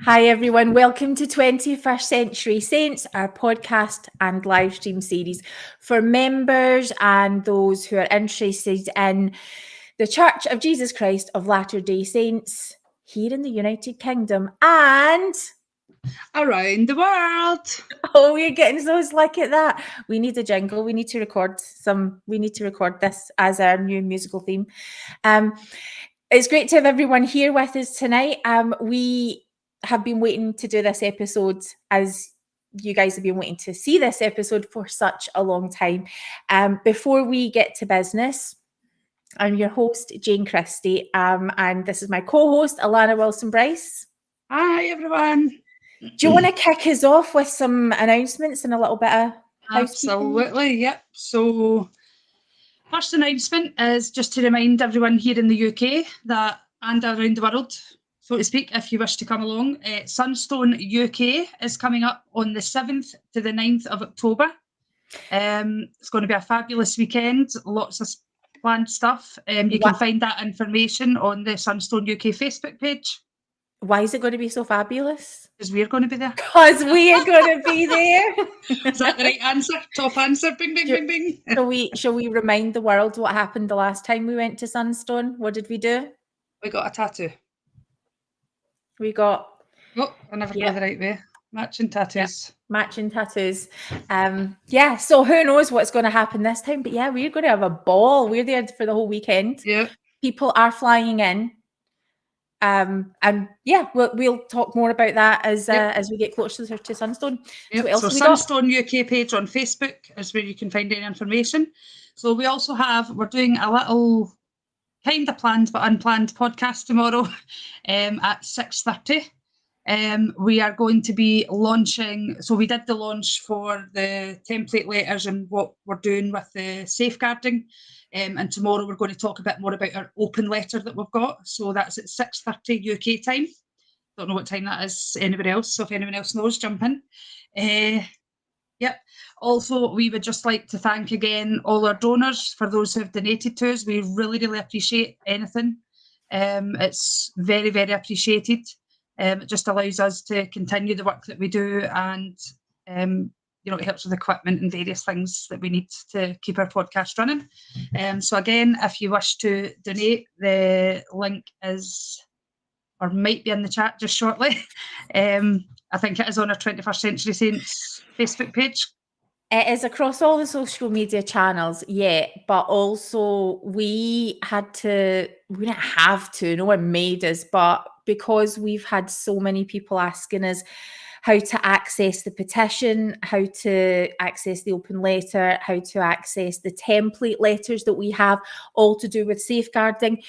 Hi everyone, welcome to 21st Century Saints, our podcast and live stream series for members and those who are interested in the Church of Jesus Christ of Latter-day Saints here in the United Kingdom and around the world. Oh, we're getting so slick at that. We need a jingle. We need to record this as our new musical theme. It's great to have everyone here with us tonight. We have been waiting to do this episode, as you guys have been waiting to see this episode for such a long time. Before we get to business, I'm your host, Jane Christie, and this is my co-host, Alana Wilson-Bryce. Hi, everyone. Do you want to kick us off with some announcements and a little bit of housekeeping? Absolutely, yep. So, first announcement is just to remind everyone here in the UK that, and around the world, so to speak, if you wish to come along, Sunstone UK is coming up on the 7th to the 9th of October. It's going to be a fabulous weekend, lots of planned stuff. You can find that information on the Sunstone UK Facebook page. Why is it going to be so fabulous? Because we're going to be there. Because we are going to be there. Is that the right answer? Top answer? Bing, bing, bing, bing. Shall we remind the world what happened the last time we went to Sunstone? What did we do? We got a tattoo. Oh, I never got the right way. Matching tattoos. Yeah. Matching tattoos. So who knows what's going to happen this time? But yeah, we're going to have a ball. We're there for the whole weekend. Yeah. People are flying in. And yeah, we'll talk more about that as we get closer to Sunstone. Yep. So Sunstone UK page on Facebook is where you can find any information. So we're doing a little kind of planned but unplanned podcast tomorrow at 6:30. We are going to be launching, so we did the launch for the template letters and what we're doing with the safeguarding. And tomorrow we're going to talk a bit more about our open letter that we've got. So that's at 6:30 UK time. Don't know what time that is anybody else. So if anyone else knows, jump in. Yep. Also, we would just like to thank again all our donors for those who have donated to us. We really, really appreciate anything. It's very, very appreciated. It just allows us to continue the work that we do, and it helps with equipment and various things that we need to keep our podcast running. So again, if you wish to donate, the link is, or might be in the chat just shortly. I think it is on our 21st Century Saints Facebook page. It is across all the social media channels, yeah, but also we didn't have to, no one made us, but because we've had so many people asking us how to access the petition, how to access the open letter, how to access the template letters that we have, all to do with safeguarding,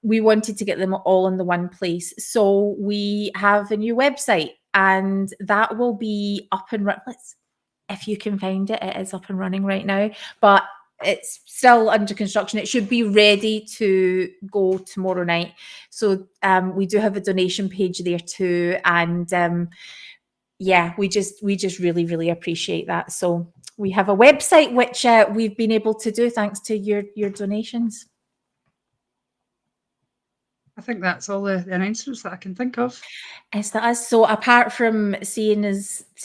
we wanted to get them all in the one place. So we have a new website, and that will be up and running. If you can find it, it is up and running right now, but it's still under construction. It should be ready to go tomorrow night. So we do have a donation page there too, and we just really, really appreciate that. So we have a website which we've been able to do thanks to your donations. I think that's all the announcements that I can think of. Yes, that is. So apart from seeing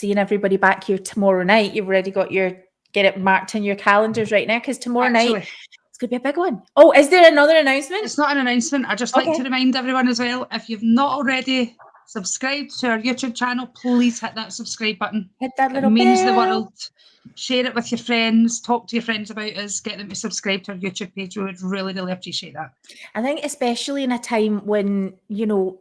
everybody back here tomorrow night, you've already got get it marked in your calendars right now, because tomorrow night it's going to be a big one. Oh, is there another announcement? It's not an announcement. I just like to remind everyone as well, if you've not already subscribed to our YouTube channel, please hit that subscribe button. Hit that little bell. It means the world. Share it with your friends, talk to your friends about us, get them to subscribe to our YouTube page. We would really, really appreciate that. I think especially in a time when,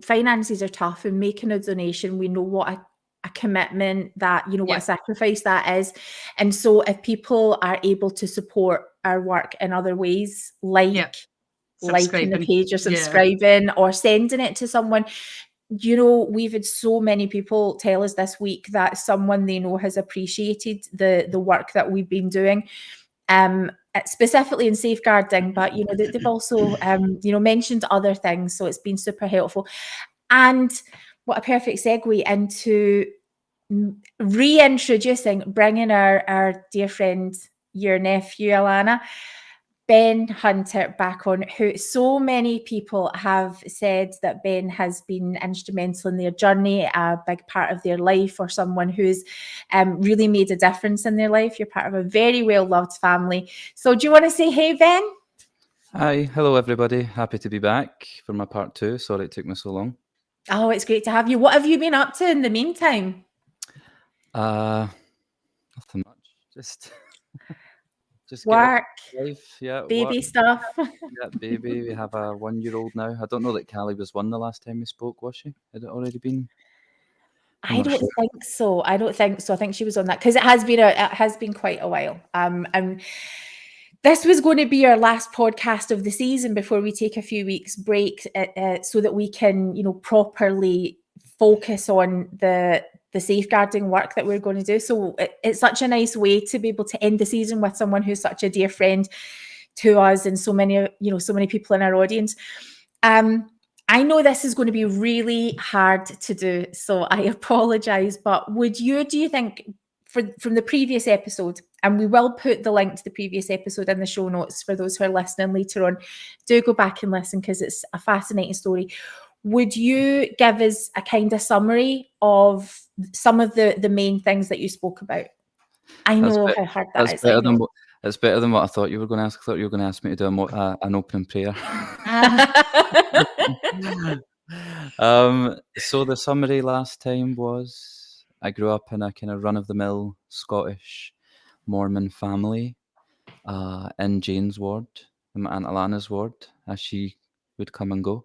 finances are tough, and making a donation, we know what a commitment that, what a sacrifice that is. And so if people are able to support our work in other ways, like liking the page or subscribing or sending it to someone, we've had so many people tell us this week that someone they know has appreciated the work that we've been doing, specifically in safeguarding, but they've also mentioned other things, so it's been super helpful. And what a perfect segue into reintroducing, bringing our dear friend, your nephew Alana, Ben Hunter back on, who so many people have said that Ben has been instrumental in their journey, a big part of their life, or someone who's really made a difference in their life. You're part of a very well-loved family. So do you want to say hey, Ben? Hi, hello everybody. Happy to be back for my part 2. Sorry it took me so long. Oh, it's great to have you. What have you been up to in the meantime? Nothing much. Just Work, life, yeah. baby Work, stuff. yeah, baby. We have a 1-year-old now. I don't know that Callie was 1 the last time we spoke, was she? Had it already been? I don't think so. I don't think so. I think she was on that because it has been quite a while. And this was going to be our last podcast of the season before we take a few weeks break, so that we can, properly focus on the safeguarding work that we're going to do. So it's such a nice way to be able to end the season with someone who's such a dear friend to us and so many people in our audience. I know this is going to be really hard to do, so I apologize, but do you think from the previous episode, and we will put the link to the previous episode in the show notes for those who are listening later on, do go back and listen because it's a fascinating story. Would you give us a kind of summary of some of the main things that you spoke about? I know how hard that is. It's better than what I thought you were going to ask. I thought you were going to ask me to do an opening prayer. So the summary last time was I grew up in a kind of run-of-the-mill Scottish Mormon family in Jane's ward, in my Aunt Alana's ward, as she would come and go.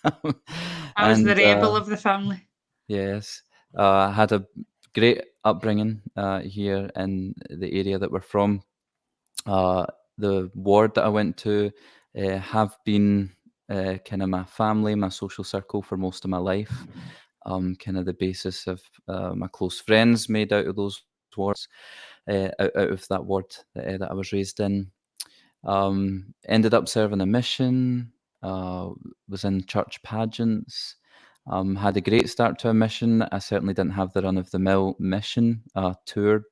I was the rebel of the family. Yes. I had a great upbringing here in the area that we're from. The ward that I went to have been kind of my family, my social circle for most of my life. Kind of the basis of my close friends made out of those wards, out of that ward that I was raised in. Ended up serving a mission, was in church pageants, had a great start to a mission. I certainly didn't have the run-of-the-mill mission. Toured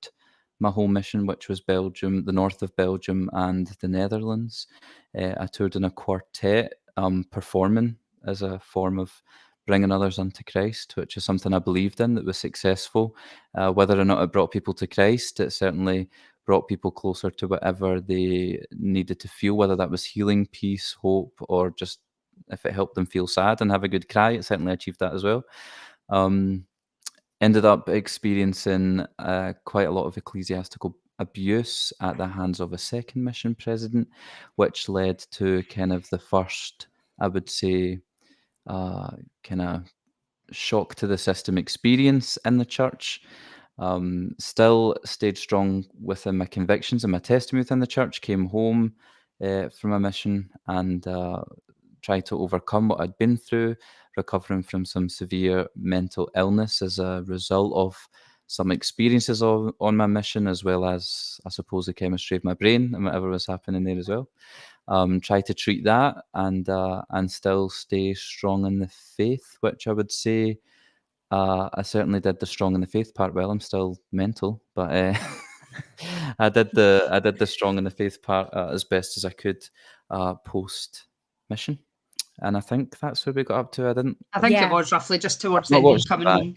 my home mission, which was Belgium, the north of Belgium and the Netherlands. I toured in a quartet, performing as a form of bringing others unto Christ, which is something I believed in that was successful. Whether or not it brought people to Christ, it certainly brought people closer to whatever they needed to feel, whether that was healing, peace, hope, or just if it helped them feel sad and have a good cry. It certainly achieved that as well. Ended up experiencing quite a lot of ecclesiastical abuse at the hands of a second mission president, which led to kind of the first, I would say, kind of shock to the system experience in the church. Still stayed strong within my convictions and my testimony within the church, came home from a mission and tried to overcome what I'd been through, recovering from some severe mental illness as a result of some experiences on my mission, as well as, I suppose, the chemistry of my brain and whatever was happening there as well. Try to treat that and still stay strong in the faith, which I would say I certainly did the strong in the faith part well. I'm still mental, but I did the strong in the faith part as best as I could post mission. And I think that's where we got up to. I think it was roughly just towards the end coming home.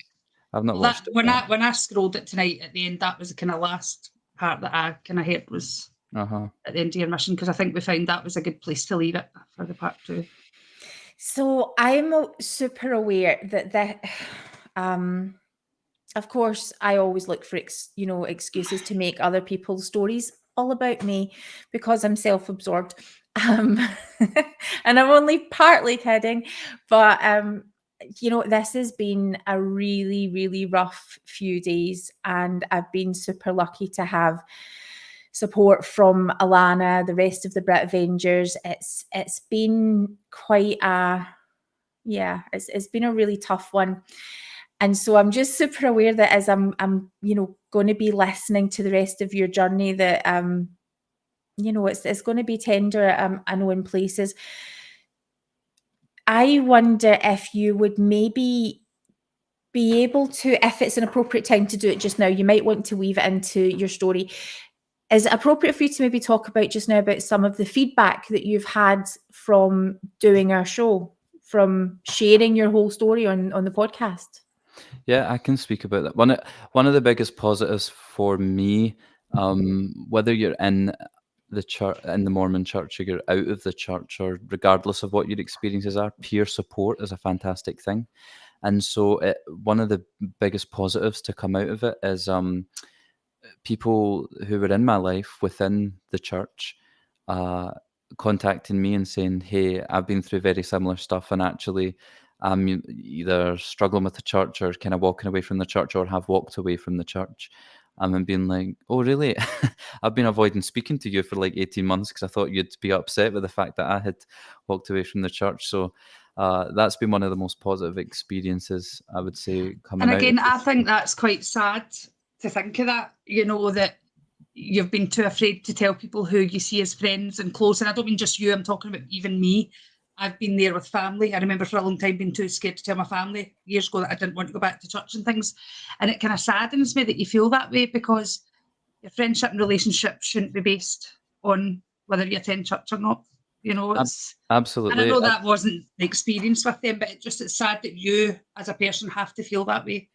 I've not watched it. When I scrolled it tonight at the end, that was the kind of last part that I kind of heard was at the end of your mission, because I think we found that was a good place to leave it for the part 2. So I'm super aware that of course, I always look for excuses to make other people's stories all about me because I'm self-absorbed. And I'm only partly kidding, but this has been a really, really rough few days, and I've been super lucky to have support from Alana, the rest of the Brit Avengers. It's been quite it's been a really tough one. And so I'm just super aware that as I'm going to be listening to the rest of your journey, that it's going to be tender, I know, in places. I wonder if you would maybe be able to, if it's an appropriate time to do it just now, you might want to weave it into your story, is it appropriate for you to maybe talk about just now about some of the feedback that you've had from doing our show, from sharing your whole story on the podcast? Yeah, I can speak about that. One of the biggest positives for me, whether you're in the church, in the Mormon church, or you're out of the church, or regardless of what your experiences are, peer support is a fantastic thing. And so one of the biggest positives to come out of it is people who were in my life within the church contacting me and saying, hey, I've been through very similar stuff, and actually I'm either struggling with the church or kind of walking away from the church, or have walked away from the church. And being like, oh, really? I've been avoiding speaking to you for like 18 months because I thought you'd be upset with the fact that I had walked away from the church. So that's been one of the most positive experiences, I would say, coming And out. again, I think that's quite sad to think of that, you know, that you've been too afraid to tell people who you see as friends and close. And I don't mean just you, I'm talking about even me. I've been there with family. I remember for a long time being too scared to tell my family years ago that I didn't want to go back to church and things. And it kind of saddens me that you feel that way, because your friendship and relationship shouldn't be based on whether you attend church or not. You know, it's Absolutely. And I know that wasn't the experience with them, but it's sad that you as a person have to feel that way.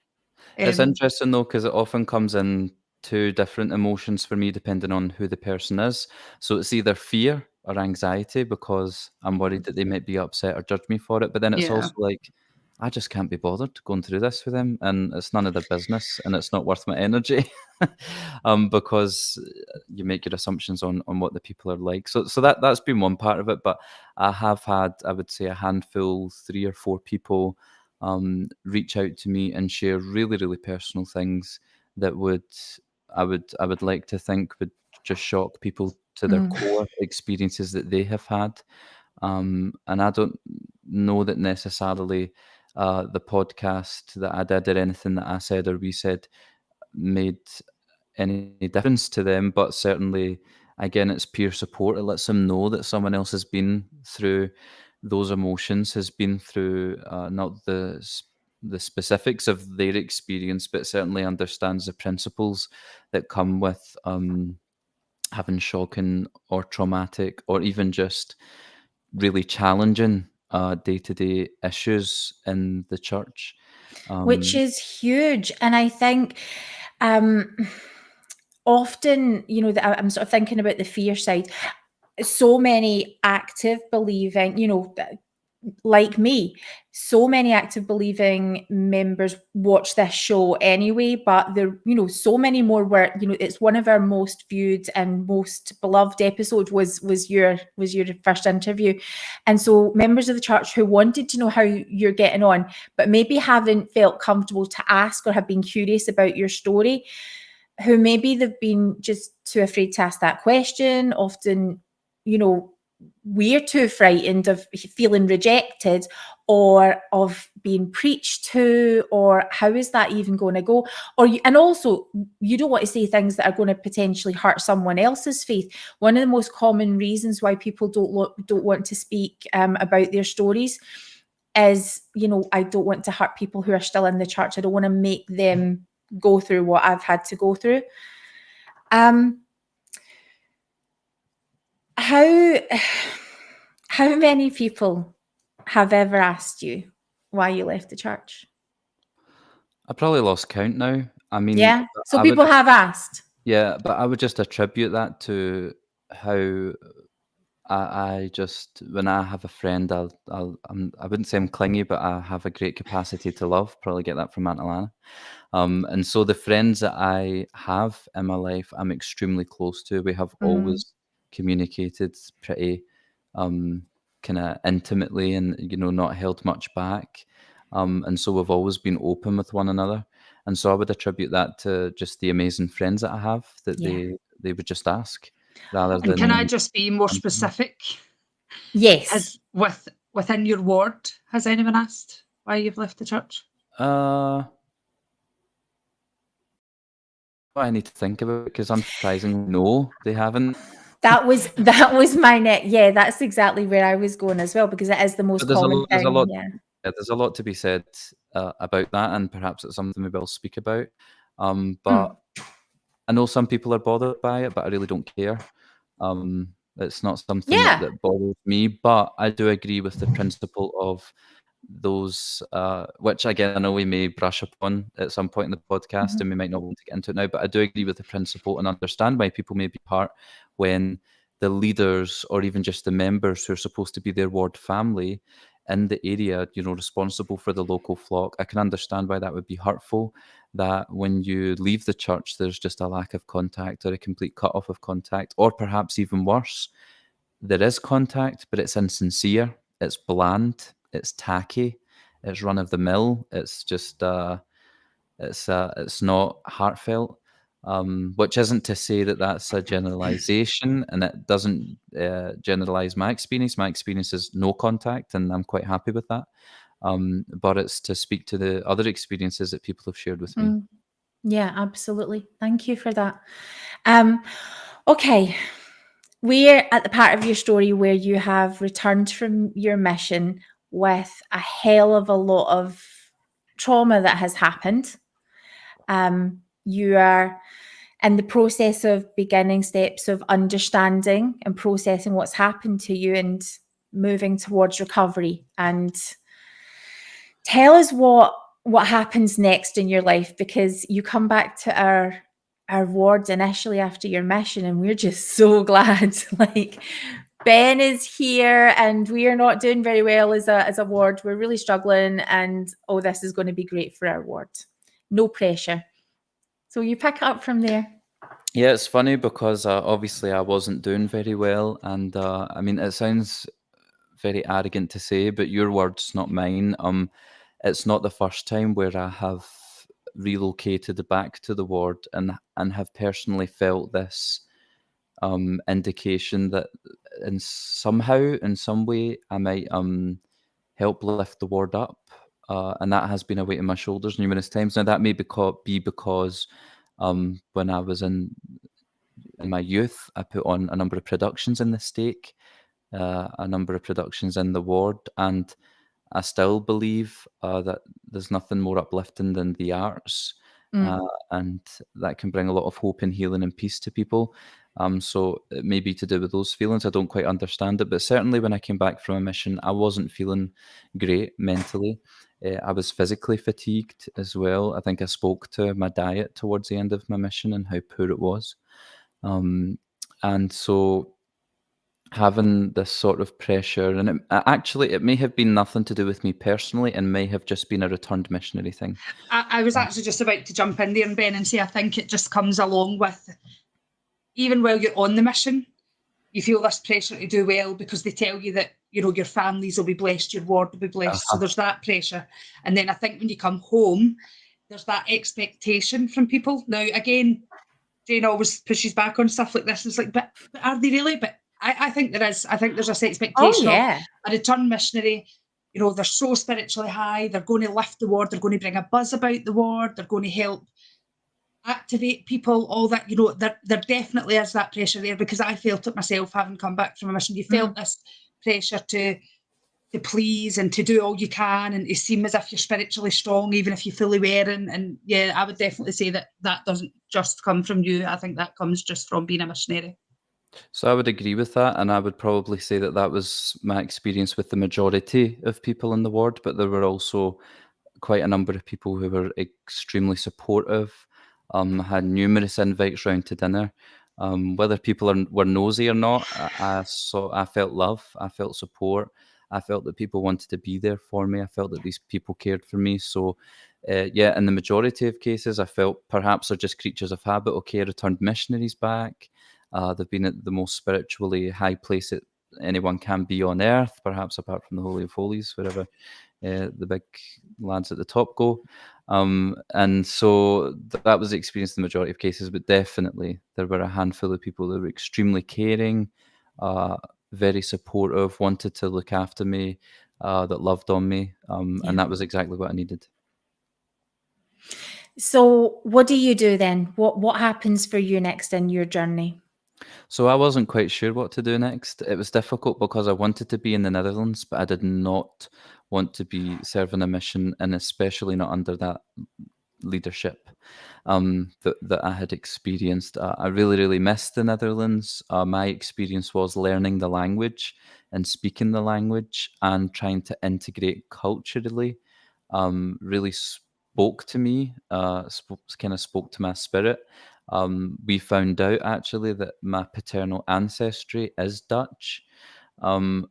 It's interesting though, because it often comes in two different emotions for me, depending on who the person is. So it's either fear or anxiety, because I'm worried that they might be upset or judge me for it. But then it's Yeah. also like, I just can't be bothered going through this with them, and it's none of their business, and it's not worth my energy. Because you make your assumptions on what the people are like. So that's been one part of it. But I have had, I would say, a handful, 3 or 4 people reach out to me and share really, really personal things that I would like to think would just shock people to their core experiences that they have had. And I don't know that necessarily the podcast that I did, or anything that I said or we said, made any difference to them, but certainly, again, it's peer support. It lets them know that someone else has been through those emotions, has been through not the specifics of their experience, but certainly understands the principles that come with having shocking or traumatic or even just really challenging day-to-day issues in the church. Which is huge. And I think often, you know, I'm sort of thinking about the fear side. So many active believing, you know, like me, so many active believing members watch this show anyway, but there, you know, so many more were, you know, it's one of our most viewed and most beloved episode was your first interview. And so members of the church who wanted to know how you're getting on, but maybe haven't felt comfortable to ask or have been curious about your story, who maybe they've been just too afraid to ask that question. Often, you know, we're too frightened of feeling rejected or of being preached to, or how is that even going to go? And also, you don't want to say things that are going to potentially hurt someone else's faith. One of the most common reasons why people don't want to speak about their stories is, you know, I don't want to hurt people who are still in the church. I don't want to make them go through what I've had to go through. How many people have ever asked you why you left the church? I probably lost count now. I mean, Yeah. So I people would, have asked. yeah, but I would just attribute that to how I just, when I have a friend, I wouldn't say I'm clingy, but I have a great capacity to love. Probably get that from Aunt Alana. And so the friends that I have in my life, I'm extremely close to. We have always communicated pretty kind of intimately, and, you know, not held much back. And so we've always been open with one another. And so I would attribute that to just the amazing friends that I have, that they would just ask rather than. And can I just be more specific? Yes. As within your ward, has anyone asked why you've left the church? I need to think about it, because unsurprisingly, no, they haven't. That was my net. Yeah, that's exactly where I was going as well, because it is the most common thing. There's a lot to be said about that, and perhaps it's something we will speak about. But I know some people are bothered by it, but I really don't care. It's not something Yeah. that bothers me, but I do agree with the principle of those, which again, I know we may brush upon at some point in the podcast, Mhm. and we might not want to get into it now, but I do agree with the principle and understand why people may be hurt when the leaders or even just the members who are supposed to be their ward family in the area, responsible for the local flock. I can understand why that would be hurtful, that when you leave the church, there's just a lack of contact or a complete cut off of contact, or perhaps even worse, there is contact, but it's insincere, it's bland, it's tacky, it's run of the mill, it's just it's not heartfelt. Which isn't to say that that's a generalization, and it doesn't generalize my experience. My experience is no contact, and I'm quite happy with that. But it's to speak to the other experiences that people have shared with me. Yeah, absolutely. Thank you for that. Okay, we're at the part of your story where you have returned from your mission with a hell of a lot of trauma that has happened. You are in the process of beginning steps of understanding and processing what's happened to you and moving towards recovery. And tell us what happens next in your life, because you come back to our ward initially after your mission, and we're just so glad. Like, Ben is here and we are not doing very well as a ward. We're really struggling, and this is going to be great for our ward. No pressure. So you pick up from there. Yeah, it's funny because obviously I wasn't doing very well, and I mean, it sounds very arrogant to say, but your words, not mine. It's not the first time where I have relocated back to the ward and have personally felt this indication that in some way, I might help lift the ward up, and that has been a weight on my shoulders numerous times. Now that may be because when I was in my youth, I put on a number of productions in the stake, a number of productions in the ward, and I still believe that there's nothing more uplifting than the arts, and that can bring a lot of hope and healing and peace to people. So it may be to do with those feelings. I don't quite understand it, but certainly when I came back from a mission, I wasn't feeling great mentally. I was physically fatigued as well. I think I spoke to my diet towards the end of my mission and how poor it was. And so having this sort of pressure, and it may have been nothing to do with me personally, and may have just been a returned missionary thing. I was actually just about to jump in there, Ben, and say I think it just comes along with, even while you're on the mission, you feel this pressure to do well because they tell you that, your families will be blessed, your ward will be blessed. So there's that pressure. And then I think when you come home, there's that expectation from people. Now, again, Jane always pushes back on stuff like this. It's like, but are they really? But I think there is. I think there's this expectation of a returned missionary. They're so spiritually high. They're going to lift the ward. They're going to bring a buzz about the ward. They're going to help activate people, all that. There definitely is that pressure there, because I felt it myself having come back from a mission. You felt this pressure to please and to do all you can and to seem as if you're spiritually strong, even if you fully weren't. And yeah, I would definitely say that doesn't just come from you. I think that comes just from being a missionary. So I would agree with that, and I would probably say that was my experience with the majority of people in the ward, but there were also quite a number of people who were extremely supportive, had numerous invites round to dinner. Whether people were nosy or not, I felt love, I felt support, I felt that people wanted to be there for me, I felt that these people cared for me. So yeah, in the majority of cases, I felt perhaps they're just creatures of habit. Okay, I returned missionaries back. They've been at the most spiritually high place that anyone can be on earth, perhaps apart from the Holy of Holies, wherever the big lads at the top go. And so that was the experience in the majority of cases, but definitely there were a handful of people that were extremely caring, very supportive, wanted to look after me, that loved on me. And that was exactly what I needed. So what do you do then? What happens for you next in your journey? So I wasn't quite sure what to do next. It was difficult because I wanted to be in the Netherlands, but I did not want to be serving a mission, and especially not under that leadership that I had experienced. I really, really missed the Netherlands. My experience was learning the language and speaking the language and trying to integrate culturally. Really spoke to me, kind of spoke to my spirit. We found out actually that my paternal ancestry is Dutch,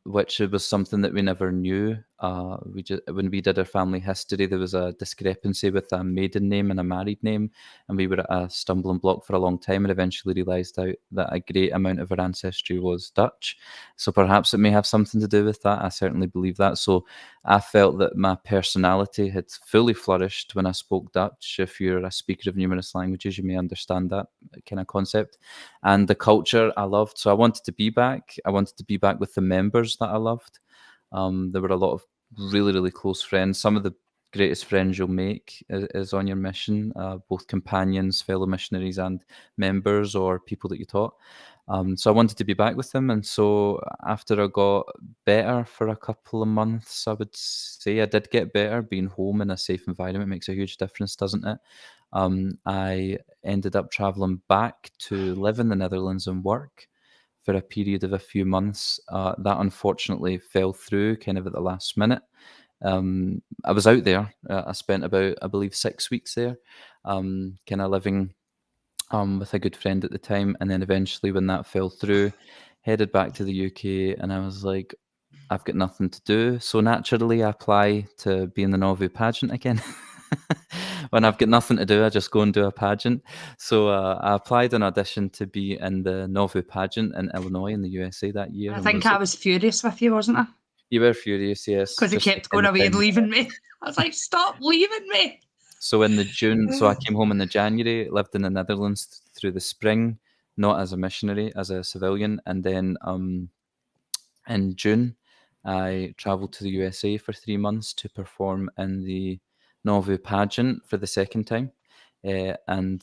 which was something that we never knew. When we did our family history, there was a discrepancy with a maiden name and a married name, and we were at a stumbling block for a long time, and eventually realised out that a great amount of our ancestry was Dutch. So perhaps it may have something to do with that. I certainly believe that. So I felt that my personality had fully flourished when I spoke Dutch. If you're a speaker of numerous languages, you may understand that kind of concept. And the culture I loved. So I wanted to be back. I wanted to be back with the members that I loved. There were a lot of really, really close friends. Some of the greatest friends you'll make is on your mission, both companions, fellow missionaries, and members or people that you taught. So I wanted to be back with them. And so after I got better for a couple of months, I would say I did get better. Being home in a safe environment makes a huge difference, doesn't it? I ended up traveling back to live in the Netherlands and work for a period of a few months. That unfortunately fell through kind of at the last minute. I was out there. I spent about, I believe, 6 weeks there, kind of living with a good friend at the time. And then eventually when that fell through, headed back to the UK, and I was like, I've got nothing to do. So naturally I apply to be in the Nauvoo pageant again. When I've got nothing to do, I just go and do a pageant. So I applied an audition to be in the Nauvoo pageant in Illinois in the USA that year. I think I was furious with you, wasn't I? You were furious, yes. Because he kept going away and leaving me. I was like, stop leaving me. So in the June, so I came home in the January, lived in the Netherlands through the spring, not as a missionary, as a civilian. And then in June, I travelled to the USA for 3 months to perform in the Nauvoo pageant for the second time. And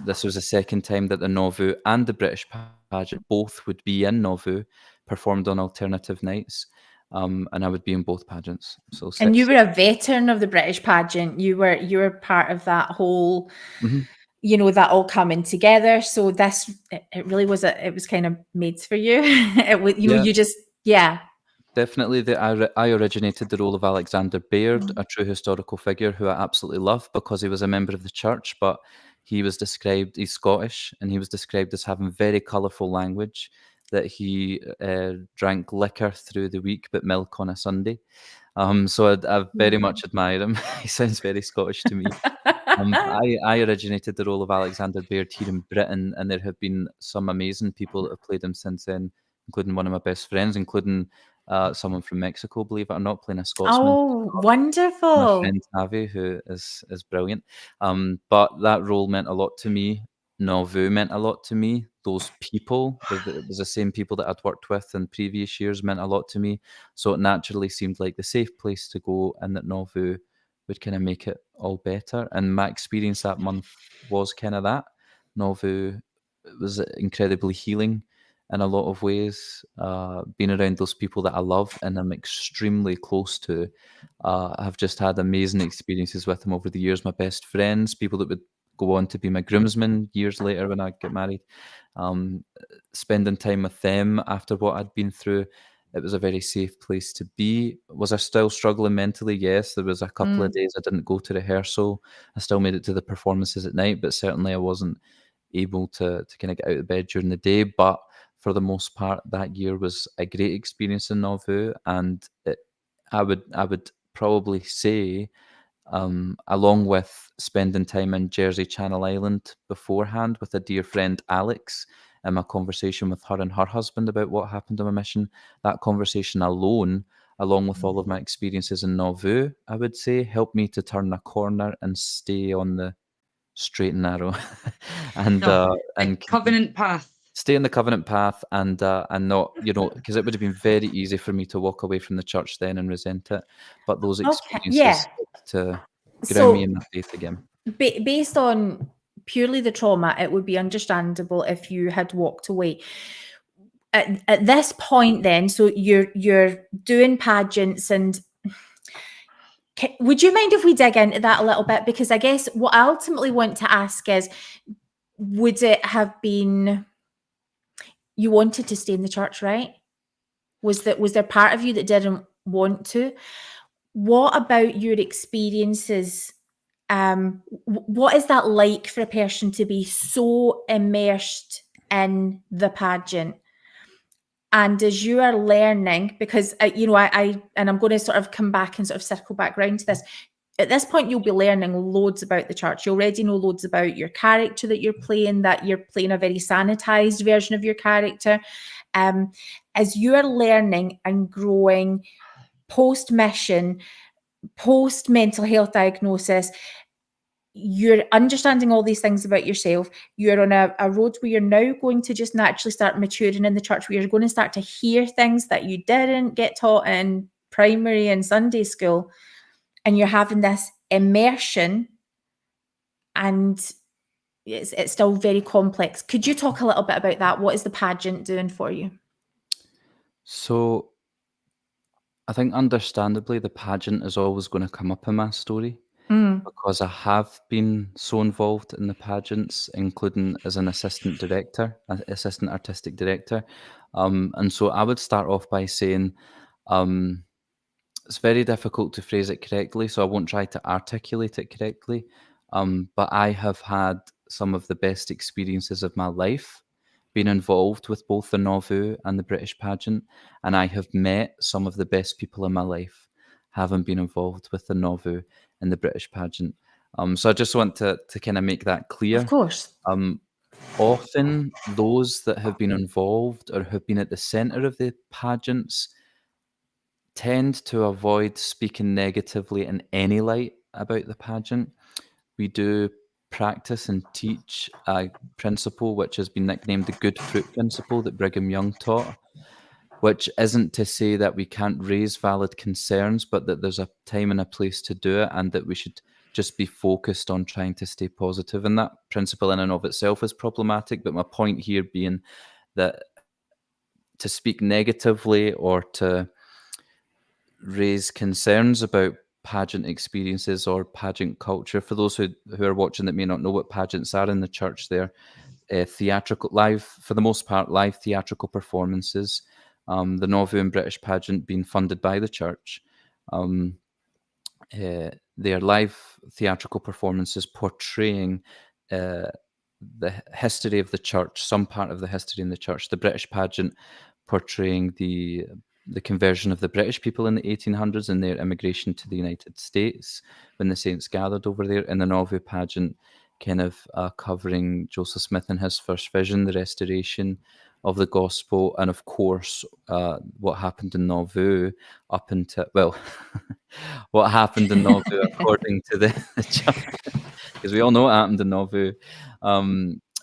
this was the second time that the Nauvoo and the British pageant both would be in Nauvoo, performed on alternative nights. And I would be in both pageants. So and you were a veteran of the British pageant. You were part of that whole, you know, that all coming together. So this, it really was it was kind of made for you. It was, you just, yeah. Definitely, I originated the role of Alexander Baird, a true historical figure who I absolutely love because he was a member of the church, but he was described, he's Scottish, and he was described as having very colourful language, that he drank liquor through the week but milk on a Sunday. So I very much admire him. He sounds very Scottish to me. I originated the role of Alexander Baird here in Britain, and there have been some amazing people that have played him since then, including one of my best friends, including someone from Mexico, believe it or not, playing a Scotsman. Oh, wonderful. My friend Tavi, who is brilliant. But that role meant a lot to me. Nauvoo meant a lot to me. Those people, it was the same people that I'd worked with in previous years, meant a lot to me. So it naturally seemed like the safe place to go, and that Nauvoo would kind of make it all better. And my experience that month was kind of that. Nauvoo was incredibly healing in a lot of ways. Being around those people that I love and I'm extremely close to, I've just had amazing experiences with them over the years. My best friends, people that would go on to be my groomsmen years later when I get married, spending time with them after what I'd been through, it was a very safe place to be. Was I still struggling mentally? Yes, there was a couple of days I didn't go to rehearsal. I still made it to the performances at night, but certainly I wasn't able to kind of get out of bed during the day. But for the most part, that year was a great experience in Nauvoo, and I would probably say, along with spending time in Jersey Channel Island beforehand with a dear friend Alex, and my conversation with her and her husband about what happened on my mission, that conversation alone, along with all of my experiences in Nauvoo, I would say, helped me to turn a corner and stay on the straight and narrow, and covenant path. Stay on the covenant path, and not, you know, because it would have been very easy for me to walk away from the church then and resent it. But those experiences to ground me in my faith again. Based on purely the trauma, it would be understandable if you had walked away. At this point then, so you're doing pageants, and Would you mind if we dig into that a little bit? Because I guess what I ultimately want to ask is, would it have been, you wanted to stay in the church, right? Was there part of you that didn't want to? What about your experiences? What is that like for a person to be so immersed in the pageant? And as you are learning, because you know, I and I'm going to sort of come back and sort of circle back round to this. At this point, you'll be learning loads about the church. You already know loads about your character that you're playing, that you're playing a very sanitized version of your character. As you are learning and growing post-mission, post-mental health diagnosis, you're understanding all these things about yourself. You're on a road where you're now going to just naturally start maturing in the church, where you're going to start to hear things that you didn't get taught in primary and Sunday school. And you're having this immersion, and it's still very complex. Could you talk a little bit about that? What is the pageant doing for you? So I think understandably the pageant is always going to come up in my story, because I have been so involved in the pageants, including as an assistant artistic director. And so I would start off by saying, it's very difficult to phrase it correctly, so I won't try to articulate it correctly. But I have had some of the best experiences of my life being involved with both the Nauvoo and the British pageant, and I have met some of the best people in my life having been involved with the Nauvoo and the British pageant. So I just want to kind of make that clear. Of course. Often those that have been involved or have been at the centre of the pageants tend to avoid speaking negatively in any light about the pageant. We do practice and teach a principle which has been nicknamed the good fruit principle that Brigham Young taught, which isn't to say that we can't raise valid concerns, but that there's a time and a place to do it, and that we should just be focused on trying to stay positive. And that principle in and of itself is problematic, but my point here being that to speak negatively or to raise concerns about pageant experiences or pageant culture, for those who are watching that may not know what pageants are in the church, they're theatrical, live, for the most part, live theatrical performances. The Nauvoo and British pageant being funded by the church. They are live theatrical performances portraying the history of the church, some part of the history in the church. The British pageant portraying the conversion of the British people in the 1800s and their immigration to the United States when the saints gathered over there. And the Nauvoo pageant kind of covering Joseph Smith and his first vision, the restoration of the gospel, and of course what happened in Nauvoo up until, well, what happened in Nauvoo according to the church, because we all know what happened in Nauvoo.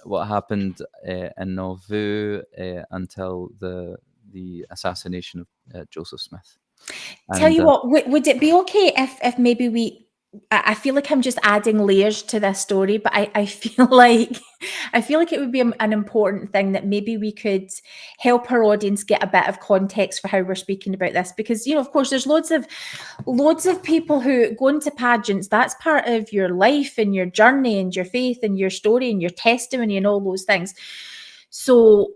What happened in Nauvoo until the assassination of Joseph Smith. Tell you what, would it be okay if maybe I feel like I'm just adding layers to this story, but I feel like it would be an important thing that maybe we could help our audience get a bit of context for how we're speaking about this, because, you know, of course, there's loads of people who go into pageants. That's part of your life and your journey and your faith and your story and your testimony and all those things. So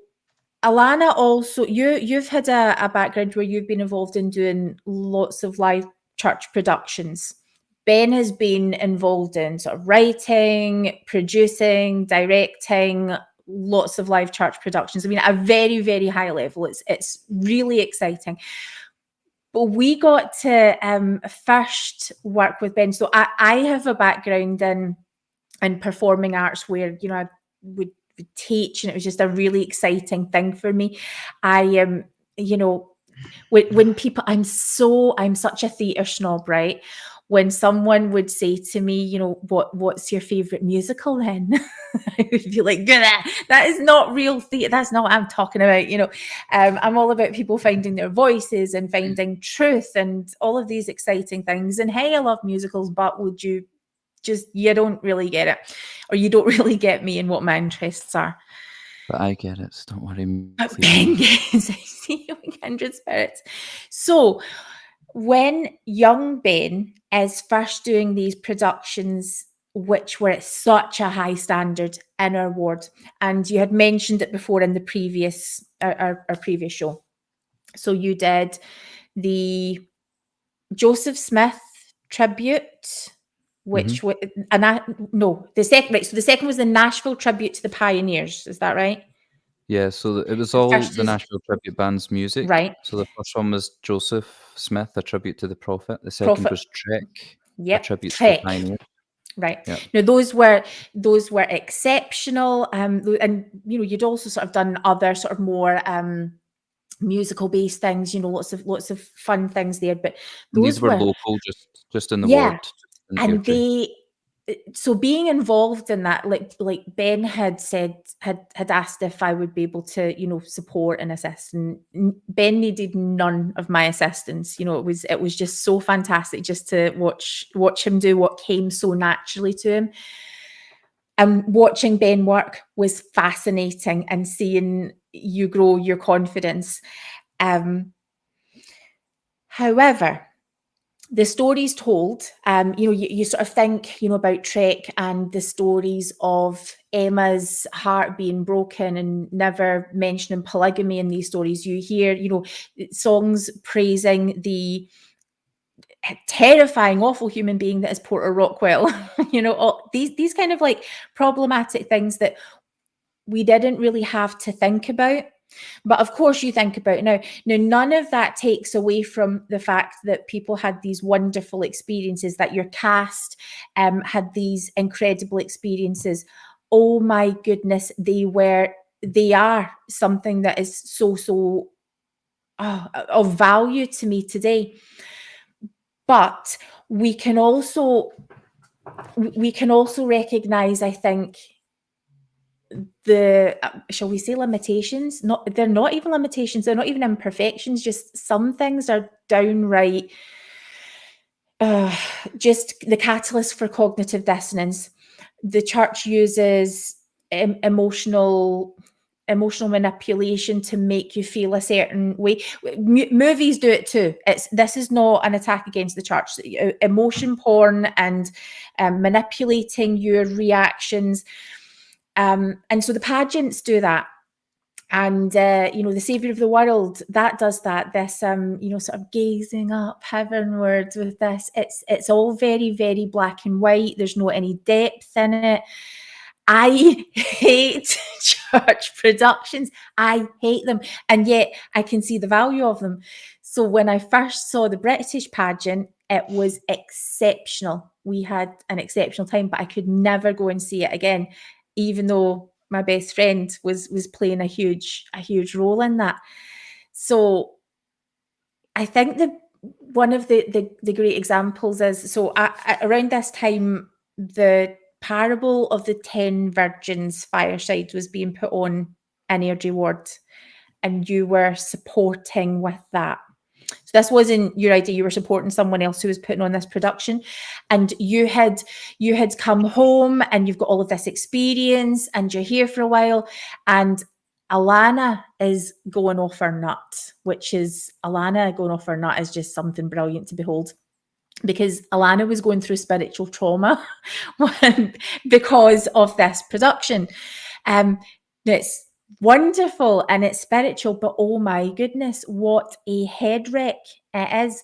Alana, also, you've had a background where you've been involved in doing lots of live church productions. Ben has been involved in sort of writing, producing, directing lots of live church productions. I mean, at a very, very high level. It's really exciting. But we got to first work with Ben. So I have a background in performing arts where, you know, I would teach, and it was just a really exciting thing for me. I you know, when people, I'm such a theatre snob, right? When someone would say to me, you know, what's your favorite musical then? I would be like, that is not real theatre. That's not what I'm talking about. You know, I'm all about people finding their voices and finding truth and all of these exciting things. And hey, I love musicals, but would you you don't really get it, or you don't really get me and what my interests are. But I get it, so don't worry. But Ben gets, I see you in kindred spirits. So when young Ben is first doing these productions, which were at such a high standard in our ward, and you had mentioned it before in the previous our previous show. So you did the Joseph Smith tribute, which was the second. Right, so the second was the Nashville tribute to the Pioneers. Is that right? Yeah, so it was The all first the is- Nashville Tribute Band's music. Right. So the first one was Joseph Smith, a tribute to the Prophet. The second Prophet. was Trek, a Yep, tribute to Trek. the Pioneers. Right. Yeah. Now those were exceptional. And you'd also sort of done other sort of more musical based things, lots of fun things there. But And those these were local, just in the Yeah, ward. just in and Airdrie. so being involved in that, like Ben had said, had asked if I would be able to, support and assist, and Ben needed none of my assistance. It was just so fantastic just to watch him do what came so naturally to him. And watching Ben work was fascinating, and seeing you grow your confidence. However, the stories told, you sort of think, about Trek and the stories of Emma's heart being broken and never mentioning polygamy in these stories. You hear, songs praising the terrifying, awful human being that is Porter Rockwell. All these kind of like problematic things that we didn't really have to think about. But of course you think about it now. Now, none of that takes away from the fact that people had these wonderful experiences, that your cast had these incredible experiences. Oh my goodness, they are something that is so of value to me today. But we can also recognize, I think, the shall we say limitations? They're not even limitations, they're not even imperfections, just some things are downright just the catalyst for cognitive dissonance. The church uses emotional manipulation to make you feel a certain way. Movies do it too. This is not an attack against the church. Emotion porn and manipulating your reactions. And so the pageants do that. And, the Saviour of the World, that does that. This, sort of gazing up heavenward with this. It's all very, very black and white. There's not any depth in it. I hate church productions. I hate them. And yet I can see the value of them. So when I first saw the British pageant, it was exceptional. We had an exceptional time, but I could never go and see it again, even though my best friend was playing a huge role in that. So I think one of the great examples is, around this time, the Parable of the 10 Virgins fireside was being put on in Airdrie Ward, and you were supporting with that. So this wasn't your idea, you were supporting someone else who was putting on this production, and you had come home and you've got all of this experience and you're here for a while, and Alana is going off her nut, Alana going off her nut is just something brilliant to behold. Because Alana was going through spiritual trauma because of this production. It's wonderful and it's spiritual, but oh my goodness, what a head wreck it is.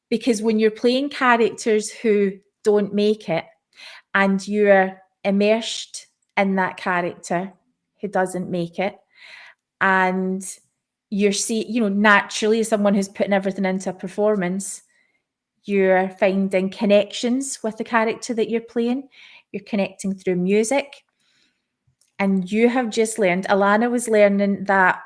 Because when you're playing characters who don't make it and you're immersed in that character who doesn't make it, and you're naturally, as someone who's putting everything into a performance, you're finding connections with the character that you're playing. You're connecting through music. And you have just learned, Alana was learning that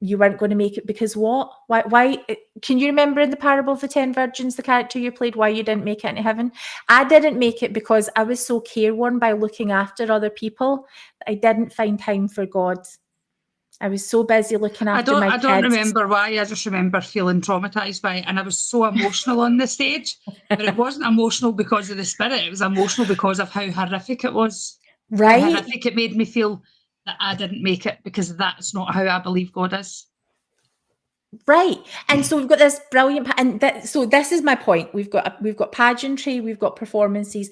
you weren't going to make it because what? Why? Can you remember in the Parable of the 10 Virgins, the character you played, why you didn't make it into heaven? I didn't make it because I was so careworn by looking after other people that I didn't find time for God. I was so busy looking after my kids. I don't remember why. I just remember feeling traumatized by it, and I was so emotional on the stage. But it wasn't emotional because of the spirit. It was emotional because of how horrific it was. Right. How horrific it made me feel that I didn't make it, because that's not how I believe God is. Right. And so we've got this brilliant, so this is my point. We've got pageantry, we've got performances,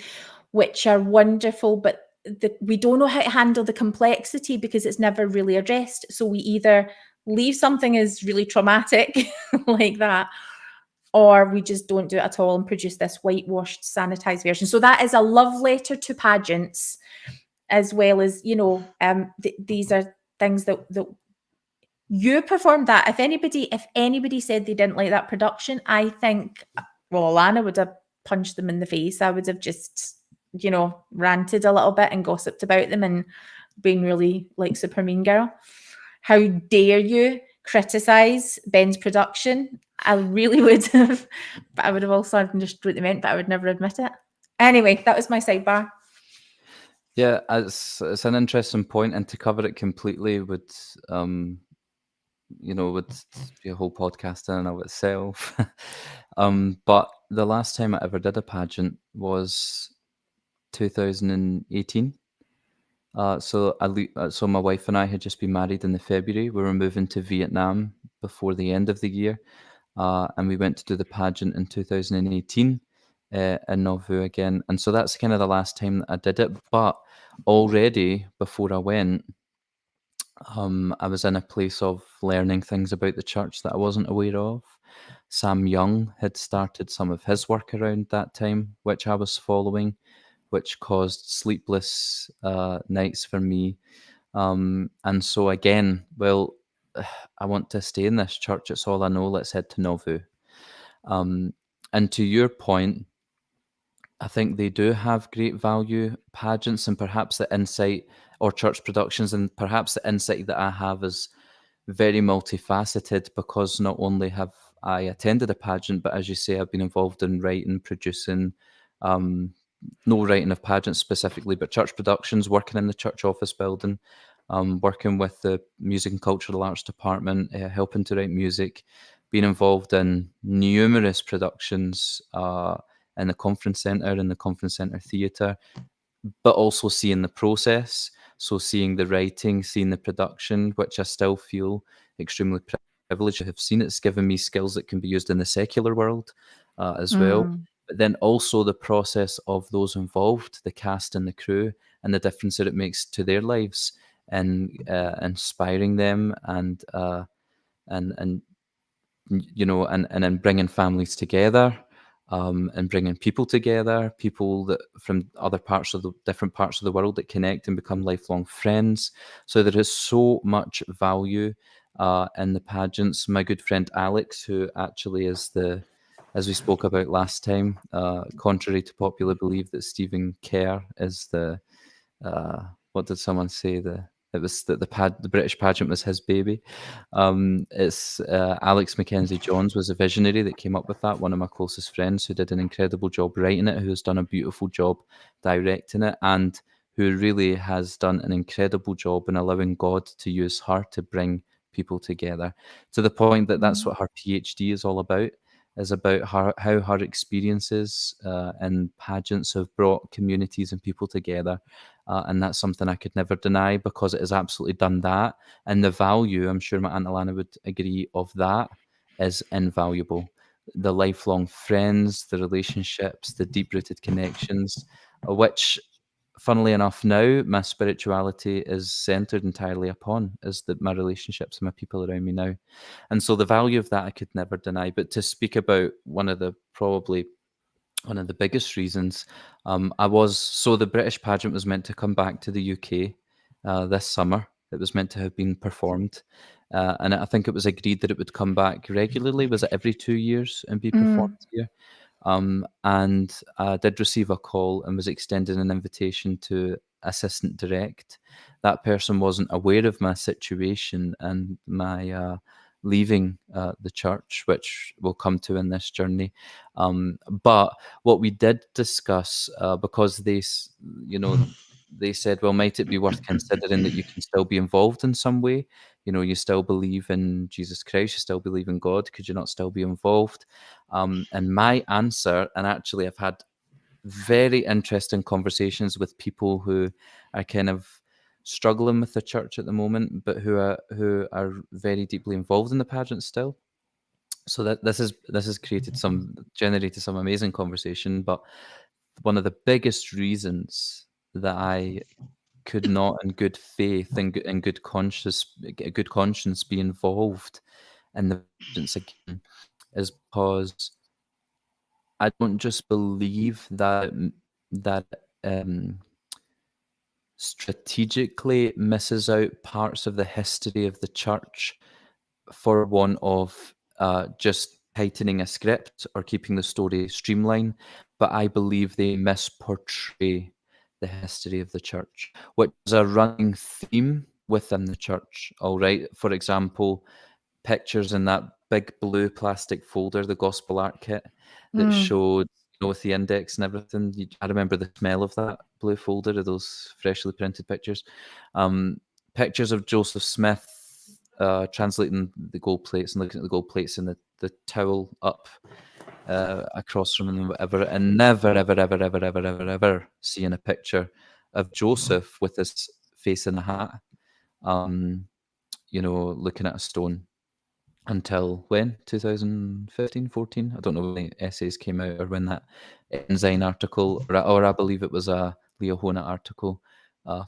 which are wonderful, but we don't know how to handle the complexity because it's never really addressed. So we either leave something as really traumatic like that, or we just don't do it at all and produce this whitewashed, sanitized version. So that is a love letter to pageants, as well as, these are things that you performed that. If anybody said they didn't like that production, I think, well, Alana would have punched them in the face. I would have just, ranted a little bit and gossiped about them and been really like super mean girl. How dare you criticize Ben's production? I really would have, but I would have also understood what they meant, but I would never admit it. Anyway, that was my sidebar. Yeah, it's an interesting point, and to cover it completely would be a whole podcast in and of itself. But the last time I ever did a pageant was 2018. So my wife and I had just been married in February. We were moving to Vietnam before the end of the year, and we went to do the pageant in 2018 in Nauvoo again. And so that's kind of the last time that I did it. But already before I went, I was in a place of learning things about the church that I wasn't aware of. Sam Young had started some of his work around that time, which I was following, which caused sleepless nights for me. And so again, well, I want to stay in this church. It's all I know. Let's head to Nauvoo. And to your point, I think they do have great value, pageants, and perhaps the insight, or church productions, and perhaps the insight that I have is very multifaceted, because not only have I attended a pageant, but as you say, I've been involved in writing, producing, no writing of pageants specifically, but church productions, working in the church office building, working with the music and cultural arts department, helping to write music, being involved in numerous productions in the conference centre, in the conference centre theatre, but also seeing the process. So seeing the writing, seeing the production, which I still feel extremely privileged to have seen. It's given me skills that can be used in the secular world as well. But then also the process of those involved, the cast and the crew, and the difference that it makes to their lives, and inspiring them, and then bringing families together, and bringing people together, people that from different parts of the world that connect and become lifelong friends. So there is so much value in the pageants. My good friend Alex, who actually is as we spoke about last time, contrary to popular belief that Stephen Kerr is what did someone say? It was that the British pageant was his baby. It's Alex Mackenzie Johns was a visionary that came up with that, one of my closest friends, who did an incredible job writing it, who has done a beautiful job directing it, and who really has done an incredible job in allowing God to use her to bring people together, to the point that that's what her PhD is all about. Is about how her experiences in pageants have brought communities and people together. And that's something I could never deny, because it has absolutely done that. And the value, I'm sure my Aunt Alana would agree, of that is invaluable. The lifelong friends, the relationships, the deep-rooted connections, which, funnily enough, now my spirituality is centered entirely upon, is my relationships and my people around me now. And so the value of that I could never deny. But to speak about probably one of the biggest reasons, the British pageant was meant to come back to the UK this summer. It was meant to have been performed. And I think it was agreed that it would come back regularly. Was it every 2 years and be performed here? And I did receive a call and was extended an invitation to assistant direct. That person wasn't aware of my situation and my leaving the church, which we'll come to in this journey. But what we did discuss, because they said, well, might it be worth considering that you can still be involved in some way? You still believe in Jesus Christ, you still believe in God. Could you not still be involved? And my answer, and actually I've had very interesting conversations with people who are kind of struggling with the church at the moment, but who are very deeply involved in the pageant still. So that this has generated some amazing conversation. But one of the biggest reasons that I could not, in good faith and in good conscience, be involved in the vengeance again, is because I don't just believe that that strategically misses out parts of the history of the church for want of just tightening a script or keeping the story streamlined, but I believe they misportray the history of the church, which is a running theme within the church. All right, for example, pictures in that big blue plastic folder, the gospel art kit that showed, with the index and everything. I remember the smell of that blue folder, of those freshly printed pictures. Pictures of Joseph Smith translating the gold plates and looking at the gold plates and the towel up across from them, whatever, and never, ever, ever, ever, ever, ever, ever seeing a picture of Joseph with his face in a hat, looking at a stone. Until when? 2015, 14? I don't know when the essays came out or when that Ensign article, or I believe it was a Leo Hona article,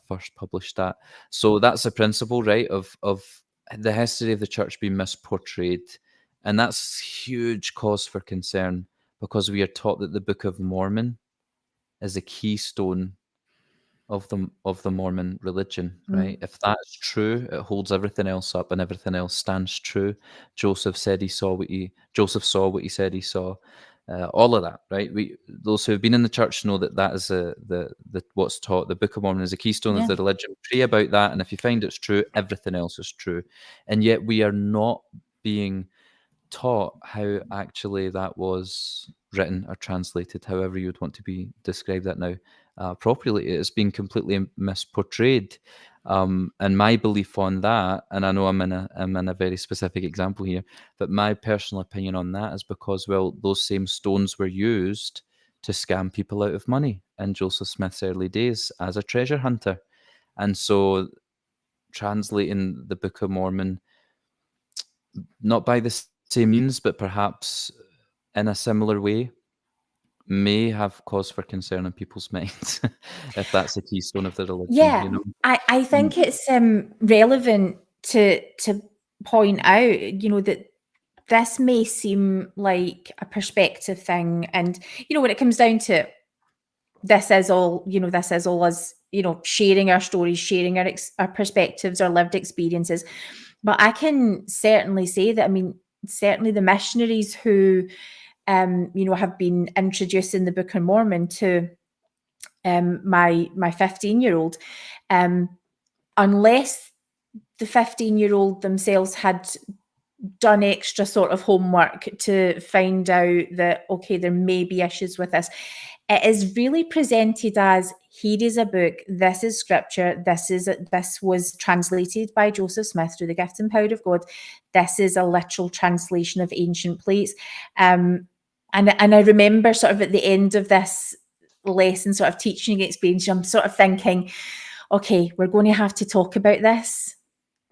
first published that. So that's the principle, right, of the history of the church being misportrayed. And that's huge cause for concern, because we are taught that the Book of Mormon is a keystone of the Mormon religion, right? If that's true, it holds everything else up and everything else stands true. Joseph saw what he said he saw. All of that, right? Those who have been in the church know that is the what's taught. The Book of Mormon is a keystone of the religion. Pray about that, and if you find it's true, everything else is true. And yet we are not being taught how actually that was written or translated, however you would want to be describe that now. Properly, it has been completely misportrayed, and my belief on that, and I know I'm in a very specific example here, but my personal opinion on that is because, well, those same stones were used to scam people out of money in Joseph Smith's early days as a treasure hunter, and so translating the Book of Mormon, not by the same means, but perhaps in a similar way, may have cause for concern in people's minds if that's a keystone of the religion. Yeah, I think it's relevant to point out, that this may seem like a perspective thing, and when it comes down to it, this is all us, sharing our stories, sharing our perspectives, our lived experiences. But I can certainly say that, certainly the missionaries who have been introducing the Book of Mormon to my 15-year-old, unless the 15-year-old themselves had done extra sort of homework to find out that, okay, there may be issues with this, it is really presented as, here is a book, this is scripture, this was translated by Joseph Smith through the gift and power of God, this is a literal translation of ancient plates. And I remember sort of at the end of this lesson, sort of teaching experience, I'm sort of thinking, okay, we're going to have to talk about this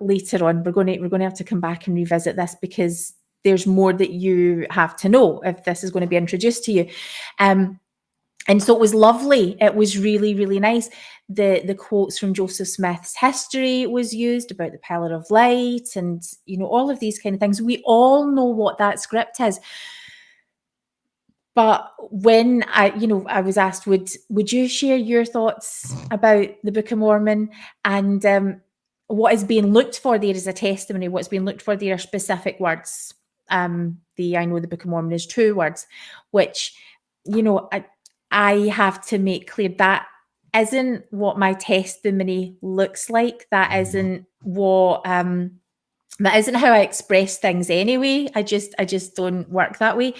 later on. We're going to have to come back and revisit this, because there's more that you have to know if this is going to be introduced to you. And so it was lovely. It was really, really nice. The quotes from Joseph Smith's history was used about the pillar of light, and all of these kind of things. We all know what that script is. But when I was asked, would you share your thoughts about the Book of Mormon, and what is being looked for there is a testimony. What's being looked for there are specific words. I know the Book of Mormon is true words, which I have to make clear that isn't what my testimony looks like. That isn't what that isn't how I express things anyway. I just don't work that way.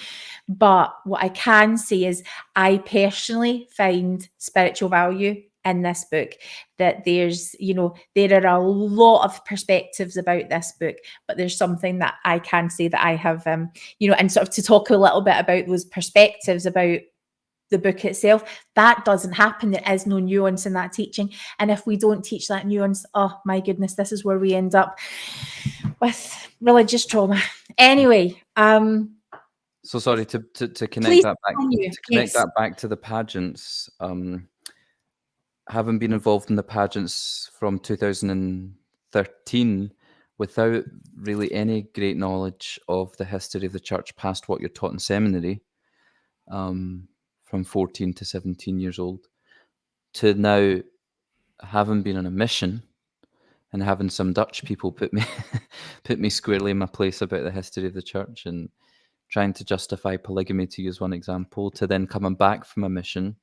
But what I can say is I personally find spiritual value in this book, that there's, there are a lot of perspectives about this book, but there's something that I can say that I have, and sort of to talk a little bit about those perspectives about the book itself. That doesn't happen. There is no nuance in that teaching. And if we don't teach that nuance, oh my goodness, this is where we end up with religious trauma. Anyway, so sorry to connect please that back continue. to connect Yes. that back to the pageants. Having been involved in the pageants from 2013 without really any great knowledge of the history of the church past what you're taught in seminary, from 14 to 17 years old, to now having been on a mission and having some Dutch people put me put me squarely in my place about the history of the church and trying to justify polygamy, to use one example, to then coming back from a mission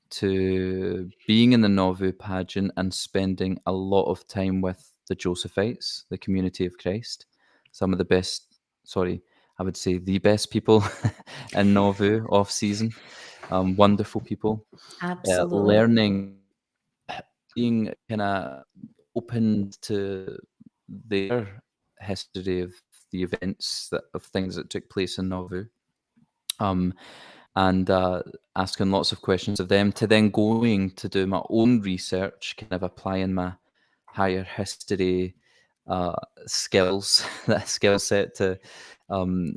to being in the Nauvoo pageant and spending a lot of time with the Josephites, the Community of Christ, some of the best, I would say the best people in Nauvoo off season, wonderful people, Absolutely. learning, being kind of open to their history of the events of things that took place in Nauvoo. And asking lots of questions of them, to then going to do my own research, kind of applying my higher history skills, that skill set to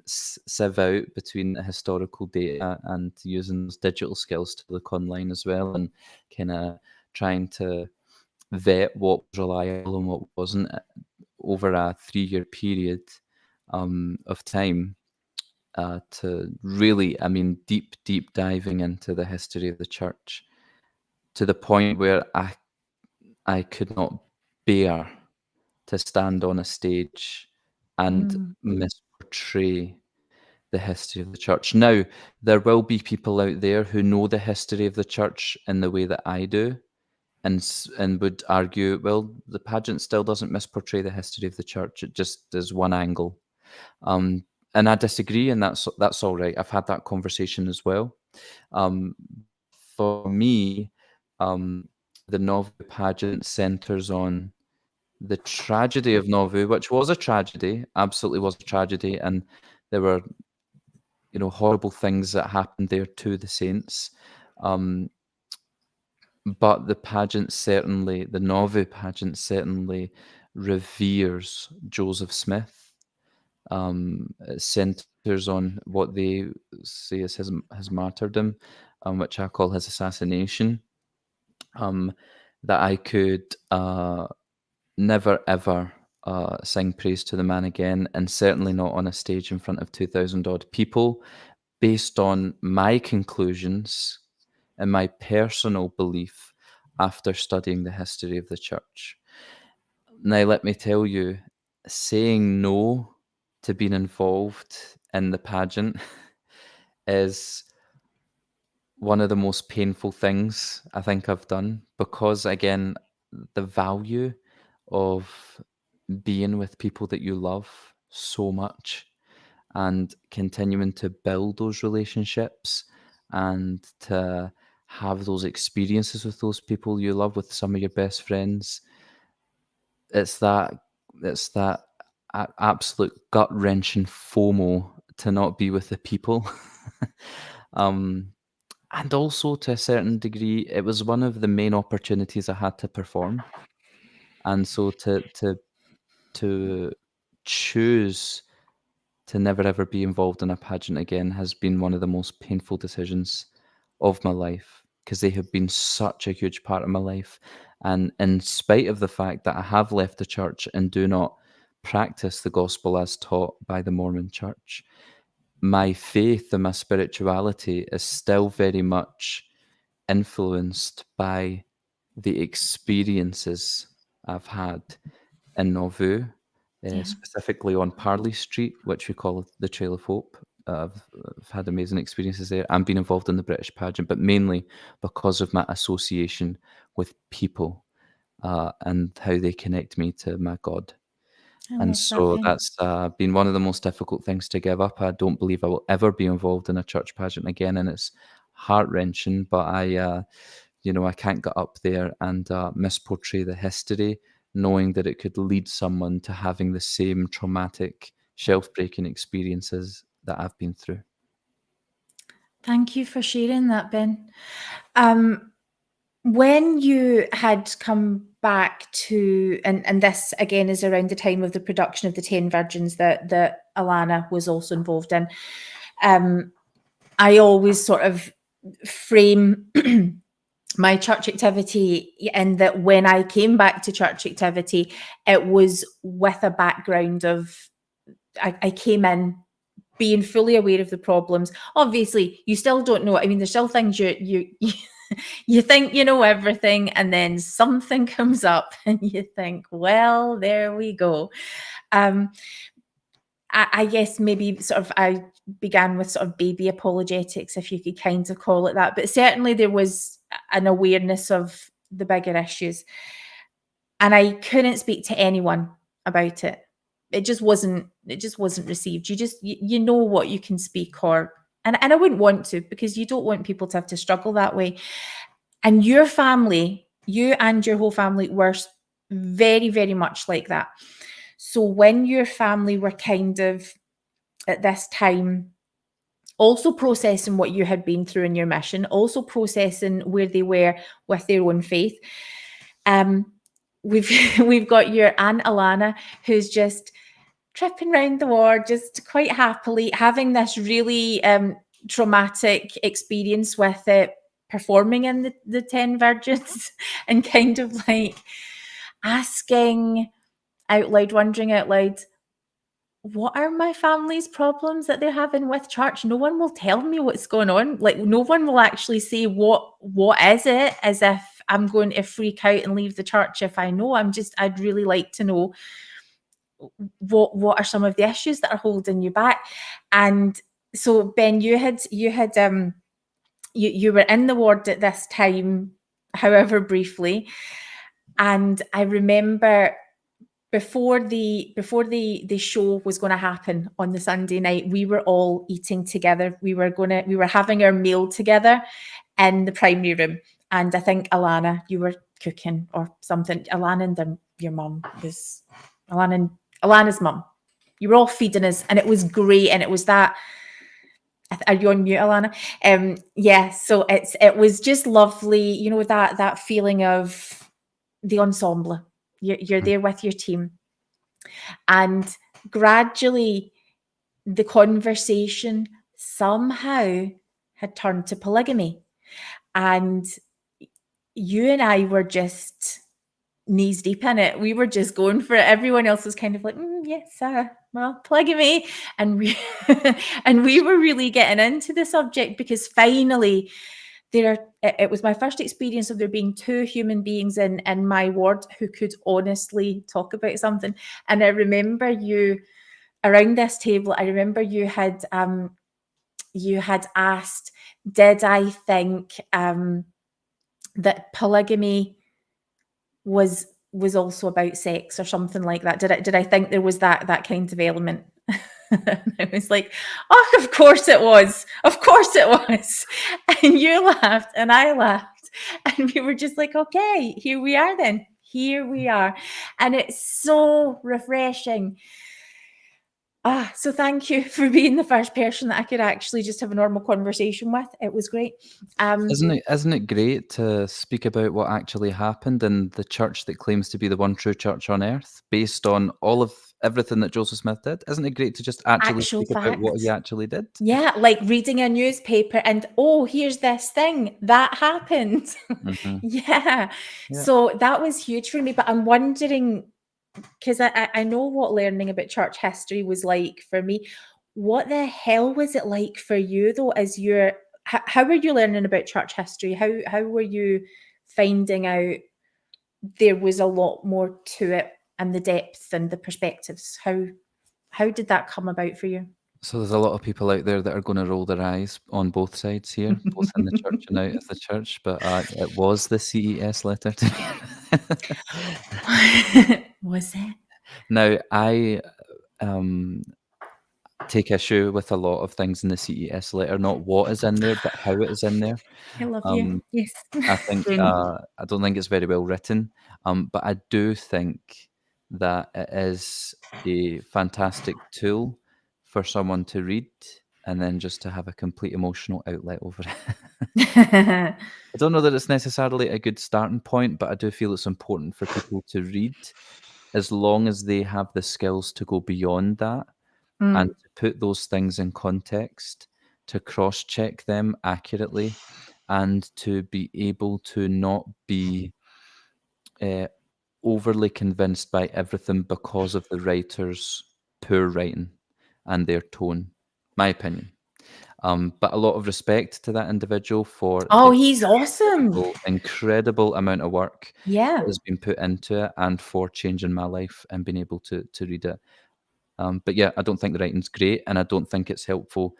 sieve out between the historical data and using those digital skills to look online as well, and kind of trying to vet what was reliable and what wasn't over a 3-year period of time. To really, deep diving into the history of the church, to the point where I could not bear to stand on a stage and misportray the history of the church. Now, there will be people out there who know the history of the church in the way that I do, and would argue, well, the pageant still doesn't misportray the history of the church. It just is one angle. And I disagree, and that's all right. I've had that conversation as well. For me, the Nauvoo pageant centres on the tragedy of Nauvoo, which was a tragedy, absolutely was a tragedy, and there were, horrible things that happened there to the saints. But the Nauvoo pageant certainly reveres Joseph Smith. It centers on what they say is his martyrdom, which I call his assassination. That I could never ever sing praise to the man again, and certainly not on a stage in front of 2,000 odd people, based on my conclusions and my personal belief after studying the history of the church. Now, let me tell you, saying no to being involved in the pageant is one of the most painful things I think I've done, because again, the value of being with people that you love so much and continuing to build those relationships and to have those experiences with those people you love, with some of your best friends, it's that absolute gut-wrenching FOMO to not be with the people. And also, to a certain degree, it was one of the main opportunities I had to perform. And so to choose to never ever be involved in a pageant again has been one of the most painful decisions of my life, because they have been such a huge part of my life. And in spite of the fact that I have left the church and do not practice the gospel as taught by the Mormon Church, my faith and my spirituality is still very much influenced by the experiences I've had in Nauvoo, specifically on Parley Street, which we call the Trail of Hope. I've had amazing experiences there and been involved in the British pageant, but mainly because of my association with people and how they connect me to my God. And so that's been one of the most difficult things to give up. I don't believe I will ever be involved in a church pageant again, and it's heart-wrenching, but I can't get up there and misportray the history, knowing that it could lead someone to having the same traumatic, shelf-breaking experiences that I've been through. Thank you for sharing that, Ben. When you had come back to, and this again is around the time of the production of the 10 Virgins that Alana was also involved in, I always sort of frame my church activity in that when I came back to church activity, it was with a background of, I came in being fully aware of the problems. Obviously, you still don't know. I mean, there's still things you you think you know everything, and then something comes up, and you think, well, there we go. I guess maybe sort of I began with sort of baby apologetics, if you could kind of call it that. But certainly there was an awareness of the bigger issues, and I couldn't speak to anyone about it. It just wasn't received. You know what you can speak, or and I wouldn't want to, because you don't want people to have to struggle that way. And your family, you and your whole family were very, very much like that. So when your family were kind of at this time also processing what you had been through in your mission, also processing where they were with their own faith, we've got your Aunt Alana, who's just tripping around the ward, just quite happily having this really traumatic experience with it, performing in the 10 Virgins, and kind of like asking out loud, wondering out loud, what are my family's problems that they're having with church? No one will tell me what's going on. Like, no one will actually say what is it, as if I'm going to freak out and leave the church if I know. I'd really like to know what are some of the issues that are holding you back. And so, Ben, you were in the ward at this time, however briefly, and I remember before the show was going to happen on the Sunday night, we were all eating together. We were having our meal together in the primary room, and I think Alana, you were cooking or something. Alana and your mum was Alana's mum. You were all feeding us, and it was great. And it was that. Are you on mute, Alana? Yeah. So it was just lovely. You know, that feeling of the ensemble. You're there with your team, and gradually the conversation somehow had turned to polygamy, and you and I were just knees deep in it. We were just going for it. Everyone else was kind of like, yes, well, polygamy. And we and we were really getting into the subject, because finally it was my first experience of there being two human beings in my ward who could honestly talk about something. And I remember you around this table, I remember you had asked, did I think that polygamy was also about sex or something like that? Did I think there was that kind of element? I was like, oh, of course it was. Of course it was. And you laughed and I laughed. And we were just like, okay, here we are then. Here we are. And it's so refreshing. So thank you for being the first person that I could actually just have a normal conversation with. It was great. Isn't it great to speak about what actually happened in the church that claims to be the one true church on earth, based on all of everything that Joseph Smith did? Isn't it great to just actually speak about what he actually did? Yeah, like reading a newspaper and, oh, here's this thing that happened. Mm-hmm. Yeah. So that was huge for me. But I'm wondering, because I know what learning about church history was like for me. What the hell was it like for you, though, as how were you learning about church history? How were you finding out there was a lot more to it, and the depth and the perspectives? How did that come about for you? So there's a lot of people out there that are going to roll their eyes on both sides here, both in the church and out of the church, but it was the CES letter to me. Was it? Now, I take issue with a lot of things in the CES letter, not what is in there, but how it is in there. I love you. Yes. I think I don't think it's very well written, but I do think that it is a fantastic tool for someone to read and then just to have a complete emotional outlet over it. I don't know that it's necessarily a good starting point, but I do feel it's important for people to read, as long as they have the skills to go beyond that and to put those things in context, to cross-check them accurately, and to be able to not be overly convinced by everything because of the writer's poor writing and their tone. My opinion. But a lot of respect to that individual for Oh, the he's awesome. incredible amount of work Yeah. that has been put into it, and for changing my life and being able to read it. But yeah, I don't think the writing's great, and I don't think it's helpful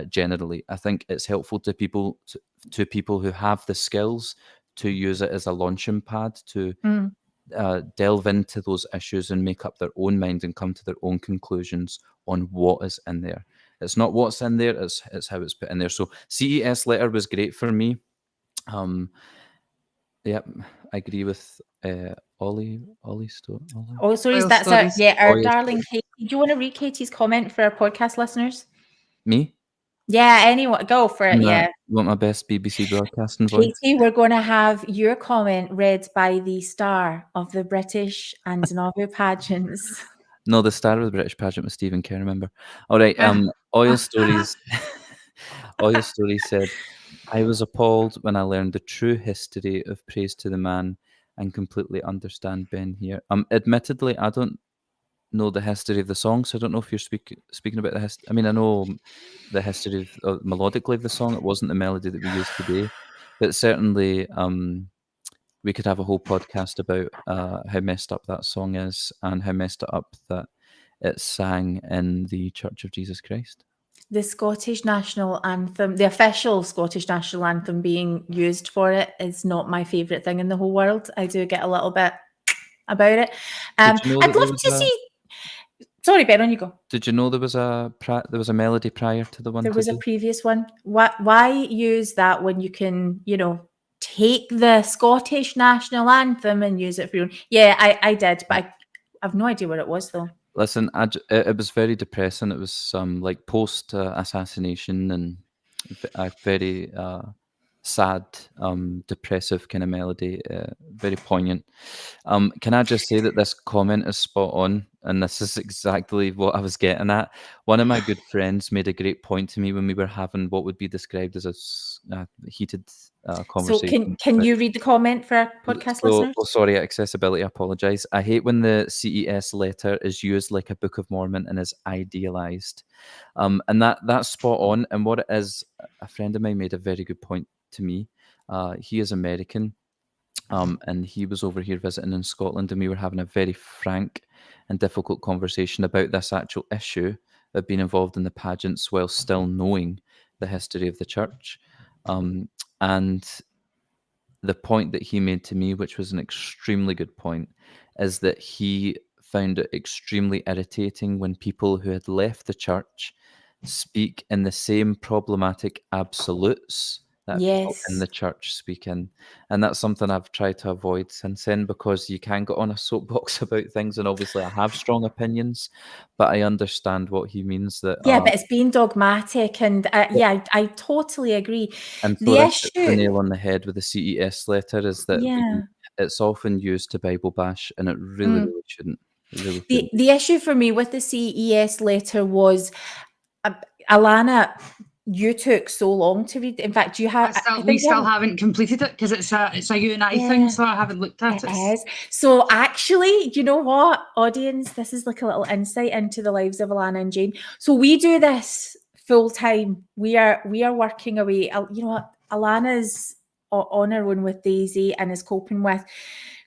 generally. I think it's helpful to people who have the skills to use it as a launching pad to delve into those issues and make up their own mind and come to their own conclusions on what is in there. It's not what's in there, it's how it's put in there. So CES letter was great for me. Yep, I agree with Ollie Stories. Oh, sorry, Oil that's Stories. our Oil darling Katie. Do you want to read Katie's comment for our podcast listeners? Me? Yeah, anyone, go for it. Nah, Yeah. you want my best BBC broadcasting voice? Katie, we're going to have your comment read by the star of the British and novel pageants. No, the star of the British pageant was Stephen Kerr, remember? All right, Oil Stories. Oil Stories said, I was appalled when I learned the true history of Praise to the Man and completely understand Ben here. Admittedly, I don't know the history of the song, so I don't know if you're speaking about the history. I mean, I know the history of melodically of the song. It wasn't the melody that we use today, but certainly we could have a whole podcast about how messed up that song is and how messed it up that it's sang in the Church of Jesus Christ. The Scottish national anthem, the official Scottish national anthem being used for it is not my favourite thing in the whole world. I do get a little bit about it. Did you know I'd that there love was to see. Sorry, Ben, on you go. Did you know there was a melody prior to the one There was a today? previous one. Why use that when you can, take the Scottish national anthem and use it for your own? Yeah, I did, but I have no idea what it was though. Listen, it was very depressing. It was like post assassination and a very sad, depressive kind of melody, very poignant. Can I just say that this comment is spot on, and this is exactly what I was getting at. One of my good friends made a great point to me when we were having what would be described as a heated conversation. So can you read the comment for our podcast listeners? Oh, sorry, accessibility, I apologise. I hate when the CES letter is used like a Book of Mormon and is idealised. And that's spot on. And what it is, a friend of mine made a very good point to me. He is American, and he was over here visiting in Scotland, and we were having a very frank and difficult conversation about this actual issue of being involved in the pageants while still knowing the history of the church. And the point that he made to me, which was an extremely good point, is that he found it extremely irritating when people who had left the church speak in the same problematic absolutes that people in Yes. the church speak in. And that's something I've tried to avoid since then, because you can get on a soapbox about things, and obviously I have strong opinions, but I understand what he means. That Yeah, but it's being dogmatic, and I totally agree. and so The this hits the issue, nail on the head with the CES letter, is that yeah. it's often used to Bible bash, and it really, really shouldn't. It really shouldn't. The issue for me with the CES letter was, Alana, you took so long to read. In fact, you have. We still haven't completed it because it's a you and I thing, so I haven't looked at it. It is. So actually, you know what, audience, this is like a little insight into the lives of Alana and Jane. So we do this full time. We are working away. You know what, Alana's on her own with Daisy and is coping with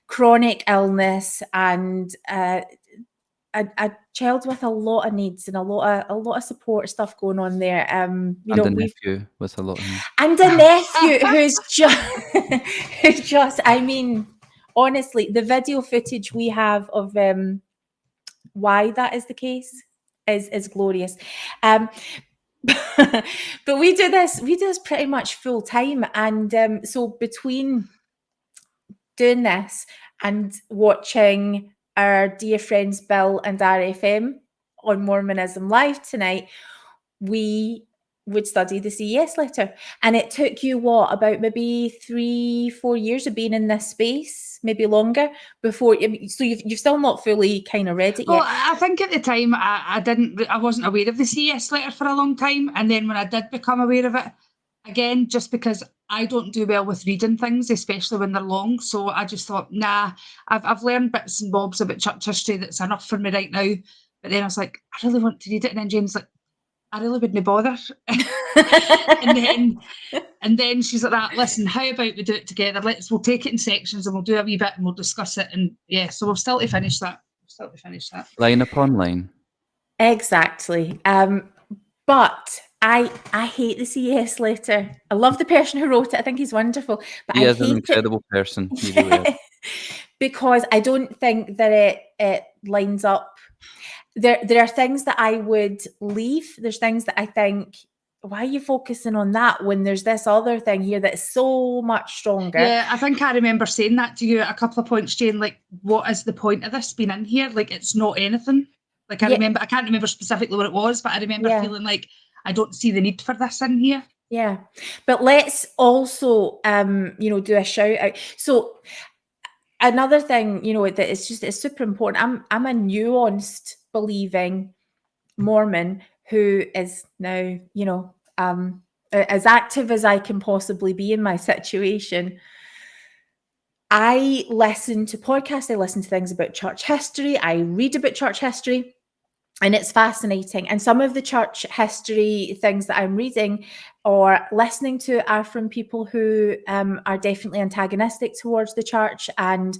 chronic illness and a child with a lot of needs and a lot of support stuff going on there. A nephew with a lot of needs. And a nephew who's just, I mean, honestly, the video footage we have of why that is the case is glorious. But we do this pretty much full time, and so between doing this and watching our dear friends Bill and RFM on Mormonism Live tonight, we would study the CES letter. And it took you what, about maybe 3-4 years of being in this space, maybe longer, before so you've still not fully kind of read it Well, yet. I think at the time I wasn't aware of the CES letter for a long time, and then when I did become aware of it, again, just because I don't do well with reading things, especially when they're long, so I just thought, nah, I've learned bits and bobs about church history that's enough for me right now. But then I was like, I really want to read it, and then Jane's like, I really wouldn't bother. and then she's like that, listen, how about we do it together? We'll take it in sections and we'll do a wee bit and we'll discuss it. And yeah, so we've still to finish that. Line upon line. Exactly. But I hate the CES letter. I love the person who wrote it. I think he's wonderful. But He I is an hate incredible person. He really is. because I don't think that it lines up. There are things that I would leave. There's things that I think, why are you focusing on that when there's this other thing here that is so much stronger? Yeah, I think I remember saying that to you at a couple of points, Jane, like, what is the point of this being in here? Like, it's not anything. Like, I can't remember specifically what it was, but I remember feeling like I don't see the need for this in here. Yeah. But let's also, do a shout out. So another thing, that it's super important. I'm a nuanced believing Mormon who is now, as active as I can possibly be in my situation. I listen to podcasts, I listen to things about church history, I read about church history, and it's fascinating. And some of the church history things that I'm reading or listening to are from people who are definitely antagonistic towards the church, and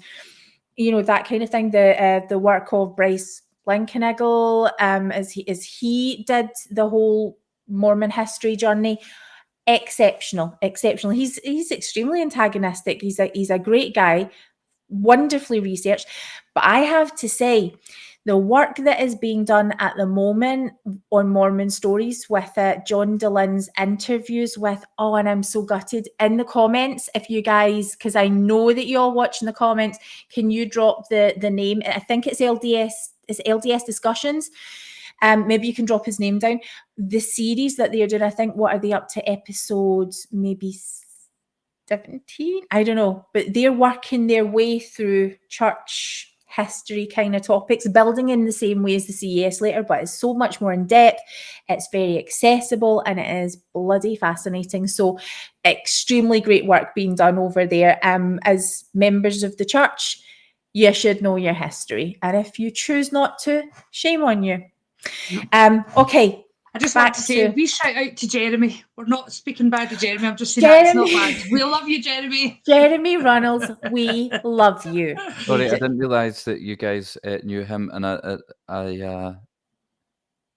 that kind of thing. The work of Bryce Blankenegel, as he did the whole Mormon history journey. Exceptional. He's extremely antagonistic. He's a great guy, wonderfully researched. But I have to say, the work that is being done at the moment on Mormon Stories with John Dillon's interviews with, and I'm so gutted. In the comments, if you guys, because I know that you all watch in the comments, can you drop the name? I think it's LDS Discussions. Maybe you can drop his name down. The series that they're doing, I think, what are they up to? Episodes maybe 17? I don't know. But they're working their way through church history kind of topics, building in the same way as the CES letter, but it's so much more in depth. It's very accessible and it is bloody fascinating. So extremely great work being done over there. As members of the church, you should know your history. And if you choose not to, shame on you. Okay. I just want to say, we shout out to Jeremy. We're not speaking bad of Jeremy. I'm just saying that's not bad. We love you, Jeremy. Jeremy Runnels, we love you. Sorry, I didn't realise that you guys knew him, and yeah,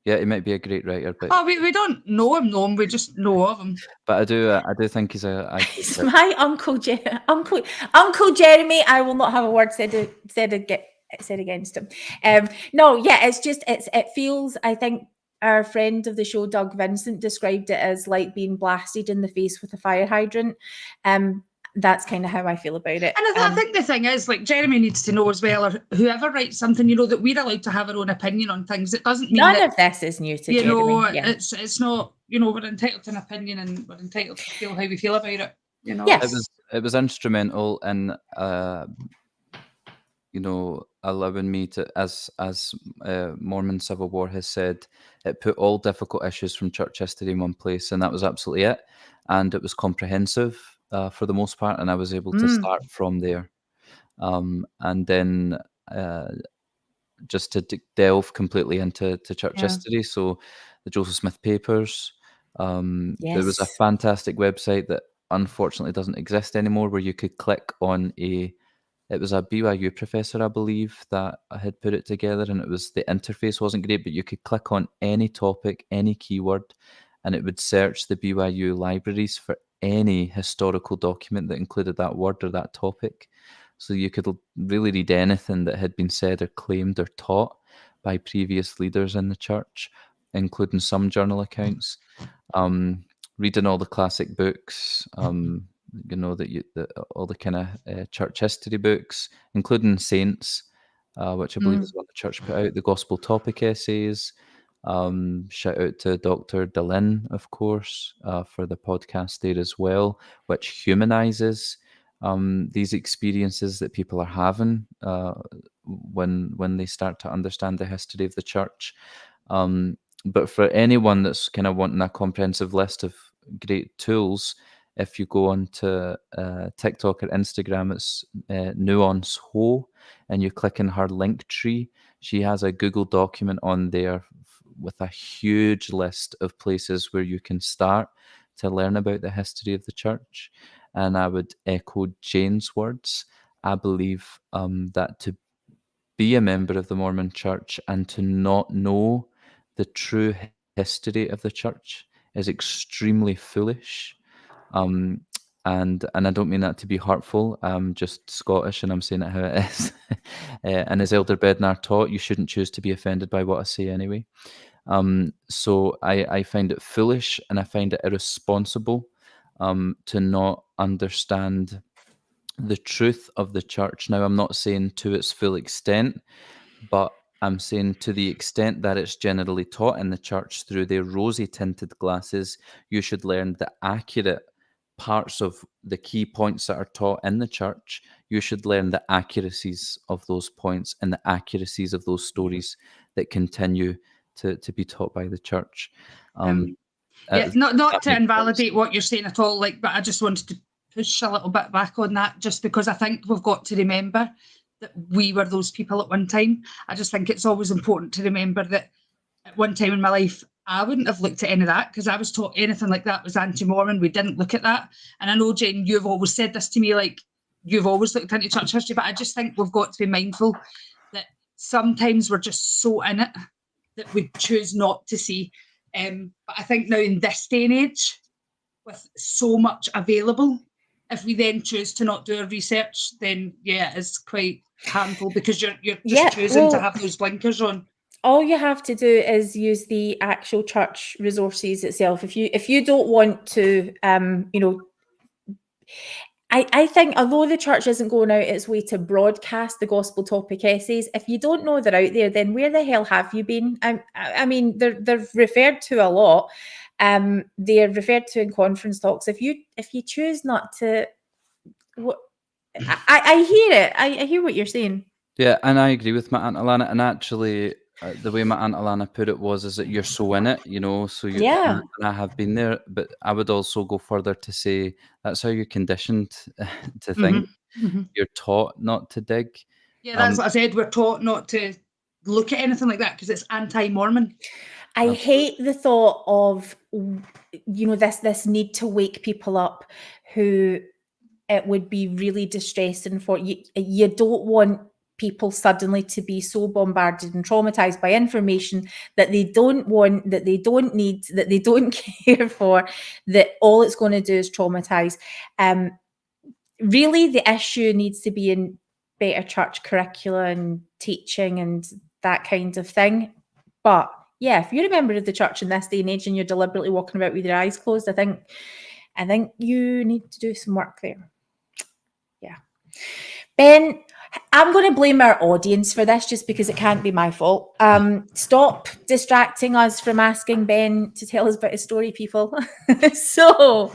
he might be a great writer, but we don't know him. We just know of him. But I do think he's he's my Uncle Jeremy. I will not have a word said against him. No, yeah, it feels, I think our friend of the show, Doug Vincent, described it as like being blasted in the face with a fire hydrant. That's kind of how I feel about it. And I think the thing is, like, Jeremy needs to know as well, or whoever writes something, that we're allowed to have our own opinion on things. It doesn't mean none of this is new to Jeremy. It's not, we're entitled to an opinion and we're entitled to feel how we feel about it. Yes. It was instrumental in allowing me to, as Mormon Civil War has said, it put all difficult issues from church history in one place, and that was absolutely it. And it was comprehensive for the most part, and I was able to start from there. And then just to delve completely into church history. So the Joseph Smith Papers. There was a fantastic website that unfortunately doesn't exist anymore, where you could click on it was a BYU professor, I believe, that had put it together, and the interface wasn't great, but you could click on any topic, any keyword, and it would search the BYU libraries for any historical document that included that word or that topic. So you could really read anything that had been said or claimed or taught by previous leaders in the church, including some journal accounts, reading all the classic books, all the kind of church history books, including Saints, which I believe is what the church put out, the gospel topic essays, Shout out to Dr. Delin, of course, for the podcast there as well, which humanizes these experiences that people are having when they start to understand the history of the church. But for anyone that's kind of wanting a comprehensive list of great tools, if you go on to TikTok or Instagram, it's Nuance Ho, and you click in her link tree. She has a Google document on there with a huge list of places where you can start to learn about the history of the church. And I would echo Jane's words. I believe that to be a member of the Mormon Church and to not know the true history of the church is extremely foolish. And I don't mean that to be hurtful. I'm just Scottish and I'm saying it how it is. And as Elder Bednar taught, you shouldn't choose to be offended by what I say anyway. So I find it foolish and I find it irresponsible to not understand the truth of the church. Now, I'm not saying to its full extent, but I'm saying to the extent that it's generally taught in the church through their rosy tinted glasses, you should learn the accurate parts of the key points that are taught in the church. You should learn the accuracies of those points and the accuracies of those stories that continue to be taught by the church. Not to invalidate what you're saying at all, but I just wanted to push a little bit back on that, just because I think we've got to remember that we were those people at one time. I just think it's always important to remember that at one time in my life, I wouldn't have looked at any of that because I was taught anything like that was anti-Mormon. We didn't look at that. And I know, Jane, you've always said this to me, you've always looked into church history, but I just think we've got to be mindful that sometimes we're just so in it that we choose not to see. But I think now in this day and age, with so much available, if we then choose to not do our research, then it's quite harmful because you're just choosing to have those blinkers on. All you have to do is use the actual church resources itself. If you don't want to, I think although the church isn't going out its way to broadcast the gospel topic essays, if you don't know they're out there, then where the hell have you been? I mean, they're referred to a lot. They're referred to in conference talks. If you choose not to, I hear it. I hear what you're saying. Yeah, and I agree with my Aunt Alana. And actually, the way my Aunt Alana put it is that you're so in it, so you and I have been there, but I would also go further to say that's how you're conditioned to think. Mm-hmm. You're taught not to dig. Yeah, that's what I said. We're taught not to look at anything like that because it's anti-Mormon. I hate the thought of, this need to wake people up who it would be really distressing for. You don't want people suddenly to be so bombarded and traumatized by information that they don't want, that they don't need, that they don't care for, that all it's going to do is traumatize. Really, the issue needs to be in better church curricula and teaching and that kind of thing. But yeah, if you're a member of the church in this day and age and you're deliberately walking about with your eyes closed, I think you need to do some work there. Yeah. Ben, I'm going to blame our audience for this just because it can't be my fault. Stop distracting us from asking Ben to tell us about his story, people. So,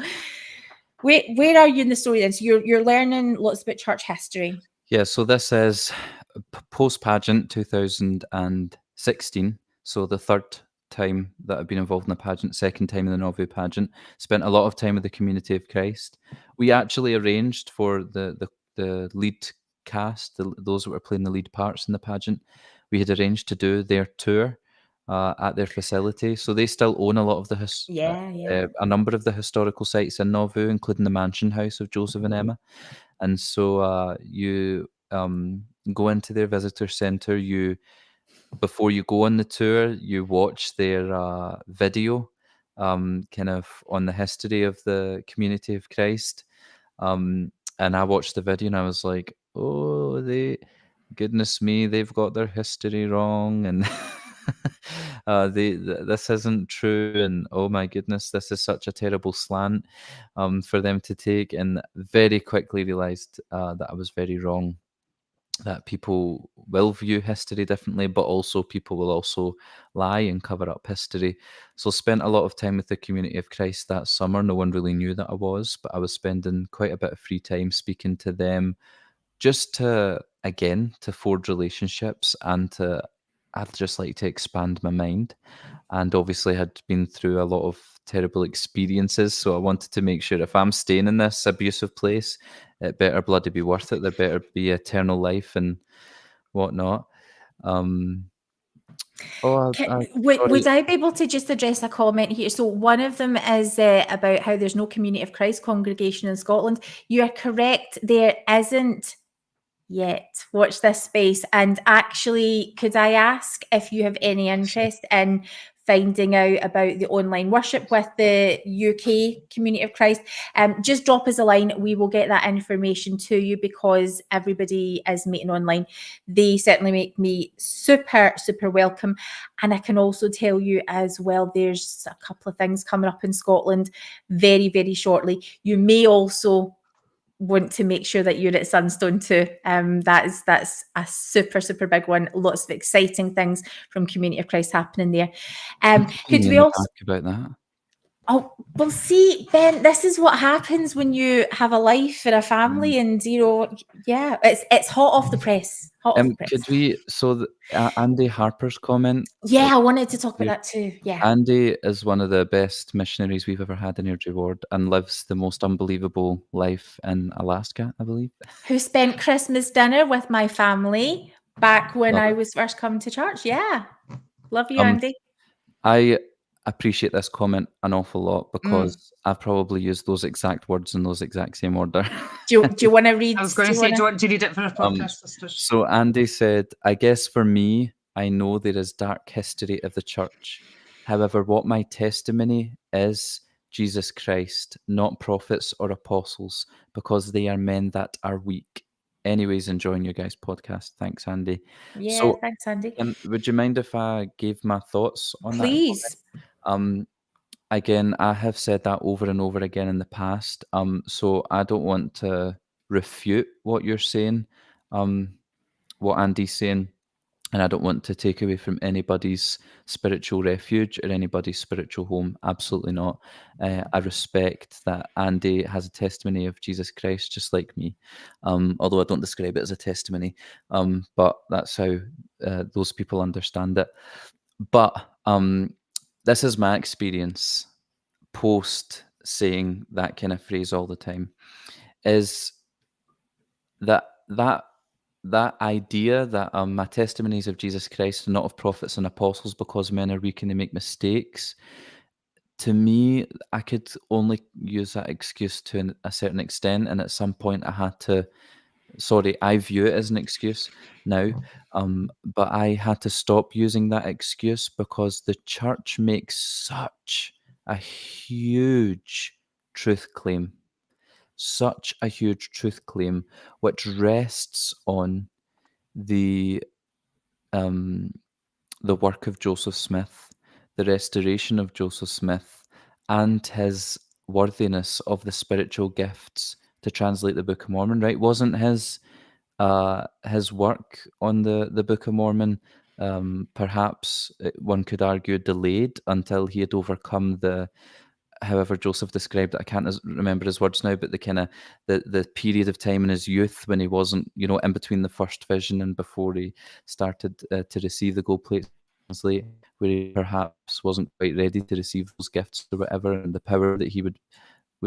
where are you in the story then? So you're learning lots about church history. Yeah, so this is post-pageant 2016. So the third time that I've been involved in a pageant, second time in the Nauvoo pageant. Spent a lot of time with the Community of Christ. We actually arranged for the lead cast, those that were playing the lead parts in the pageant, we had arranged to do their tour at their facility. So they still own a lot of the a number of the historical sites in Nauvoo, including the mansion house of Joseph and Emma. And so you go into their visitor center. Before you go on the tour, you watch their video, kind of on the history of the Community of Christ. And I watched the video and I was like, oh, goodness me, they've got their history wrong, and this isn't true, and oh my goodness, this is such a terrible slant for them to take, and very quickly realized that I was very wrong. that people will view history differently, but also people will also lie and cover up history. So spent a lot of time with the Community of Christ that summer. No one really knew that I was, but I was spending quite a bit of free time speaking to them, just to, again, to forge relationships and to, I'd just like to expand my mind. And obviously had been through a lot of terrible experiences, so I wanted to make sure if I'm staying in this abusive place, it better bloody be worth it. There better be eternal life and whatnot. Would I be able to just address a comment here? So one of them is about how there's no Community of Christ congregation in Scotland. You are correct, there isn't yet. Watch this space. And actually, could I ask if you have any interest in finding out about the online worship with the UK Community of Christ? Just drop us a line. We will get that information to you, because everybody is meeting online. They certainly make me super, super welcome. And I can also tell you as well, there's a couple of things coming up in Scotland very, very shortly. You may also want to make sure that you're at Sunstone too. That's a super, super big one. Lots of exciting things from Community of Christ happening there. Could we also talk about that? Oh, well, see, Ben, this is what happens when you have a life and a family, and yeah, it's hot off the press. Hot off the press. Could we? So Andy Harper's comment. Yeah, I wanted to talk about that too. Yeah, Andy is one of the best missionaries we've ever had in Airdrie Ward, and lives the most unbelievable life in Alaska, I believe. Who spent Christmas dinner with my family back when I was first coming to church. Yeah, love you, Andy. I appreciate this comment an awful lot, because I've probably used those exact words in those exact same order. Do you want to read? I was going to say, do you want to read it for our podcast sisters? So Andy said, I guess for me, I know there is dark history of the church. However, what my testimony is Jesus Christ, not prophets or apostles, because they are men that are weak. Anyways, enjoying your guys' podcast. Thanks, Andy. Yeah, thanks, Andy. Would you mind if I gave my thoughts on that? Please. Again, I have said that over and over again in the past. So I don't want to refute what you're saying, what Andy's saying, and I don't want to take away from anybody's spiritual refuge or anybody's spiritual home. Absolutely not. I respect that Andy has a testimony of Jesus Christ, just like me. Although I don't describe it as a testimony, but that's how those people understand it. But this is my experience post saying that kind of phrase all the time, is that idea that my testimonies of Jesus Christ are not of prophets and apostles, because men are weak and they make mistakes. To me, I could only use that excuse to a certain extent, and at some point I had to, I view it as an excuse now, but I had to stop using that excuse, because the church makes such a huge truth claim, which rests on the work of Joseph Smith, the restoration of Joseph Smith, and his worthiness of the spiritual gifts to translate the Book of Mormon. Right? Wasn't his work on the Book of Mormon perhaps one could argue delayed until he had overcome however Joseph described it, I can't remember his words now, but the kind of the period of time in his youth when he wasn't, in between the first vision and before he started to receive the gold plate translate, where he perhaps wasn't quite ready to receive those gifts or whatever, and the power that he would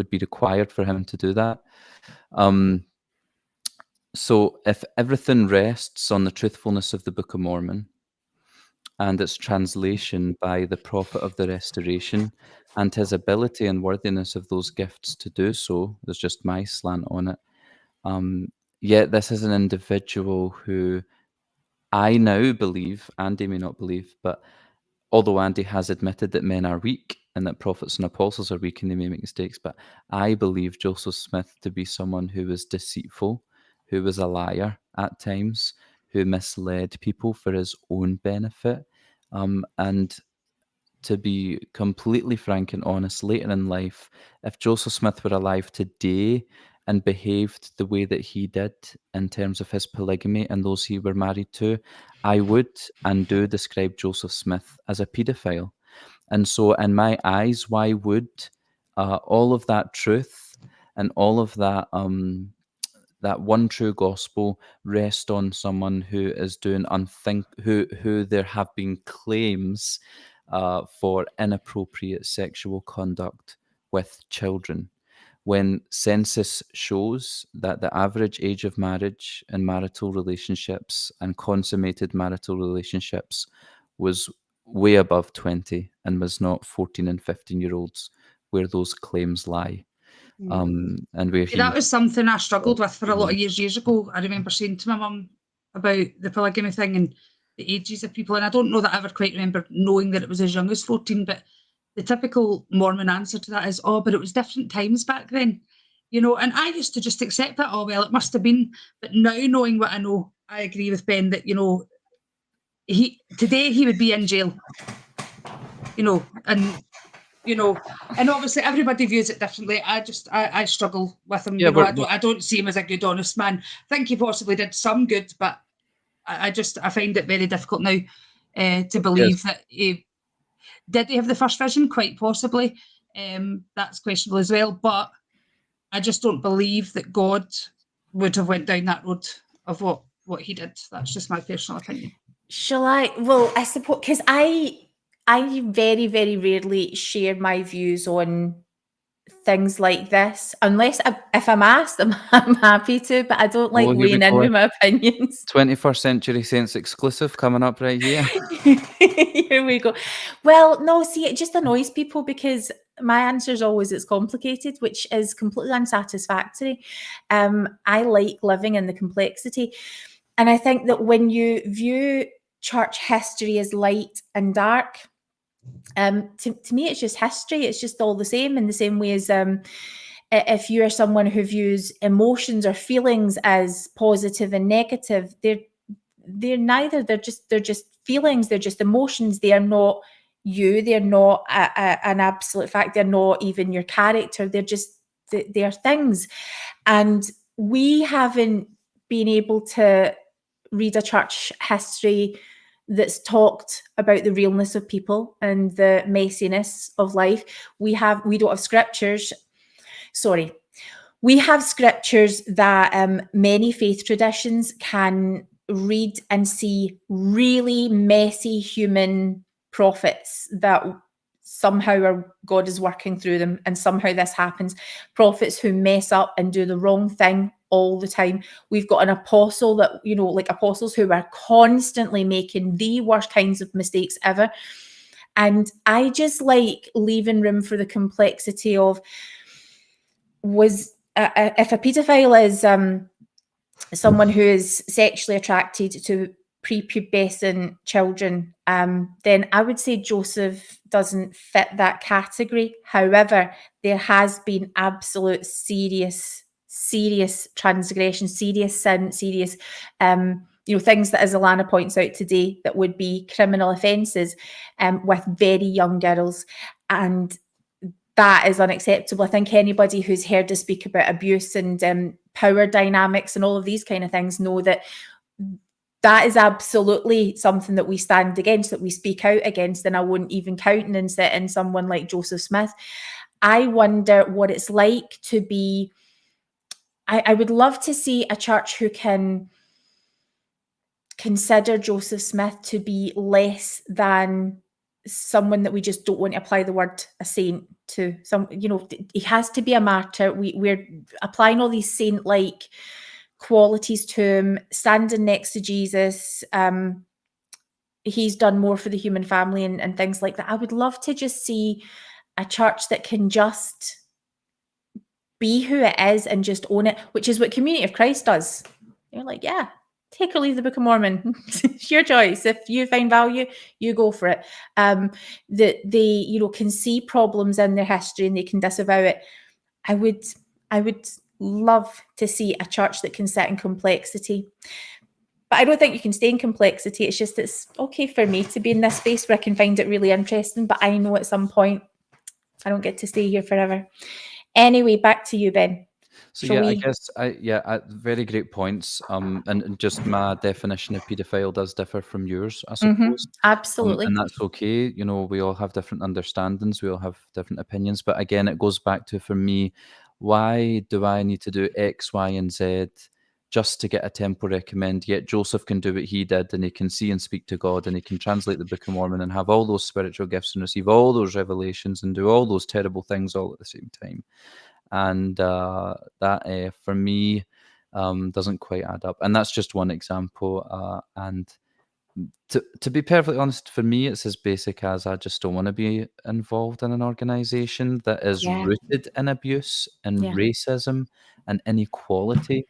be required for him to do that. So if everything rests on the truthfulness of the Book of Mormon and its translation by the prophet of the restoration and his ability and worthiness of those gifts to do so, there's just my slant on it. Yet this is an individual who I now believe, Andy may not believe, but although Andy has admitted that men are weak and that prophets and apostles are weak and they may make mistakes, but I believe Joseph Smith to be someone who was deceitful, who was a liar at times, who misled people for his own benefit. And to be completely frank and honest, later in life, if Joseph Smith were alive today and behaved the way that he did in terms of his polygamy and those he were married to, I would and do describe Joseph Smith as a paedophile. And so in my eyes, why would all of that truth and all of that that one true gospel rest on someone who is doing who there have been claims for inappropriate sexual conduct with children, when census shows that the average age of marriage and marital relationships and consummated marital relationships was way above 20 and was not 14 and 15-year-olds where those claims lie. And where that was something I struggled with for a lot of years ago. I remember saying to my mum about the polygamy thing and the ages of people, and I don't know that I ever quite remember knowing that it was as young as 14, but the typical Mormon answer to that is, oh, but it was different times back then, you know. And I used to just accept that, oh, well, it must have been. But now, knowing what I know, I agree with Ben that, you know, today he would be in jail, you know, and obviously everybody views it differently. I struggle with him. Yeah, I don't see him as a good, honest man. I think he possibly did some good, but I find it very difficult now to believe that he did have the first vision, quite possibly. That's questionable as well, but I just don't believe that God would have went down that road of what he did. That's just my personal opinion. Shall I? Well, I suppose, because I very, very rarely share my views on things like this, unless if I'm asked, I'm happy to, but I don't like weighing in with my opinions. 21st Century Saints exclusive coming up right here. Here we go. Well, no, see, it just annoys people because my answer is always it's complicated, which is completely unsatisfactory. I like living in the complexity. And I think that when you view church history as light and dark, to me, it's just history. It's just all the same, in the same way as if you are someone who views emotions or feelings as positive and negative, they're neither. They're just feelings. They're just emotions. They are not you. They're not an absolute fact. They're not even your character. They're things. And we haven't been able to read a church history that's talked about the realness of people and the messiness of life. We don't have scriptures. Sorry. We have scriptures that many faith traditions can read and see really messy human prophets that somehow God is working through them, and somehow this happens. Prophets who mess up and do the wrong thing all the time. We've got an apostle that, like apostles who are constantly making the worst kinds of mistakes ever. And I just like leaving room for the complexity of, if a paedophile is someone who is sexually attracted to prepubescent children, then I would say Joseph doesn't fit that category. However, there has been absolute serious transgression, serious sin, serious things that, as Alana points out today, that would be criminal offences with very young girls, and that is unacceptable. I think anybody who's heard us speak about abuse and power dynamics and all of these kind of things know that is absolutely something that we stand against, that we speak out against, and I wouldn't even countenance it in someone like Joseph Smith. I wonder what it's like to be. I would love to see a church who can consider Joseph Smith to be less than someone that we just don't want to apply the word a saint to. He has to be a martyr. We're applying all these saint-like qualities to him, standing next to Jesus. He's done more for the human family and things like that. I would love to just see a church that can just be who it is and just own it, which is what Community of Christ does. You're like, yeah, take or leave the Book of Mormon. It's your choice. If you find value, you go for it. They can see problems in their history and they can disavow it. I would love to see a church that can sit in complexity. But I don't think you can stay in complexity. It's just, it's okay for me to be in this space where I can find it really interesting, but I know at some point I don't get to stay here forever. Anyway, back to you, Ben. So Shall yeah, I we? guess very great points. And just my definition of paedophile does differ from yours, I suppose. Absolutely. And that's okay. You know, we all have different understandings. We all have different opinions. But again, it goes back to, for me, why do I need to do X, Y, and Z just to get a temple recommend? Yet Joseph can do what he did, and he can see and speak to God, and he can translate the Book of Mormon and have all those spiritual gifts and receive all those revelations and do all those terrible things all at the same time. And that for me doesn't quite add up. And that's just one example. And to be perfectly honest, for me, it's as basic as I just don't want to be involved in an organization that is Yeah. rooted in abuse and Yeah. racism and inequality,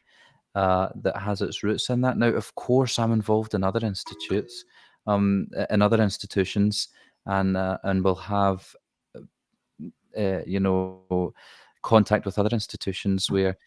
that has its roots in that. Now, of course, I'm involved in other institutes, in other institutions, and will have you know, contact with other institutions where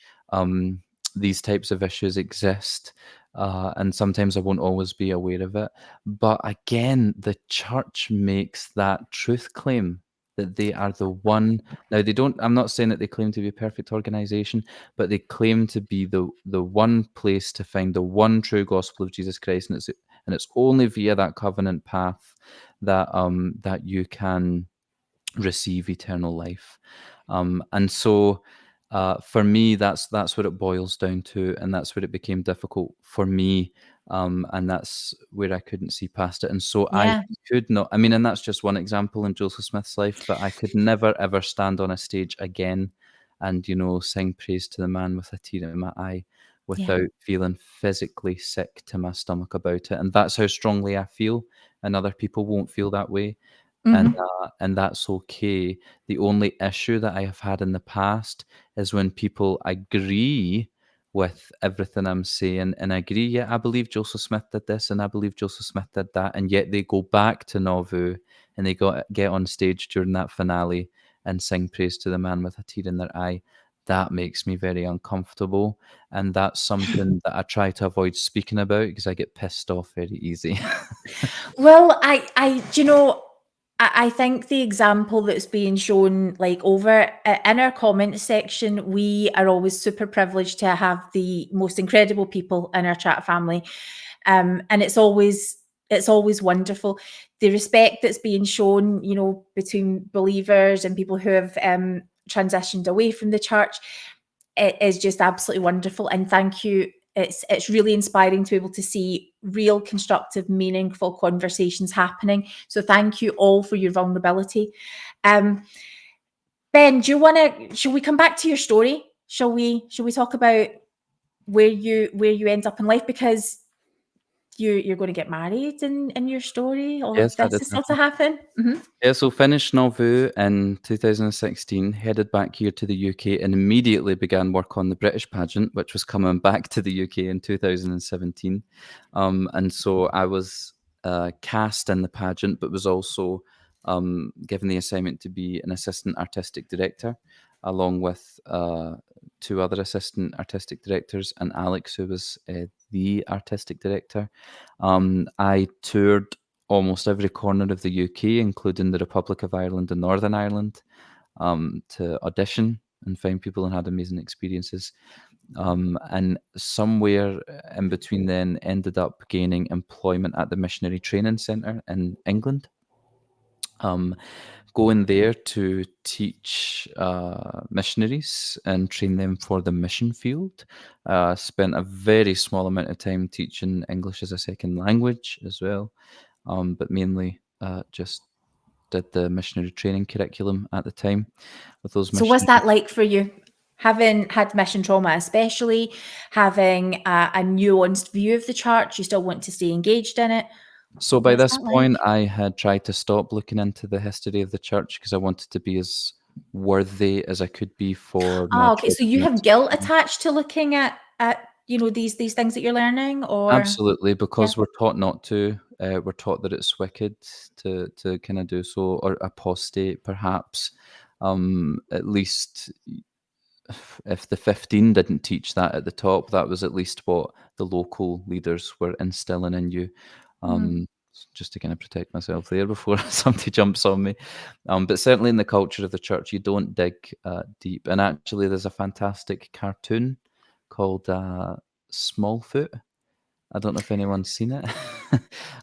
these types of issues exist. And sometimes I won't always be aware of it. But again, the church makes that truth claim that they are the one. Now, they don't, I'm not saying that they claim to be a perfect organization, but they claim to be the one place to find the one true gospel of Jesus Christ. And it's only via that covenant path that that you can receive eternal life. And so for me, that's what it boils down to, and that's where it became difficult for me. And that's where I couldn't see past it. And so I Yeah. could not, I mean, and that's just one example in Joseph Smith's life, but I could never ever stand on a stage again and, you know, sing praise to the man with a tear in my eye without feeling physically sick to my stomach about it. And that's how strongly I feel, and other people won't feel that way. And that's okay. The only issue that I have had in the past is when people agree with everything I'm saying and agree, yeah, I believe Joseph Smith did this and I believe Joseph Smith did that, and yet they go back to Nauvoo and they get on stage during that finale and sing praise to the man with a tear in their eye. That makes me very uncomfortable, and that's something that I try to avoid speaking about because I get pissed off very easy. Well, do you know, I think the example that's being shown, like, over in our comment section, we are always super privileged to have the most incredible people in our chat family, and it's always wonderful. The respect that's being shown, you know, between believers and people who have transitioned away from the church, it is just absolutely wonderful. And thank you. It's really inspiring to be able to see real, constructive, meaningful conversations happening. So thank you all for your vulnerability. Ben, shall we come back to your story? Shall we talk about where you end up in life? Because you're going to get married in your story. All Yes, of that this did is still happen. to happen. Yeah, so finished Nauvoo in 2016, headed back here to the UK, and immediately began work on the British pageant, which was coming back to the UK in 2017. And so I was cast in the pageant, but was also given the assignment to be an assistant artistic director, along with two other assistant artistic directors, and Alex, who was the artistic director. I toured almost every corner of the UK, including the Republic of Ireland and Northern Ireland, to audition and find people and had amazing experiences. And somewhere in between then ended up gaining employment at the Missionary Training Centre in England. Going there to teach missionaries and train them for the mission field. Spent a very small amount of time teaching English as a second language as well, but mainly just did the missionary training curriculum at the time with those So what's missionaries. that like for you? Having had mission trauma, especially having a nuanced view of the church, you still want to stay engaged in it. So by What's this that like? point, I had tried to stop looking into the history of the church because I wanted to be as worthy as I could be for my Okay. So you have guilt attached to looking at you know, these things that you're learning, or Absolutely, because we're taught not to. We're taught that it's wicked to kind of do so, or apostate, perhaps. At least if the 15 didn't teach that at the top, that was at least what the local leaders were instilling in you. just to kind of protect myself there before somebody jumps on me. But certainly in the culture of the church, you don't dig deep. And actually, there's a fantastic cartoon called Smallfoot. I don't know if anyone's seen it.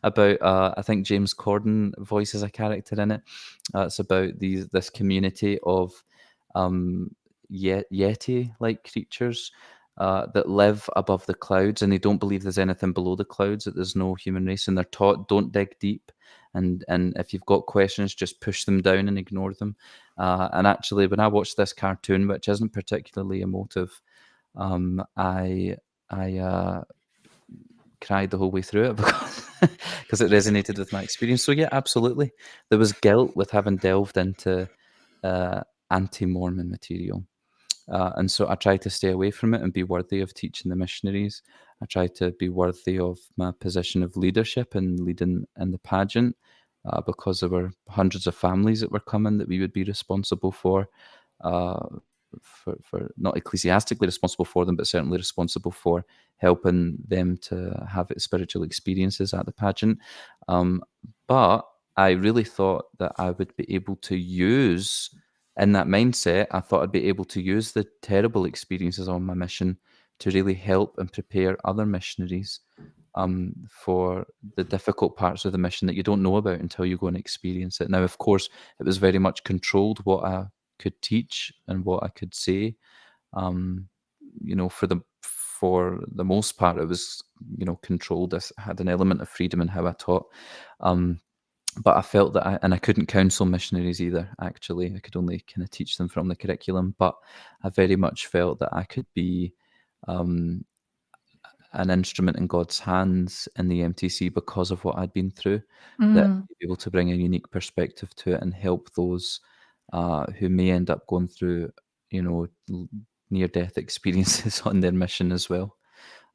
About I think James Corden voices a character in it. It's about this community of Yeti-like creatures that live above the clouds, and they don't believe there's anything below the clouds, that there's no human race, and they're taught don't dig deep, and if you've got questions, just push them down and ignore them. And actually, when I watched this cartoon, which isn't particularly emotive, I cried the whole way through it because it resonated with my experience. So yeah, absolutely, there was guilt with having delved into anti-Mormon material. And so I tried to stay away from it and be worthy of teaching the missionaries. I tried to be worthy of my position of leadership and leading in the pageant, because there were hundreds of families that were coming that we would be responsible for not ecclesiastically responsible for them, but certainly responsible for helping them to have spiritual experiences at the pageant. But I really thought that I would be able to use, in that mindset, I thought I'd be able to use the terrible experiences on my mission to really help and prepare other missionaries for the difficult parts of the mission that you don't know about until you go and experience it. Now, of course, it was very much controlled what I could teach and what I could say. For the most part, it was controlled. I had an element of freedom in how I taught. But I felt that I couldn't counsel missionaries either, actually. I could only kind of teach them from the curriculum. But I very much felt that I could be an instrument in God's hands in the MTC because of what I'd been through, that I'd be able to bring a unique perspective to it and help those who may end up going through, near-death experiences on their mission as well.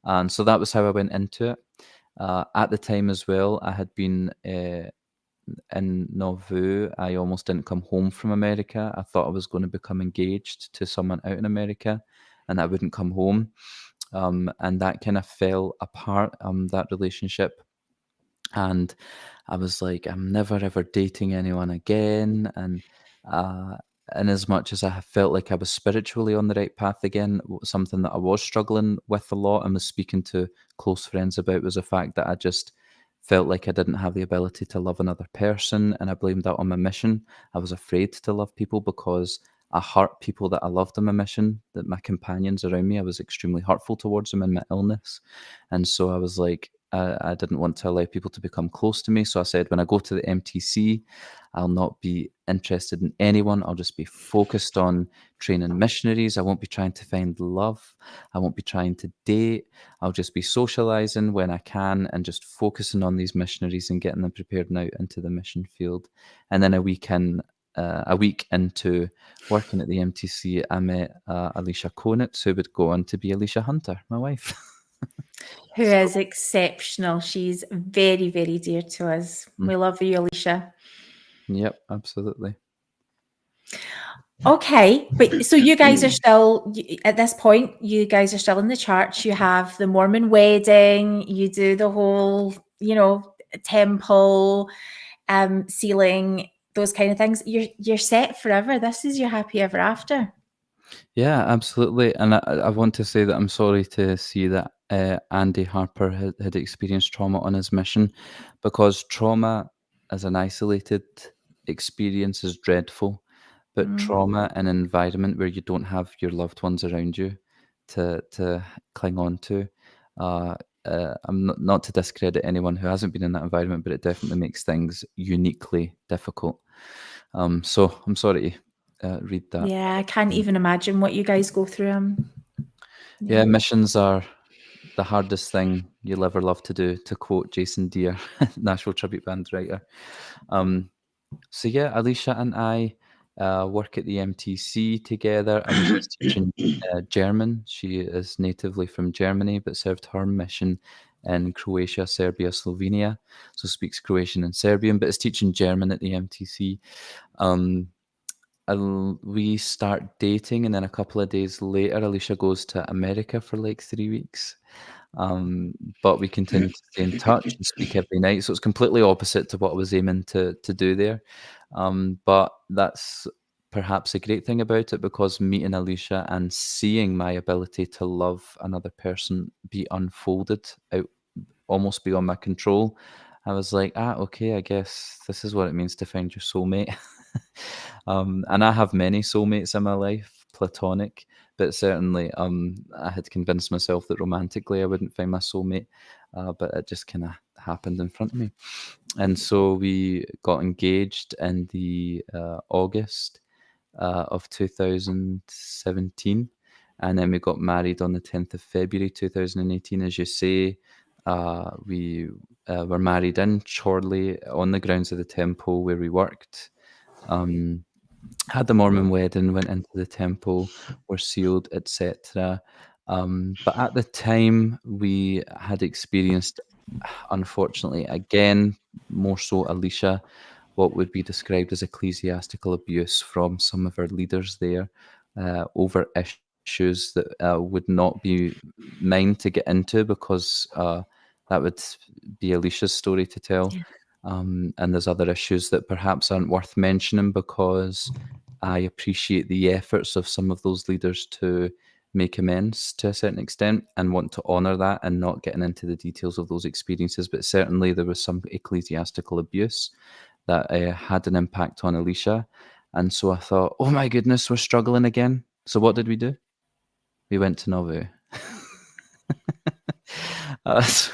And so that was how I went into it. At the time as well, I had been in Nauvoo. I almost didn't come home from America. I thought I was going to become engaged to someone out in America and I wouldn't come home. And that kind of fell apart, that relationship. And I was like, I'm never ever dating anyone again. And as much as I felt like I was spiritually on the right path again, something that I was struggling with a lot and was speaking to close friends about was the fact that I just felt like I didn't have the ability to love another person. And I blamed that on my mission. I was afraid to love people because I hurt people that I loved on my mission, that my companions around me, I was extremely hurtful towards them in my illness. And so I was like, I didn't want to allow people to become close to me. So I said, when I go to the MTC, I'll not be interested in anyone. I'll just be focused on training missionaries. I won't be trying to find love. I won't be trying to date. I'll just be socializing when I can and just focusing on these missionaries and getting them prepared now into the mission field. And then a week into working at the MTC, I met Alicia Konitz, who would go on to be Alicia Hunter, my wife. Who is exceptional. She's very, very dear to us. We love you, Alicia. Yep, absolutely. Okay, but so you guys are still, at this point, you guys are still in the church. You have the Mormon wedding. You do the whole, temple, sealing, those kind of things. You're set forever. This is your happy ever after. Yeah, absolutely. And I want to say that I'm sorry to see that Andy Harper had experienced trauma on his mission, because trauma as an isolated experience is dreadful, but trauma in an environment where you don't have your loved ones around you to cling on to, I'm not to discredit anyone who hasn't been in that environment, but it definitely makes things uniquely difficult. So I'm sorry to read that. Yeah, I can't even imagine what you guys go through. Yeah, missions are the hardest thing you'll ever love to do, to quote Jason Deere, Nashville Tribute Band writer. So yeah, Alicia and I work at the MTC together. Alicia's teaching German. She is natively from Germany, but served her mission in Croatia, Serbia, Slovenia. So speaks Croatian and Serbian, but is teaching German at the MTC. We start dating, and then a couple of days later, Alicia goes to America for like 3 weeks. But we continue to stay in touch and speak every night. So it's completely opposite to what I was aiming to do there. But that's perhaps a great thing about it, because meeting Alicia and seeing my ability to love another person be unfolded out almost beyond my control, I was like, okay, I guess this is what it means to find your soulmate. And I have many soulmates in my life, platonic, but certainly I had convinced myself that romantically I wouldn't find my soulmate, but it just kind of happened in front of me. And so we got engaged in the August of 2017, and then we got married on the 10th of February 2018, as you say. We were married in Chorley on the grounds of the temple where we worked. Had the Mormon wedding, went into the temple, were sealed, etc. But at the time, we had experienced, unfortunately, again, more so Alicia, what would be described as ecclesiastical abuse from some of our leaders there over issues that would not be mine to get into, because that would be Alicia's story to tell. Yeah. And there's other issues that perhaps aren't worth mentioning, because I appreciate the efforts of some of those leaders to make amends to a certain extent and want to honour that, and not getting into the details of those experiences. But certainly there was some ecclesiastical abuse that had an impact on Alicia. And so I thought, oh my goodness, we're struggling again. So what did we do? We went to Nauvoo. So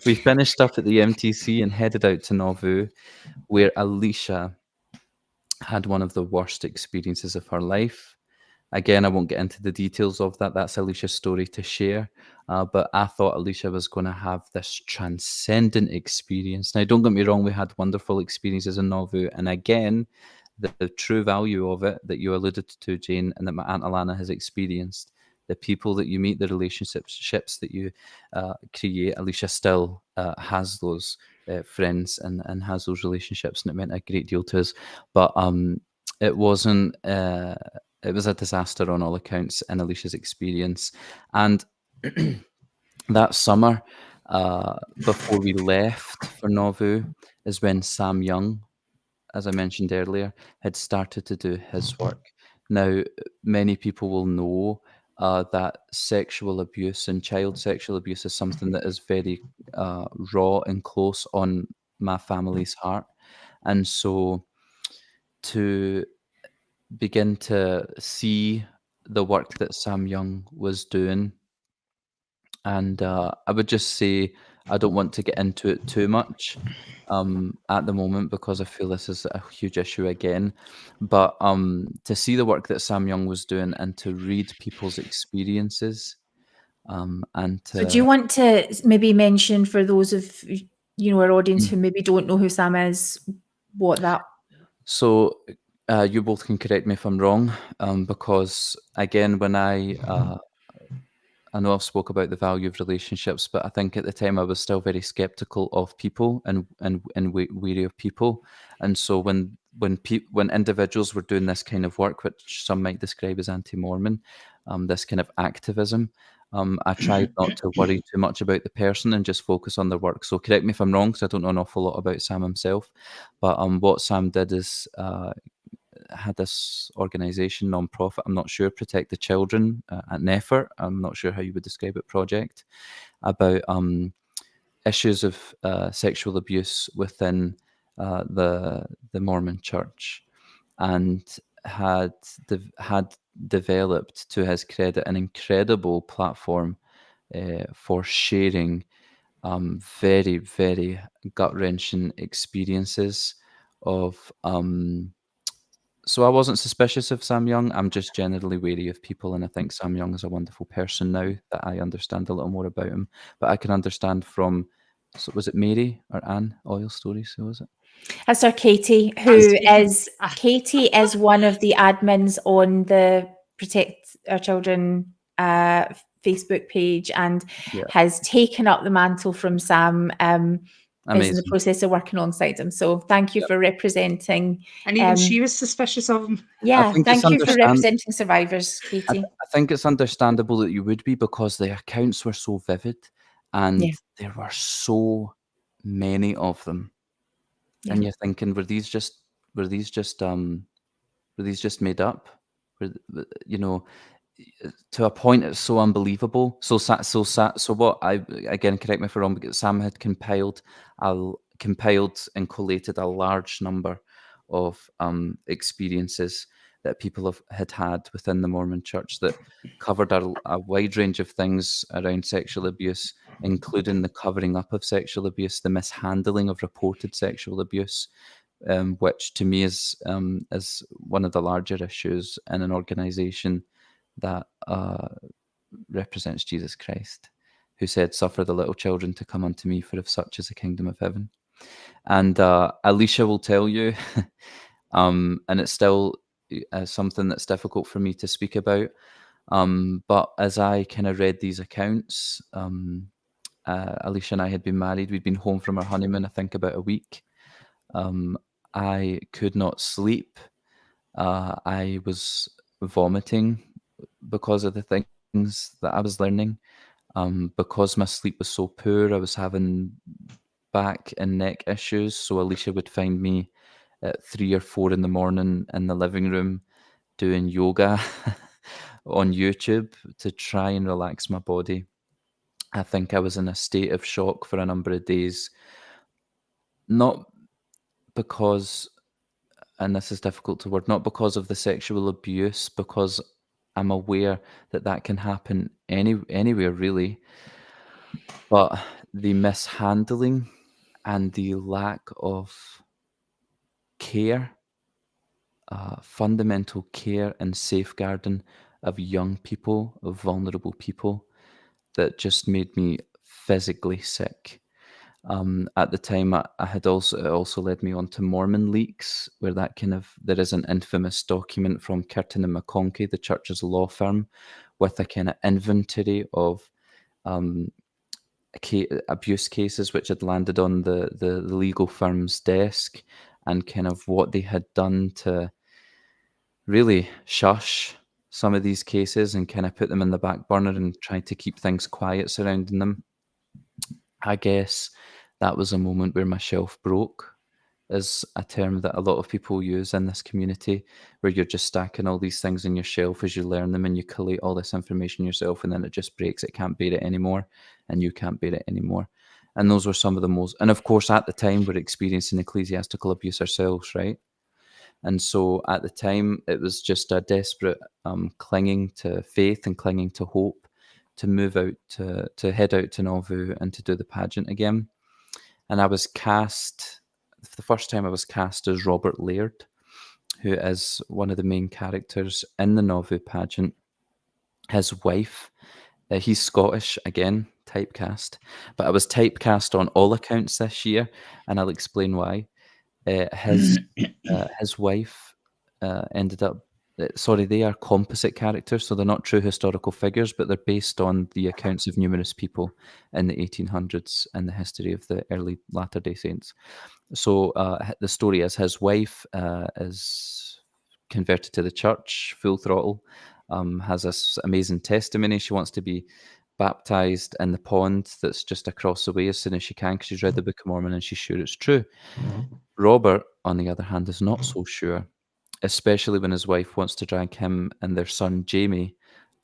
we finished up at the MTC and headed out to Nauvoo, where Alicia had one of the worst experiences of her life. Again, I won't get into the details of that. That's Alicia's story to share. But I thought Alicia was going to have this transcendent experience. Now, don't get me wrong, we had wonderful experiences in Nauvoo. And again, the true value of it that you alluded to, Jane, and that my Aunt Alana has experienced, the people that you meet, the relationships that you create, Alicia still has those friends and has those relationships, and it meant a great deal to us. But it wasn't... it was a disaster on all accounts in Alicia's experience. And that summer, before we left for Nauvoo, is when Sam Young, as I mentioned earlier, had started to do his work. Now, many people will know that sexual abuse and child sexual abuse is something that is very raw and close on my family's heart. And so to begin to see the work that Sam Young was doing, and I would just say I don't want to get into it too much at the moment, because I feel this is a huge issue again. But to see the work that Sam Young was doing and to read people's experiences, and to... So do you want to maybe mention, for those of our audience who maybe don't know who Sam is, what that... So you both can correct me if I'm wrong, because again, when I know I've spoke about the value of relationships, but I think at the time I was still very skeptical of people and wary of people. And so when individuals were doing this kind of work, which some might describe as anti-Mormon, this kind of activism, I tried not to worry too much about the person and just focus on their work. So correct me if I'm wrong, because I don't know an awful lot about Sam himself. But what Sam did is had this organization, non-profit, I'm not sure, Protect the Children at Nefer, I'm not sure how you would describe it, project, about issues of sexual abuse within the Mormon Church, and had developed, to his credit, an incredible platform for sharing very, very gut-wrenching experiences of... So I wasn't suspicious of Sam Young. I'm just generally wary of people, and I think Sam Young is a wonderful person now that I understand a little more about him. But I can understand from... So was it Mary or Anne Oil Stories? Who was it? That's our Katie, Katie is one of the admins on the Protect Our Children Facebook page, and has taken up the mantle from Sam. in the Amazing. process of working alongside him. So thank you Yep. for representing. And even she was suspicious of him. Yeah, think it's thank you for understand- representing survivors, Katie. I think it's understandable that you would be, because the accounts were so vivid and Yeah. there were so many of them. Yeah. And you're thinking, were these just made up? You know, to a point it's so unbelievable. So what I, again, correct me if I'm wrong, but Sam had compiled and collated a large number of experiences that people had within the Mormon Church that covered a wide range of things around sexual abuse, including the covering up of sexual abuse, the mishandling of reported sexual abuse, which to me is one of the larger issues in an organization that represents Jesus Christ, who said, "Suffer the little children to come unto me, for of such is the kingdom of heaven." And Alicia will tell you, and it's still something that's difficult for me to speak about. But as I kind of read these accounts, Alicia and I had been married. We'd been home from our honeymoon, I think, about a week. I could not sleep. I was vomiting because of the things that I was learning. Because my sleep was so poor, I was having back and neck issues. So Alicia would find me at 3 or 4 in the morning in the living room doing yoga on YouTube to try and relax my body. I think I was in a state of shock for a number of days, not because, and this is difficult to word, not because of the sexual abuse, because I'm aware that that can happen anywhere really, but the mishandling and the lack of care, fundamental care and safeguarding of young people, of vulnerable people, that just made me physically sick. At the time, it also led me on to Mormon Leaks, where there is an infamous document from Curtin and McConkie, the church's law firm, with a kind of inventory of abuse cases which had landed on the legal firm's desk, and kind of what they had done to really shush some of these cases and kind of put them in the back burner and try to keep things quiet surrounding them. I guess that was a moment where my shelf broke, is a term that a lot of people use in this community, where you're just stacking all these things in your shelf as you learn them and you collate all this information yourself, and then it just breaks. It can't bear it anymore, and you can't bear it anymore. And those were some of the most, and of course at the time we're experiencing ecclesiastical abuse ourselves, right? And so at the time it was just a desperate clinging to faith and clinging to hope to move out, to head out to Nauvoo and to do the pageant again. And I was cast, for the first time I was cast as Robert Laird, who is one of the main characters in the Nauvoo pageant. His wife, he's Scottish, again, typecast, but I was typecast on all accounts this year, and I'll explain why. His wife ended up, they are composite characters, so they're not true historical figures, but they're based on the accounts of numerous people in the 1800s and the history of the early Latter-day Saints. So the story is his wife is converted to the church, full throttle, has this amazing testimony. She wants to be baptized in the pond that's just across the way as soon as she can, because she's read the Book of Mormon and she's sure it's true. Robert, on the other hand, is not so sure, especially when his wife wants to drag him and their son Jamie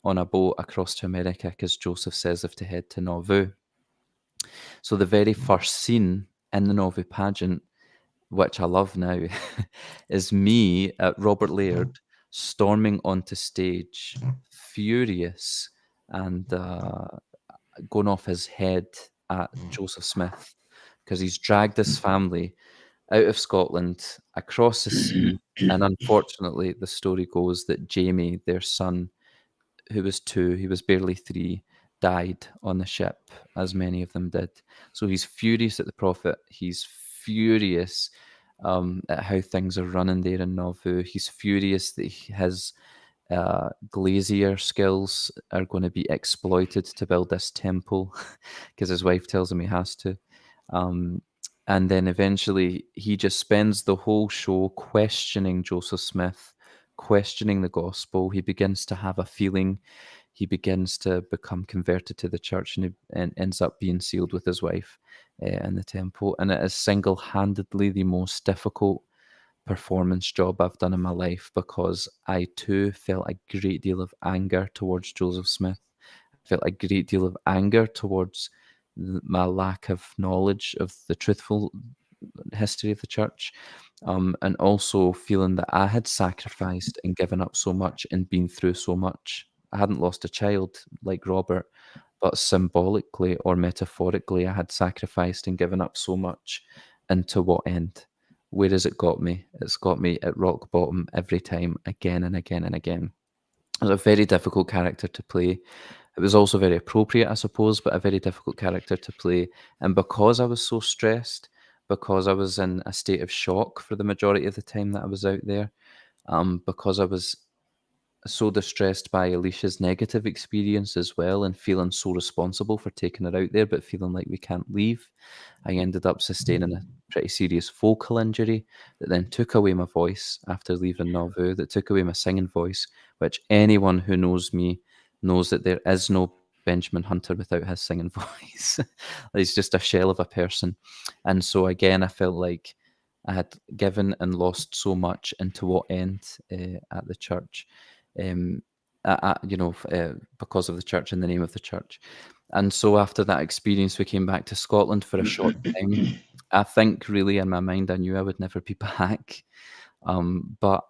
on a boat across to America, because Joseph says they've to head to Nauvoo. So the very first scene in the Nauvoo pageant, which I love now, is me, Robert Laird, storming onto stage, furious and going off his head at Joseph Smith, because he's dragged his family out of Scotland, across the sea, and unfortunately the story goes that Jamie, their son, who was 2, he was barely 3, died on the ship, as many of them did. So he's furious at the prophet. He's furious at how things are running there in Nauvoo. He's furious that his glazier skills are going to be exploited to build this temple, because his wife tells him he has to. And then eventually he just spends the whole show questioning Joseph Smith, questioning the gospel. He begins to have a feeling. He begins to become converted to the church, and ends up being sealed with his wife in the temple. And it is single-handedly the most difficult performance job I've done in my life, because I too felt a great deal of anger towards Joseph Smith. I felt a great deal of anger towards my lack of knowledge of the truthful history of the church, and also feeling that I had sacrificed and given up so much and been through so much. I hadn't lost a child like Robert, but symbolically or metaphorically, I had sacrificed and given up so much. And to what end? Where has it got me? It's got me at rock bottom every time, again and again and again. It was a very difficult character to play. It was also very appropriate, I suppose, but a very difficult character to play. And because I was so stressed, because I was in a state of shock for the majority of the time that I was out there, because I was so distressed by Alicia's negative experience as well, and feeling so responsible for taking her out there, but feeling like we can't leave, I ended up sustaining a pretty serious vocal injury that then took away my voice after leaving Nauvoo, that took away my singing voice, which anyone who knows me knows that there is no Benjamin Hunter without his singing voice. He's just a shell of a person. And so again, I felt like I had given and lost so much, and to what end at the church, because of the church, in the name of the church. And so after that experience, we came back to Scotland for a short time. I think really in my mind, I knew I would never be back. But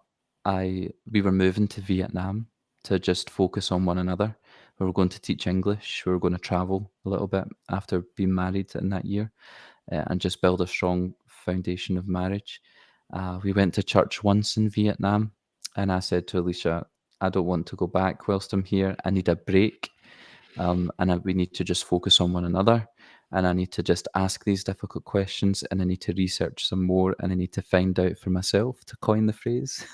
we were moving to Vietnam to just focus on one another. We were going to teach English. We were going to travel a little bit after being married in that year, and just build a strong foundation of marriage. We went to church once in Vietnam, and I said to Alicia, I don't want to go back whilst I'm here. I need a break, we need to just focus on one another, and I need to just ask these difficult questions, and I need to research some more, and I need to find out for myself, to coin the phrase,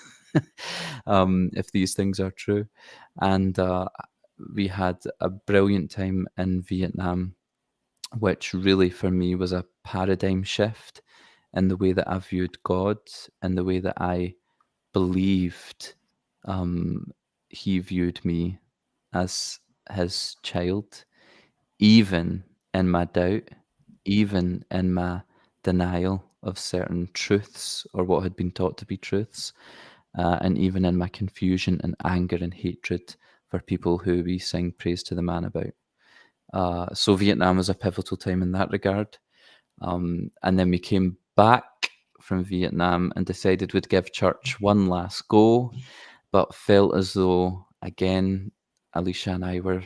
if these things are true. And we had a brilliant time in Vietnam, which really for me was a paradigm shift in the way that I viewed God, and the way that I believed he viewed me as his child, even in my doubt, even in my denial of certain truths or what had been taught to be truths, and even in my confusion and anger and hatred for people who we sing praise to the man about. So Vietnam was a pivotal time in that regard. And then we came back from Vietnam and decided we'd give church one last go, but felt as though, again, Alicia and I were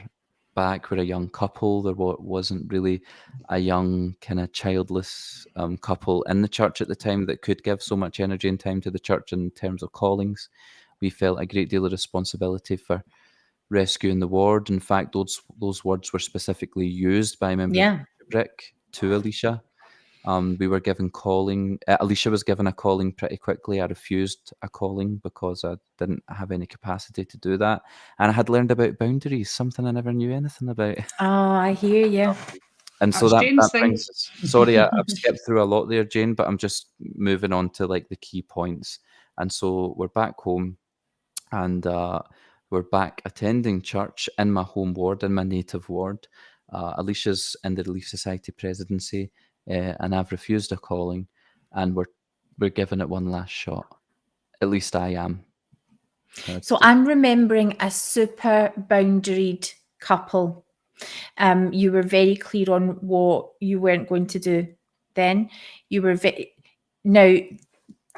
back. We're a young couple. There wasn't really a young, kind of childless couple in the church at the time that could give so much energy and time to the church in terms of callings. We felt a great deal of responsibility for rescuing the ward. In fact, those words were specifically used by a member of Rick to Alicia. We were given calling. Alicia was given a calling pretty quickly. I refused a calling because I didn't have any capacity to do that. And I had learned about boundaries, something I never knew anything about. Oh, I hear you. And so That's Jane's that brings us, sorry, I've skipped through a lot there, Jane, but I'm just moving on to like the key points. And so we're back home, and we're back attending church in my home ward, in my native ward. Alicia's in the Relief Society presidency, and I've refused a calling, and we're giving it one last shot. At least I am. So I'm remembering a super boundaried couple. You were very clear on what you weren't going to do then. You were now,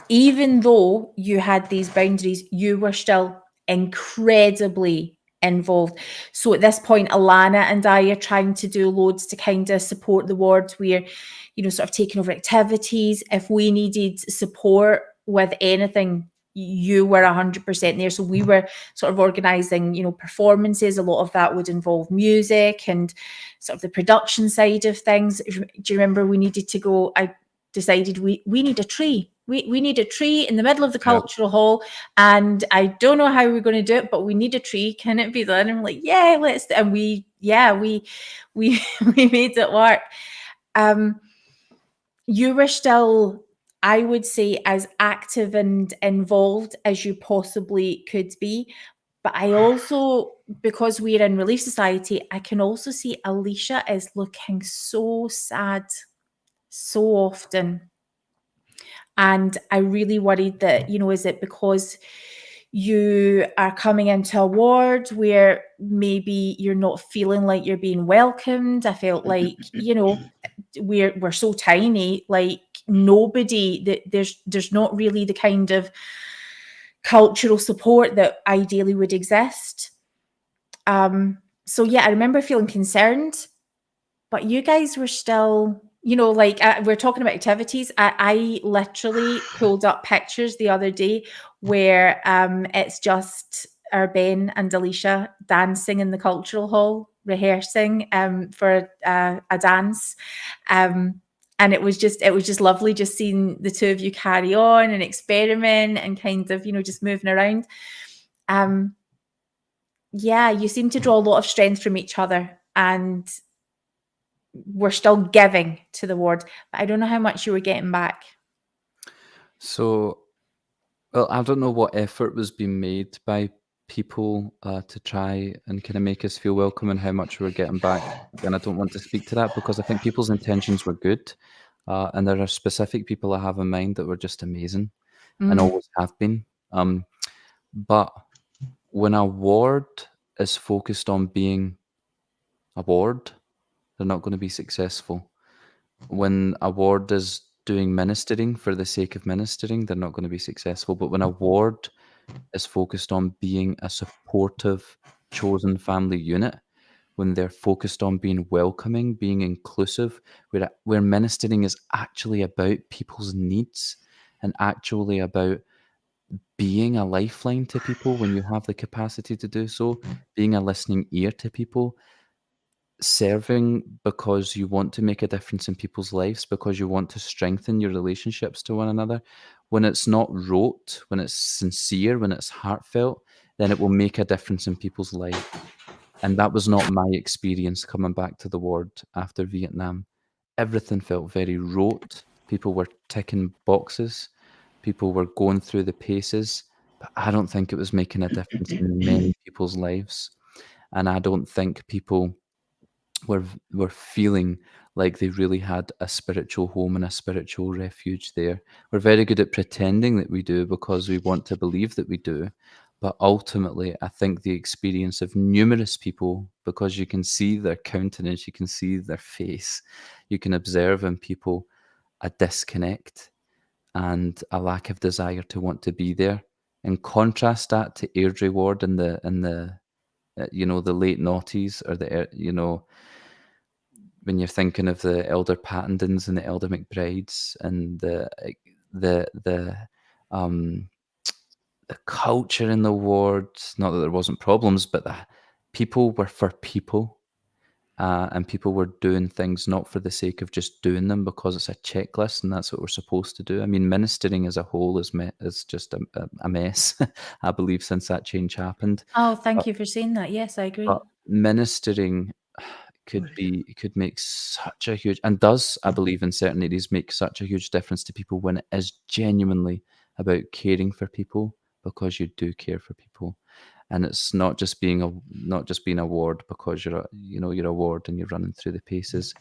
even though you had these boundaries, you were still incredibly involved. So at this point, Alana and I are trying to do loads to kind of support the ward. We're, sort of taking over activities. If we needed support with anything, you were 100% there. So we were sort of organising, performances. A lot of that would involve music and sort of the production side of things. Do you remember we needed to go? I decided we need a tree. We need a tree in the middle of the cultural hall, and I don't know how we're going to do it, but we need a tree. Can it be done? And I'm like, yeah, let's. And we made it work. you were still, I would say, as active and involved as you possibly could be. But I also, because we're in Relief Society, I can also see Alicia is looking so sad so often. And I really worried that, is it because you are coming into a ward where maybe you're not feeling like you're being welcomed? I felt like, we're so tiny, like nobody, that there's not really the kind of cultural support that ideally would exist. So yeah, I remember feeling concerned, but you guys were still, like we're talking about activities. I literally pulled up pictures the other day where it's just our Ben and Alicia dancing in the cultural hall, rehearsing for a dance. And it was just lovely just seeing the two of you carry on and experiment and kind of, just moving around. Yeah, you seem to draw a lot of strength from each other, and we're still giving to the ward, but I don't know how much you were getting back. So, well, I don't know what effort was being made by people to try and kind of make us feel welcome and how much we were getting back. And I don't want to speak to that because I think people's intentions were good. And there are specific people I have in mind that were just amazing and always have been. But when a ward is focused on being a ward, they're not going to be successful. When a ward is doing ministering for the sake of ministering, they're not going to be successful. But when a ward is focused on being a supportive, chosen family unit, when they're focused on being welcoming, being inclusive, where ministering is actually about people's needs and actually about being a lifeline to people when you have the capacity to do so, being a listening ear to people, serving because you want to make a difference in people's lives, because you want to strengthen your relationships to one another. When it's not rote, when it's sincere, when it's heartfelt, then it will make a difference in people's life. And that was not my experience coming back to the ward after Vietnam. Everything felt very rote. People were ticking boxes. People were going through the paces, but I don't think it was making a difference in many people's lives. And I don't think people were feeling like they really had a spiritual home and a spiritual refuge there. We're very good at pretending that we do because we want to believe that we do. But ultimately, I think the experience of numerous people, because you can see their countenance, you can see their face, you can observe in people a disconnect and a lack of desire to want to be there. And contrast that to Airdrie Ward in the the late noughties, or when you're thinking of the Elder Pattendons and the Elder McBrides and the culture in the ward. Not that there wasn't problems, but the people were for people, and people were doing things not for the sake of just doing them because it's a checklist and that's what we're supposed to do. I mean, ministering as a whole is just a mess, I believe, since that change happened. Oh, thank you for saying that. Yes, I agree. But ministering could make such a huge, and does, I believe, in certain areas, make such a huge difference to people when it is genuinely about caring for people because you do care for people. And it's not just being a ward because you're a ward and you're running through the paces.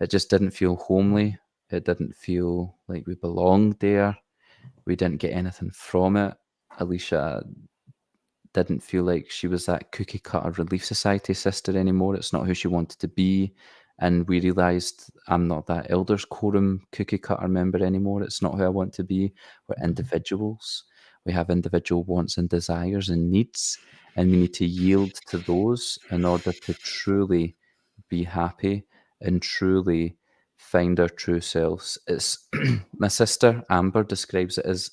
It just didn't feel homely. It didn't feel like we belonged there. We didn't get anything from it. Alicia didn't feel like she was that cookie cutter Relief Society sister anymore. It's not who she wanted to be. And we realised I'm not that Elders Quorum cookie cutter member anymore. It's not who I want to be. We're individuals. We have individual wants and desires and needs, and we need to yield to those in order to truly be happy and truly find our true selves. It's my sister Amber describes it as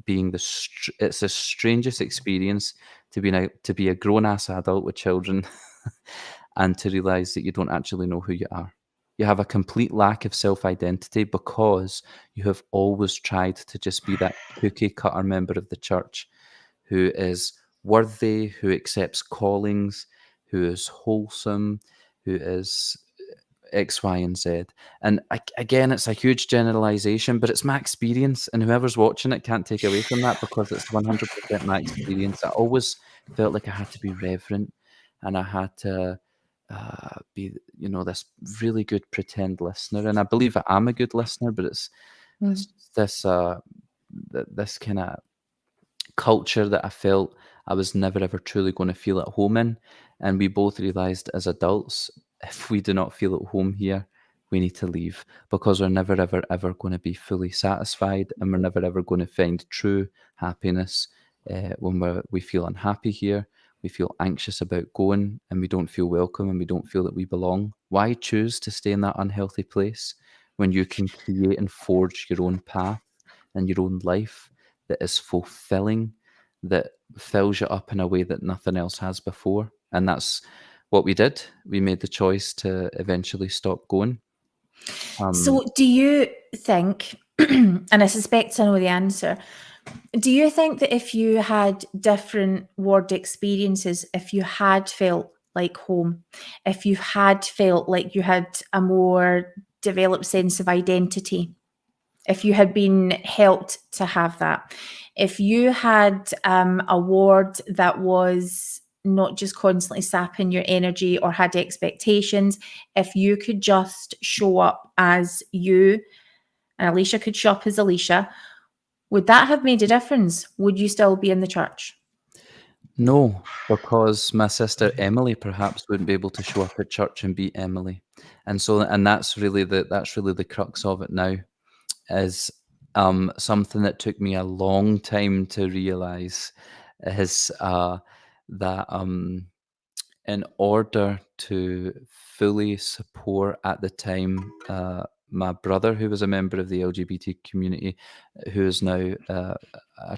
being it's the strangest experience to be a grown-ass adult with children and to realise that you don't actually know who you are. You have a complete lack of self-identity because you have always tried to just be that cookie cutter member of the church who is worthy, who accepts callings, who is wholesome, who is X, Y, and Z. And again, it's a huge generalization, but it's my experience, and whoever's watching it can't take away from that, because it's 100% my experience. I always felt like I had to be reverent, and I had to be, this really good pretend listener. And I believe I am a good listener, but it's this this kind of culture that I felt I was never ever truly going to feel at home in. And we both realized as adults, if we do not feel at home here, we need to leave, because we're never ever going to be fully satisfied, and we're never ever going to find true happiness when we feel unhappy here. We feel anxious about going, and we don't feel welcome, and we don't feel that we belong. Why choose to stay in that unhealthy place when you can create and forge your own path and your own life that is fulfilling, that fills you up in a way that nothing else has before? And that's what we did. We made the choice to eventually stop going. So do you think, and I suspect I know the answer, do you think that if you had different ward experiences, if you had felt like home, if you had felt like you had a more developed sense of identity, if you had been helped to have that, if you had a ward that was not just constantly sapping your energy or had expectations, if you could just show up as you, and Alicia could show up as Alicia, would that have made a difference? Would you still be in the church? No, because my sister Emily perhaps wouldn't be able to show up at church and be Emily. And that's really the crux of it now, is something that took me a long time to realize, is that in order to fully support at the time my brother, who was a member of the LGBT community, who is now a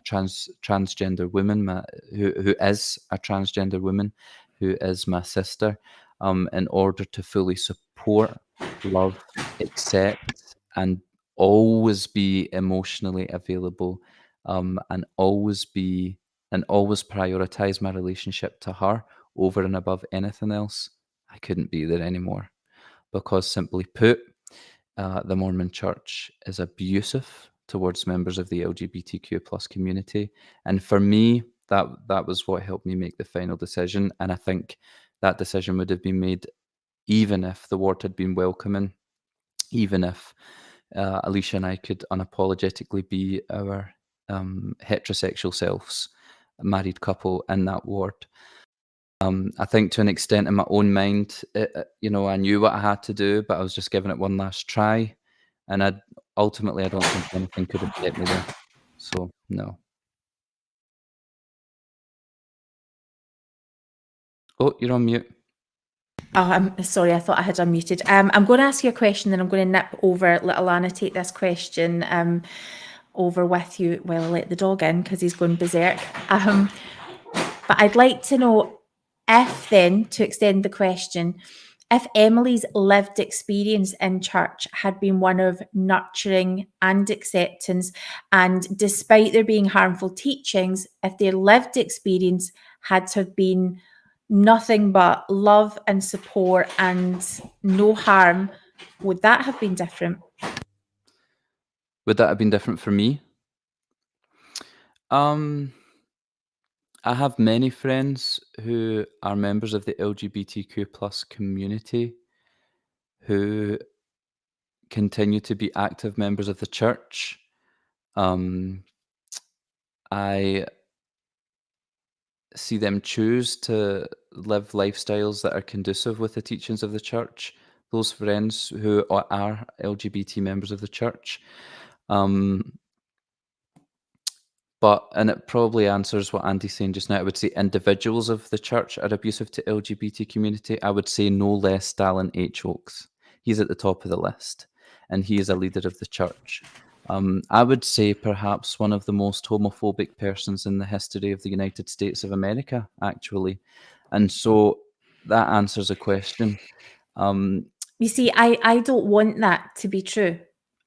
transgender woman, who is a transgender woman, who is my sister, in order to fully support, love, accept, and always be emotionally available, and always prioritize my relationship to her over and above anything else, I couldn't be there anymore. Because simply put, the Mormon Church is abusive towards members of the LGBTQ plus community. And for me, that was what helped me make the final decision. And I think that decision would have been made even if the ward had been welcoming, even if Alicia and I could unapologetically be our heterosexual selves, a married couple in that ward. I think to an extent in my own mind, I knew what I had to do, but I was just giving it one last try. And ultimately, I don't think anything could have kept me there. So, no. Oh, you're on mute. Oh, I'm sorry, I thought I had unmuted. I'm going to ask you a question, then I'm going to nip over, let Alana take this question over with you while I let the dog in because he's going berserk. But I'd like to know if then, to extend the question, if Emily's lived experience in church had been one of nurturing and acceptance, and despite there being harmful teachings, if their lived experience had to have been nothing but love and support and no harm, would that have been different? Would that have been different for me? I have many friends who are members of the LGBTQ plus community who continue to be active members of the church. I see them choose to live lifestyles that are conducive with the teachings of the church. Those friends who are LGBT members of the church. And it probably answers what Andy's saying just now. I would say individuals of the church are abusive to LGBT community. I would say no less Dallin H. Oaks. He's at the top of the list, and he is a leader of the church. I would say perhaps one of the most homophobic persons in the history of the United States of America, actually. And so that answers a question. You see, I don't want that to be true.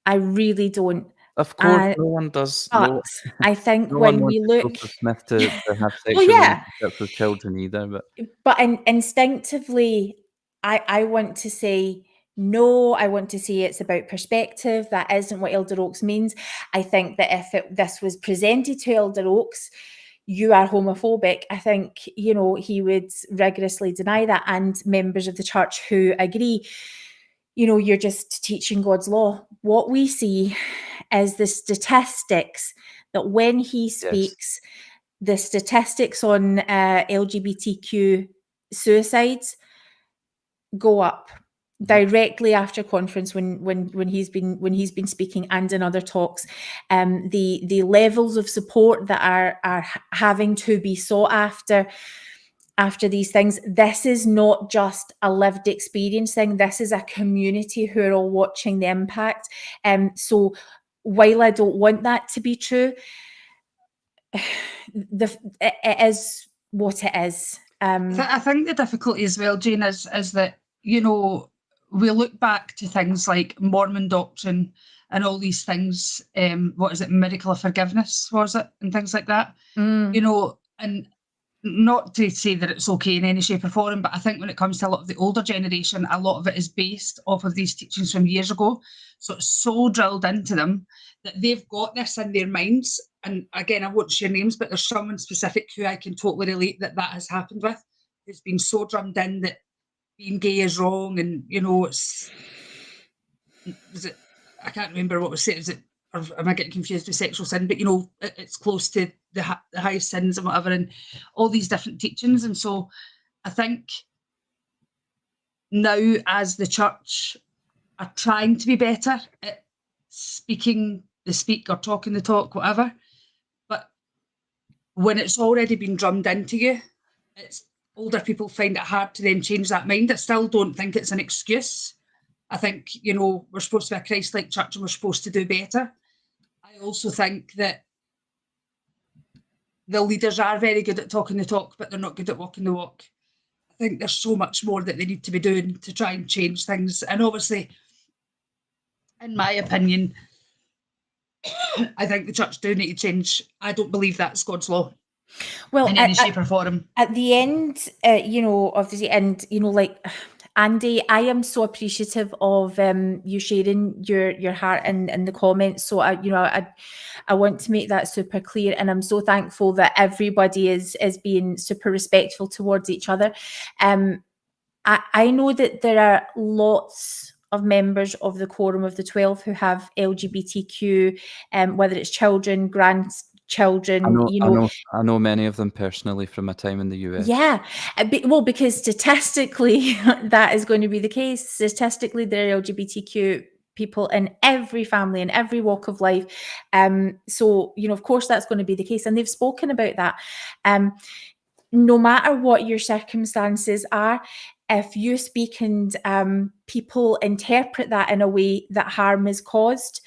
I really don't. Of course, no one does. But I think no when one we wants look Joseph Smith to have sexual well, yeah, relationships with children either. but instinctively, I want to say No, I want to say it's about perspective. That isn't what Elder Oaks means. I think that if this was presented to Elder Oaks, you are homophobic, I think, he would rigorously deny that. And members of the church who agree, you're just teaching God's law. What we see is the statistics that when he speaks, the statistics on LGBTQ suicides go up directly after conference when he's been speaking and in other talks. The levels of support that are having to be sought after these things. This is not just a lived experience thing. This is a community who are all watching the impact. So while I don't want that to be true, it is what it is. I think the difficulty as well, Jane, is that, we look back to things like Mormon doctrine and all these things. What is it? Miracle of forgiveness, was it? And things like that. And not to say that it's okay in any shape or form, but I think when it comes to a lot of the older generation, a lot of it is based off of these teachings from years ago. So it's so drilled into them that they've got this in their minds. And again, I won't share names, but there's someone specific who I can totally relate that has happened with, who's been so drummed in that being gay is wrong. And, I can't remember what was said. Or am I getting confused with sexual sin? But, it's close to the highest sins and whatever, and all these different teachings. And so I think now, as the church are trying to be better at speaking the speak or talking the talk, whatever, but when it's already been drummed into you, older people find it hard to then change that mind. I still don't think it's an excuse. I think, we're supposed to be a Christ-like church and we're supposed to do better. I also think that the leaders are very good at talking the talk, but they're not good at walking the walk. I think there's so much more that they need to be doing to try and change things. And obviously, in my opinion, I think the church do need to change. I don't believe that's God's law. Well, in any shape or form. At the end, like Andy, I am so appreciative of you sharing your heart in the comments. So I want to make that super clear, and I'm so thankful that everybody is being super respectful towards each other. I know that there are lots of members of the Quorum of the 12 who have LGBTQ, whether it's children, grandchildren. I know many of them personally from my time in the US. Yeah, well, because statistically that is going to be the case. Statistically, there are LGBTQ people in every family, in every walk of life. So, of course that's going to be the case. And they've spoken about that. No matter what your circumstances are, if you speak and people interpret that in a way that harm is caused,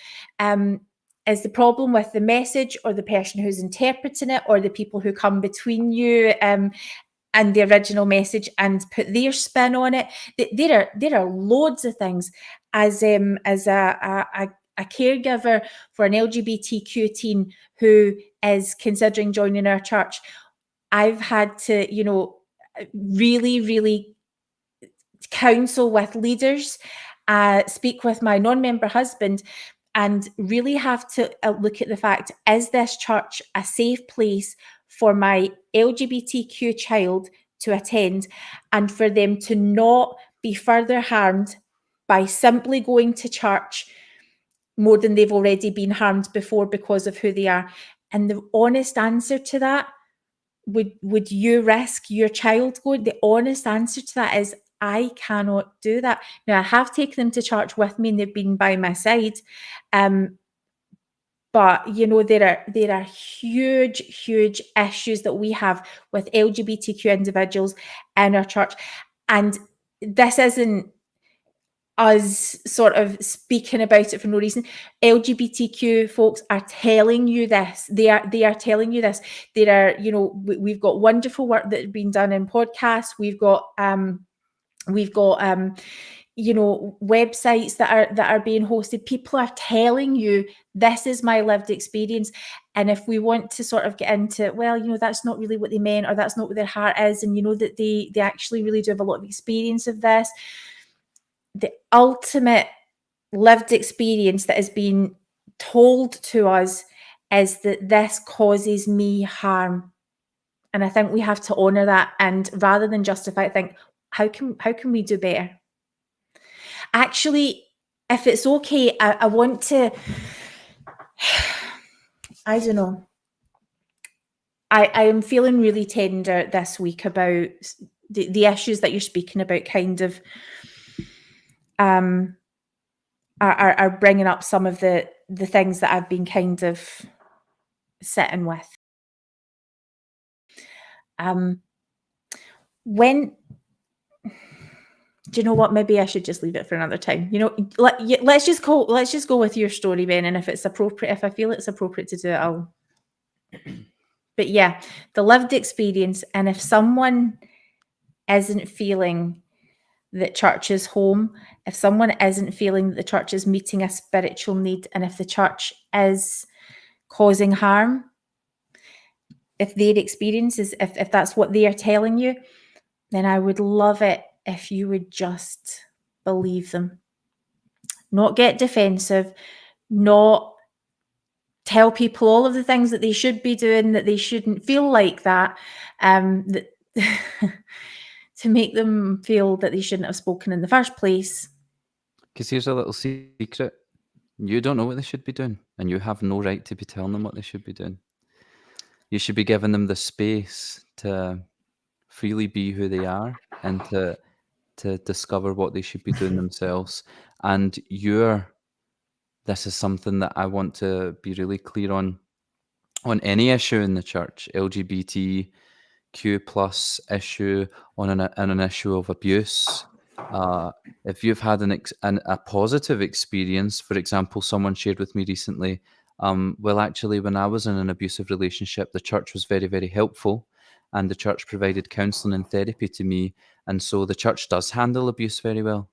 is the problem with the message or the person who's interpreting it or the people who come between you and the original message and put their spin on it? There are loads of things. As a caregiver for an LGBTQ teen who is considering joining our church, I've had to, really, really counsel with leaders, speak with my non-member husband, and really have to look at the fact, is this church a safe place for my LGBTQ child to attend and for them to not be further harmed by simply going to church more than they've already been harmed before because of who they are? And the honest answer to that, would you risk your child going? The honest answer to that is, I cannot do that. Now, I have taken them to church with me and they've been by my side. But, there are huge, huge issues that we have with LGBTQ individuals in our church. And this isn't us sort of speaking about it for no reason. LGBTQ folks are telling you this. They are telling you this. There are, we've got wonderful work that's been done in podcasts. We've got websites that are being hosted. People are telling you, this is my lived experience. And if we want to sort of get into, well, that's not really what they meant, or that's not what their heart is, and that they actually really do have a lot of experience of this, the ultimate lived experience that has been told to us is that this causes me harm. And I think we have to honor that, and rather than justify it, think, how can we do better? Actually, if it's okay, I want to, I don't know. I am feeling really tender this week about the issues that you're speaking about, kind of are bringing up some of the things that I've been kind of sitting with. When, do you know what? Maybe I should just leave it for another time. You know, let's just go with your story, Ben. And if it's appropriate, if I feel it's appropriate to do it, I'll. But yeah, the lived experience, and if someone isn't feeling that church is home, if someone isn't feeling that the church is meeting a spiritual need, and if the church is causing harm, if their experience is, if that's what they are telling you, then I would love it if you would just believe them. Not get defensive, not tell people all of the things that they should be doing, that they shouldn't feel like that, that to make them feel that they shouldn't have spoken in the first place. Because here's a little secret. You don't know what they should be doing, and you have no right to be telling them what they should be doing. You should be giving them the space to freely be who they are, and to discover what they should be doing themselves. And this is something that I want to be really clear on any issue in the church, LGBTQ+ issue, on an issue of abuse. If you've had a positive experience, for example, someone shared with me recently, well, actually, when I was in an abusive relationship, the church was very, very helpful, and the church provided counselling and therapy to me, and so the church does handle abuse very well.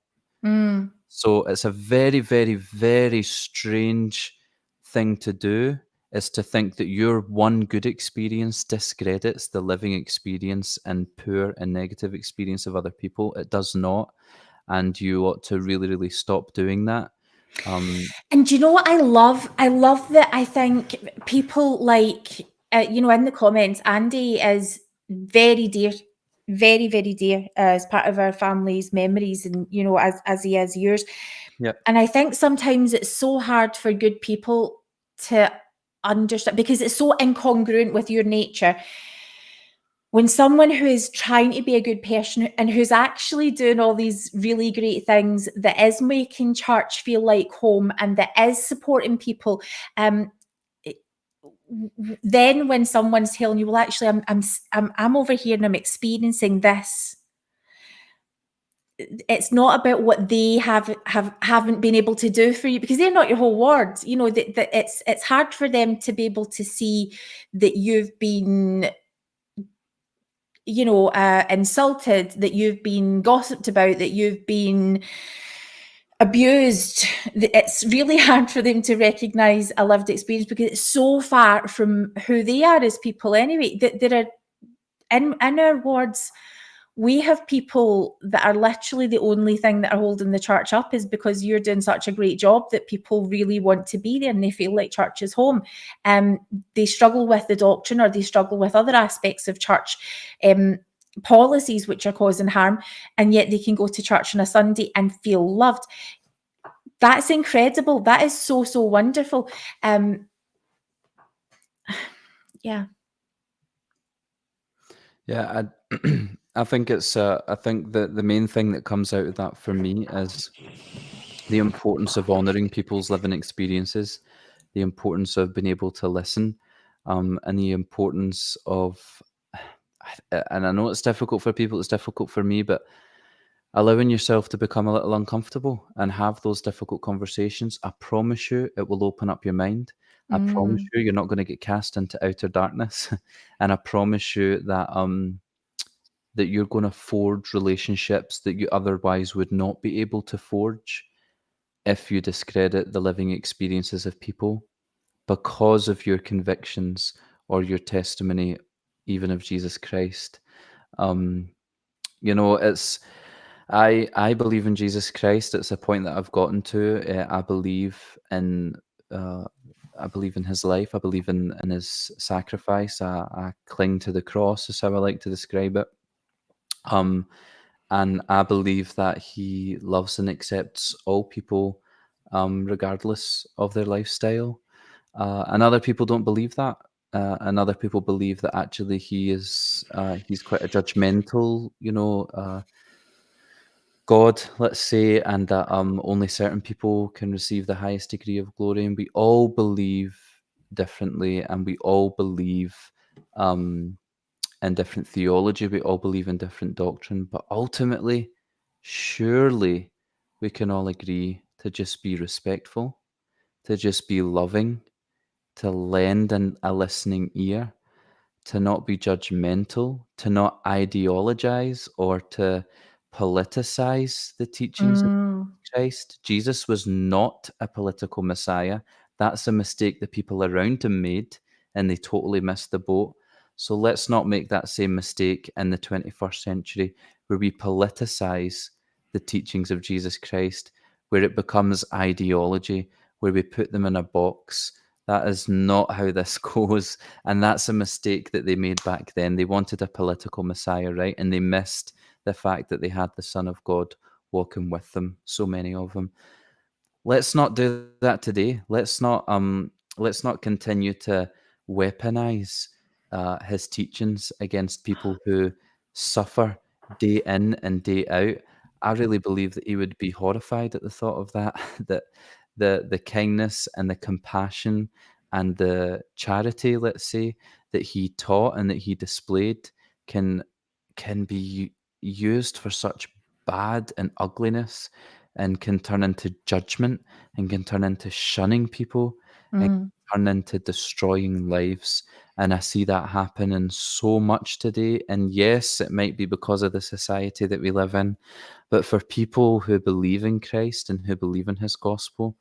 So it's a very, very, very strange thing to do, is to think that your one good experience discredits the living experience and poor and negative experience of other people. It does not, and you ought to really, really stop doing that. And do you know what I love? I love that. I think people like, in the comments, Andy is very dear, very, very dear, as part of our family's memories, and as he is yours. Yep. And I think sometimes it's so hard for good people to understand, because it's so incongruent with your nature. When someone who is trying to be a good person and who's actually doing all these really great things, that is making church feel like home and that is supporting people, then when someone's telling you, well, actually, I'm over here and I'm experiencing this, it's not about what they haven't been able to do for you, because they're not your whole world. It's hard for them to be able to see that you've been insulted, that you've been gossiped about, that you've been abused. It's really hard for them to recognize a lived experience, because it's so far from who they are as people anyway. There are, in our wards, we have people that are literally the only thing that are holding the church up is because you're doing such a great job that people really want to be there and they feel like church is home. They struggle with the doctrine, or they struggle with other aspects of church policies which are causing harm, and yet they can go to church on a Sunday and feel loved. That's incredible. That is so, so wonderful. Yeah. Yeah, I think it's. I think that the main thing that comes out of that for me is the importance of honouring people's living experiences, the importance of being able to listen, and the importance of. And I know it's difficult for people. It's difficult for me, but allowing yourself to become a little uncomfortable and have those difficult conversations, I promise you, it will open up your mind. I promise you, you're not going to get cast into outer darkness, and I promise you that that you're going to forge relationships that you otherwise would not be able to forge if you discredit the living experiences of people because of your convictions or your testimony, even of Jesus Christ. It's. I believe in Jesus Christ. It's a point that I've gotten to. I believe in his life. I believe in his sacrifice. I cling to the cross, is how I like to describe it. And I believe that he loves and accepts all people, regardless of their lifestyle. And other people don't believe that. And other people believe that actually he's quite a judgmental, God, let's say, and that only certain people can receive the highest degree of glory. And we all believe differently, and we all believe in different theology. We all believe in different doctrine, but ultimately, surely we can all agree to just be respectful, to just be loving, to lend a listening ear, to not be judgmental, to not ideologize or to politicize the teachings of Mm. Christ. Jesus was not a political messiah. That's a mistake the people around him made, and they totally missed the boat. So let's not make that same mistake in the 21st century, where we politicize the teachings of Jesus Christ, where it becomes ideology, where we put them in a box. That is not how this goes. And that's a mistake that they made back then. They wanted a political messiah, right? And they missed the fact that they had the Son of God walking with them, so many of them. Let's not do that today. Let's not continue to weaponize his teachings against people who suffer day in and day out. I really believe that he would be horrified at the thought of that, that the kindness and the compassion and the charity, let's say, that he taught and that he displayed can be used for such bad and ugliness, and can turn into judgment, and can turn into shunning people, and Mm. turn into destroying lives. And I see that happening so much today. And yes, it might be because of the society that we live in, but for people who believe in Christ and who believe in his gospel,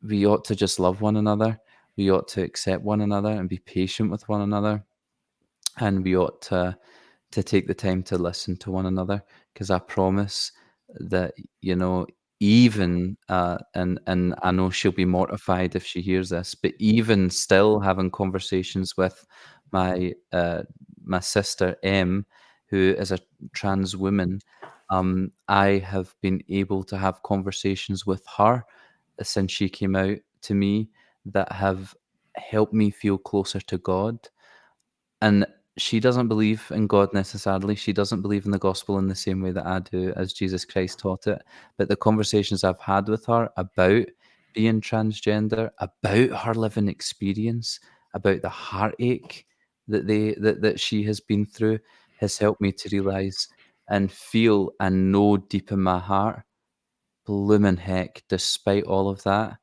we ought to just love one another. We ought to accept one another and be patient with one another. And we ought to take the time to listen to one another, because I promise that, even and I know she'll be mortified if she hears this, but even still having conversations with my sister M, who is a trans woman, I have been able to have conversations with her since she came out to me that have helped me feel closer to God. And she doesn't believe in God necessarily. She doesn't believe in the gospel in the same way that I do, as Jesus Christ taught it. But the conversations I've had with her about being transgender, about her living experience, about the heartache that she has been through, has helped me to realize and feel and know deep in my heart, bloomin' heck, despite all of that,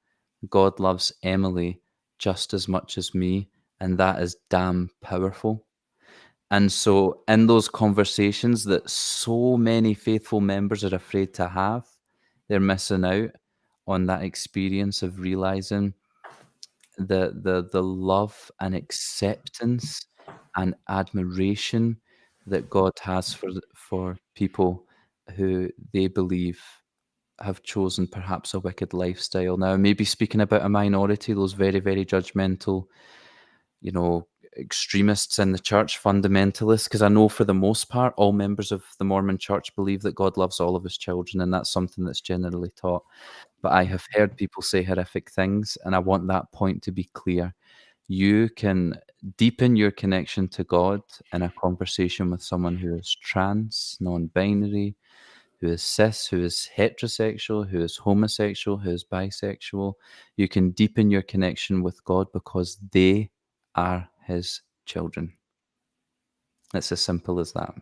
God loves Emily just as much as me, and that is damn powerful. And so in those conversations that so many faithful members are afraid to have, they're missing out on that experience of realizing the love and acceptance and admiration that God has for people who they believe have chosen perhaps a wicked lifestyle. Now, maybe speaking about a minority, those very, very judgmental, extremists in the church, fundamentalists, because I know for the most part, all members of the Mormon church believe that God loves all of his children, and that's something that's generally taught. But I have heard people say horrific things, and I want that point to be clear. You can deepen your connection to God in a conversation with someone who is trans, non-binary, who is cis, who is heterosexual, who is homosexual, who is bisexual. You can deepen your connection with God because they are his children. It's as simple as that.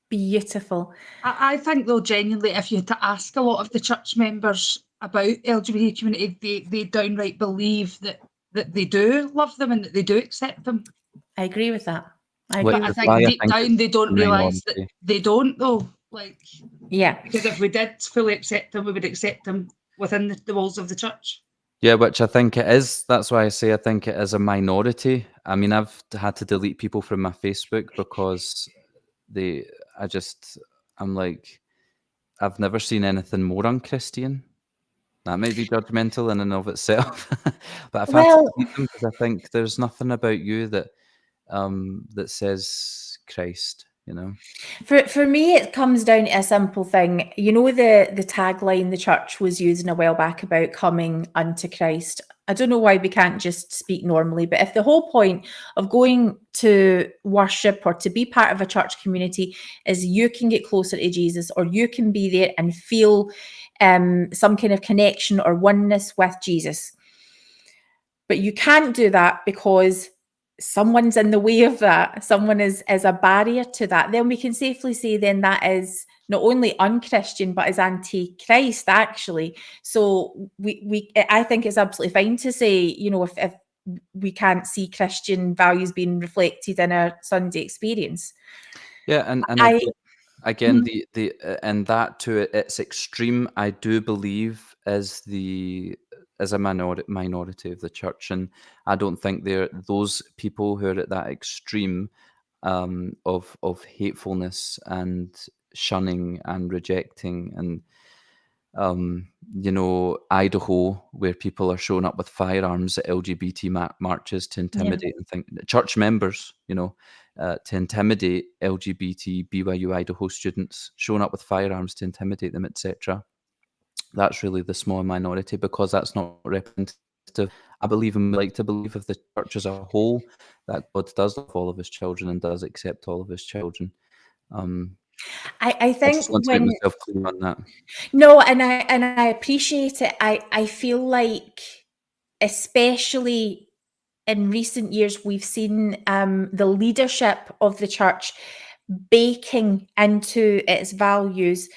Beautiful. I think, though, genuinely, if you had to ask a lot of the church members about LGBT community, they downright believe that they do love them and that they do accept them. I agree with that. I Which agree But I with is think why I deep think down it's they don't the realise that minority. they don't, though. Yeah. Because if we did fully accept them, we would accept them within the walls of the church. Yeah, which I think it is. That's why I say I think it is a minority. I mean, I've had to delete people from my Facebook because I'm like, I've never seen anything more unchristian. That might be judgmental in and of itself, but I've had to Well, delete them because I think there's nothing about you that that says Christ, you know. for me, it comes down to a simple thing. You know, the tagline the church was using a while back about coming unto Christ. I don't know why we can't just speak normally, but if the whole point of going to worship or to be part of a church community is you can get closer to Jesus, or you can be there and feel some kind of connection or oneness with Jesus, but you can't do that because someone's in the way of that, someone is a barrier to that, then we can safely say then that is not only unchristian but is anti-Christ, actually. So I think it's absolutely fine to say, you know, if we can't see Christian values being reflected in our Sunday experience. Yeah, and again, the and that to its extreme, I do believe as a minority of the church, and I don't think those people who are at that extreme of hatefulness and shunning and rejecting, and you know, Idaho, where people are showing up with firearms at LGBT marches to intimidate and think church members, you know, to intimidate LGBT BYU Idaho students, showing up with firearms to intimidate them, etc. That's really the small minority, because that's not representative. I believe, and we like to believe, of the church as a whole, that God does love all of his children and does accept all of his children. I I think just want to make myself clear on that. No, and I appreciate it. I feel like, especially in recent years, we've seen the leadership of the church baking into its values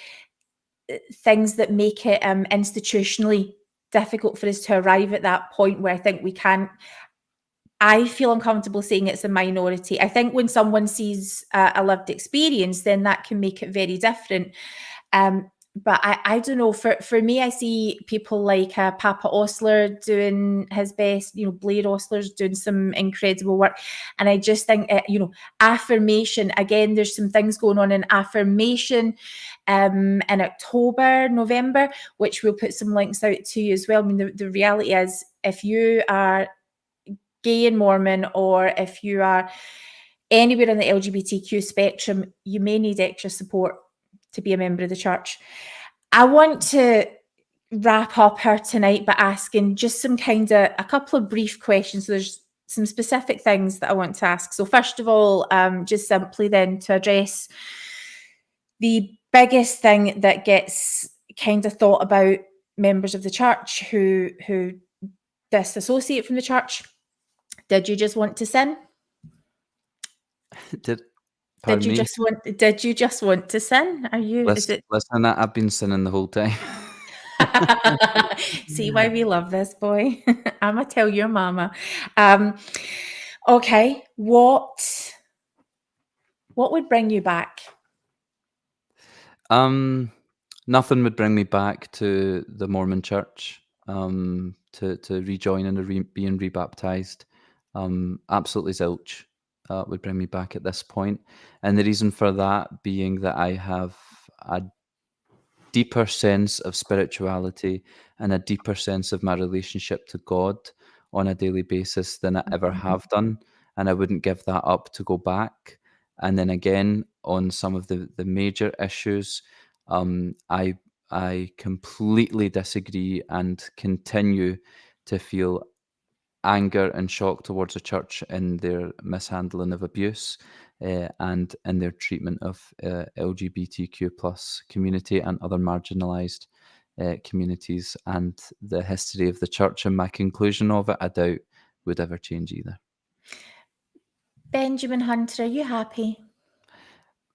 things that make it institutionally difficult for us to arrive at that point where I think we can't. I feel uncomfortable saying it's a minority. I think when someone sees a lived experience, then that can make it very different. But I don't know. For me, I see people like Papa Osler doing his best. You know, Blair Osler's doing some incredible work, and I just think you know, affirmation. Again, there's some things going on in affirmation in October, November, which we'll put some links out to you as well. I mean, the reality is, if you are gay and Mormon, or if you are anywhere in the LGBTQ spectrum, you may need extra support to be a member of the church. I want to wrap up here tonight by asking just some kind of a couple of brief questions. So there's some specific things that I want to ask. So first of all, just simply then to address the biggest thing that gets kind of thought about members of the church who disassociate from the church. Did you just want to sin? Did you just want to sin? Are you? Listen, I've been sinning the whole time. See why we love this, boy. I'ma tell your mama. Okay, what would bring you back? Nothing would bring me back to the Mormon Church. To rejoin and being rebaptized. Absolutely zilch. Would bring me back at this point, and the reason for that being that I have a deeper sense of spirituality and a deeper sense of my relationship to God on a daily basis than I ever have done, and I wouldn't give that up to go back. And then again, on some of the major issues, I completely disagree and continue to feel anger and shock towards the church in their mishandling of abuse and in their treatment of LGBTQ plus community and other marginalized communities. And the history of the church and my conclusion of it, I doubt would ever change either. Benjamin Hunter, are you happy?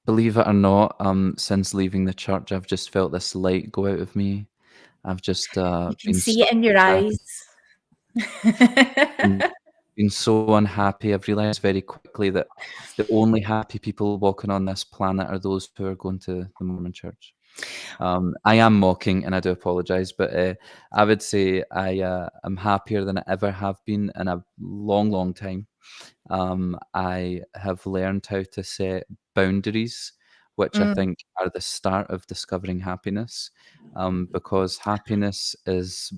Believe it or not, since leaving the church, I've just felt this light go out of me. I've just you can see it in your eyes. Been so unhappy. I've realized very quickly that the only happy people walking on this planet are those who are going to the Mormon Church. I am mocking, and I do apologize, but I would say I am happier than I ever have been in a long time. I have learned how to set boundaries which I think are the start of discovering happiness, because happiness is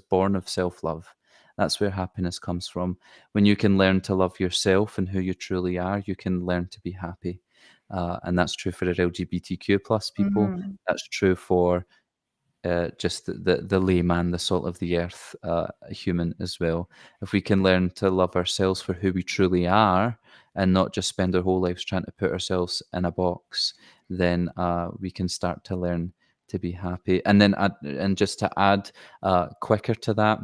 born of self-love. That's where happiness comes from. When you can learn to love yourself and who you truly are, you can learn to be happy. And that's true for our LGBTQ plus people. That's true for just the layman, the salt of the earth human as well. If we can learn to love ourselves for who we truly are and not just spend our whole lives trying to put ourselves in a box, then we can start to learn to be happy. And then and just to add quicker to that,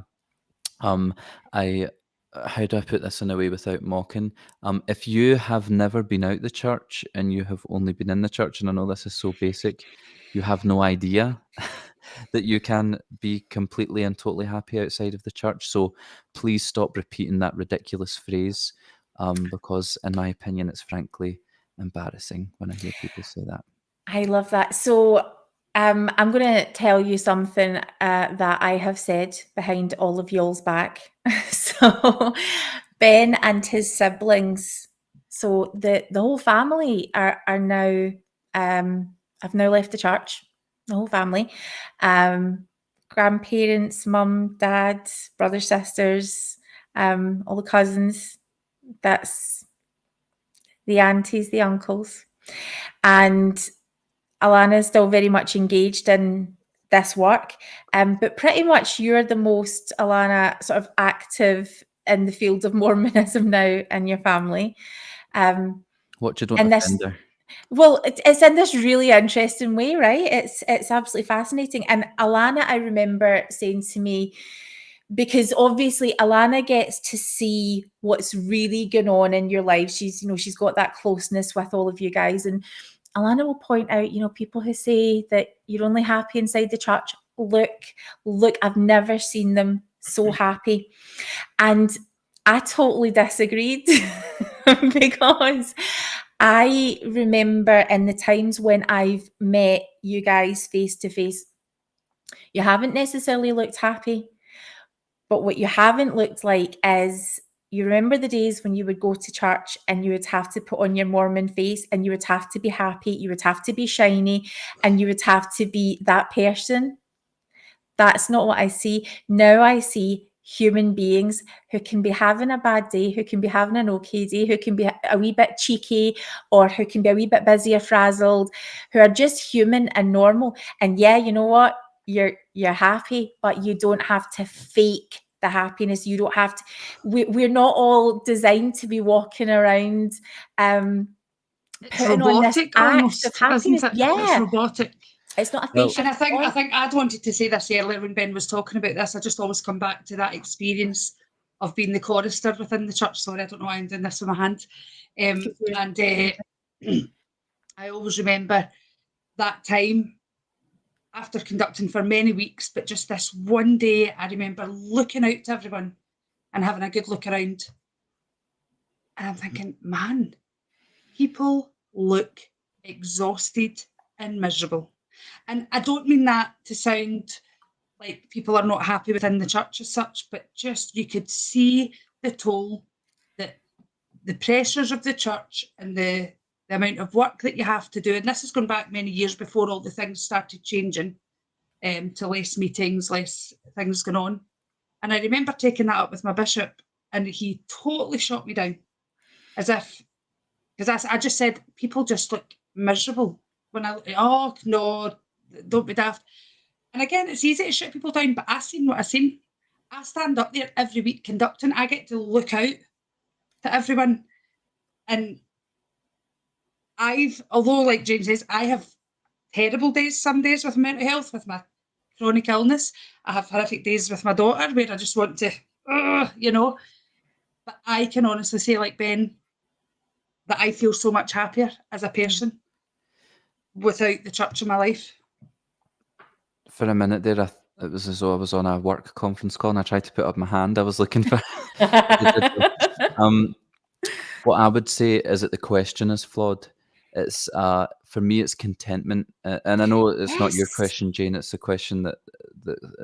how do I put this in a way without mocking? If you have never been out the church and you have only been in the church, and I know this is so basic, you have no idea that you can be completely and totally happy outside of the church. So please stop repeating that ridiculous phrase, because in my opinion, it's frankly embarrassing when I hear people say that. I love that. So I'm going to tell you something that I have said behind all of y'all's back. So Ben and his siblings, so the whole family are now, have now left the church, the whole family. Grandparents, mum, dad, brothers, sisters, all the cousins, that's the aunties, the uncles. And Alana is still very much engaged in this work, but pretty much you're the most, Alana, sort of active in the field of Mormonism now in your family. What you don't offend her. Well, it's in this really interesting way, right? It's absolutely fascinating. And Alana, I remember saying to me, because obviously Alana gets to see what's really going on in your life. She's got that closeness with all of you guys, and Alana will point out, people who say that you're only happy inside the church. Look, I've never seen them so happy. And I totally disagreed because I remember in the times when I've met you guys face to face, you haven't necessarily looked happy, but what you haven't looked like is, you remember the days when you would go to church and you would have to put on your Mormon face and you would have to be happy, you would have to be shiny, and you would have to be that person. That's not what I see. Now I see human beings who can be having a bad day, who can be having an okay day, who can be a wee bit cheeky, or who can be a wee bit busy or frazzled, who are just human and normal. And yeah, you know what? You're happy, but you don't have to fake the happiness. You don't have to. We're not all designed to be walking around putting on this act almost, of happiness. Yeah, it's robotic. It's not a facial. And I think I'd wanted to say this earlier when Ben was talking about this. I just always come back to that experience of being the chorister within the church. Sorry, I don't know why I'm doing this with my hand. I always remember that time after conducting for many weeks, but just this one day, I remember looking out to everyone and having a good look around. And I'm thinking, man, people look exhausted and miserable. And I don't mean that to sound like people are not happy within the church as such, but just you could see the toll that the pressures of the church and the amount of work that you have to do. And this has gone back many years before all the things started changing, to less meetings, less things going on. And I remember taking that up with my bishop, and he totally shot me down, as if, because I just said, people just look miserable. Oh no, don't be daft. And again, it's easy to shut people down, but I've seen what I've seen. I stand up there every week conducting. I get to look out to everyone. And although like Jane says, I have terrible days, some days with mental health, with my chronic illness. I have horrific days with my daughter where I just want to, But I can honestly say, like Ben, that I feel so much happier as a person without the church in my life. For a minute there, it was as though I was on a work conference call and I tried to put up my hand. I was looking for. What I would say is that the question is flawed. It's for me, it's contentment, and I know it's not your question, Jane. It's a question that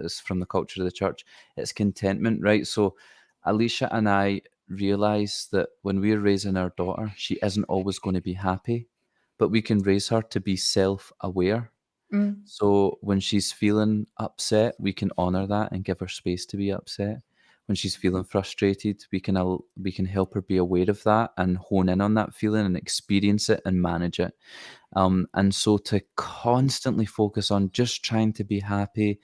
is from the culture of the church. It's contentment, right? So Alicia and I realize that when we're raising our daughter, she isn't always going to be happy, but we can raise her to be self-aware. Mm. So when she's feeling upset, we can honor that and give her space to be upset. When she's feeling frustrated, we can help her be aware of that and hone in on that feeling and experience it and manage it. And so to constantly focus on just trying to be happy,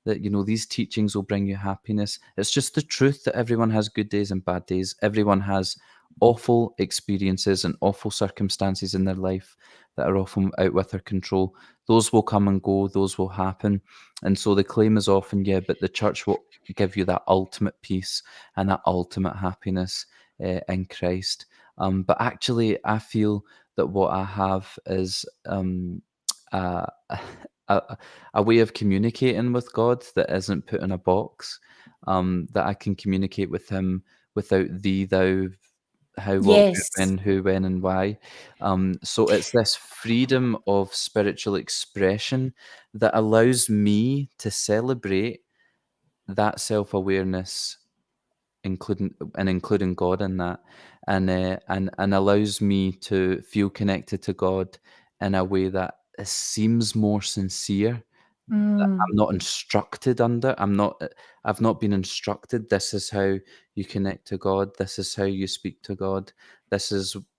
that, you know, these teachings will bring you happiness. It's just the truth that everyone has good days and bad days. Everyone has awful experiences and awful circumstances in their life that are often out with their control. Those will come and go, those will happen. And so the claim is often, yeah, but the church will give you that ultimate peace and that ultimate happiness in Christ. But actually, I feel that what I have is a, a way of communicating with God that isn't put in a box, that I can communicate with Him without thee, thou, how, what, Yes. when, who, when, and why. So it's this freedom of spiritual expression that allows me to celebrate that self-awareness, including God in that, and allows me to feel connected to God in a way that seems more sincere. That Mm. I'm not instructed under. I've not been instructed. This is how you connect to God. This is how you speak to God.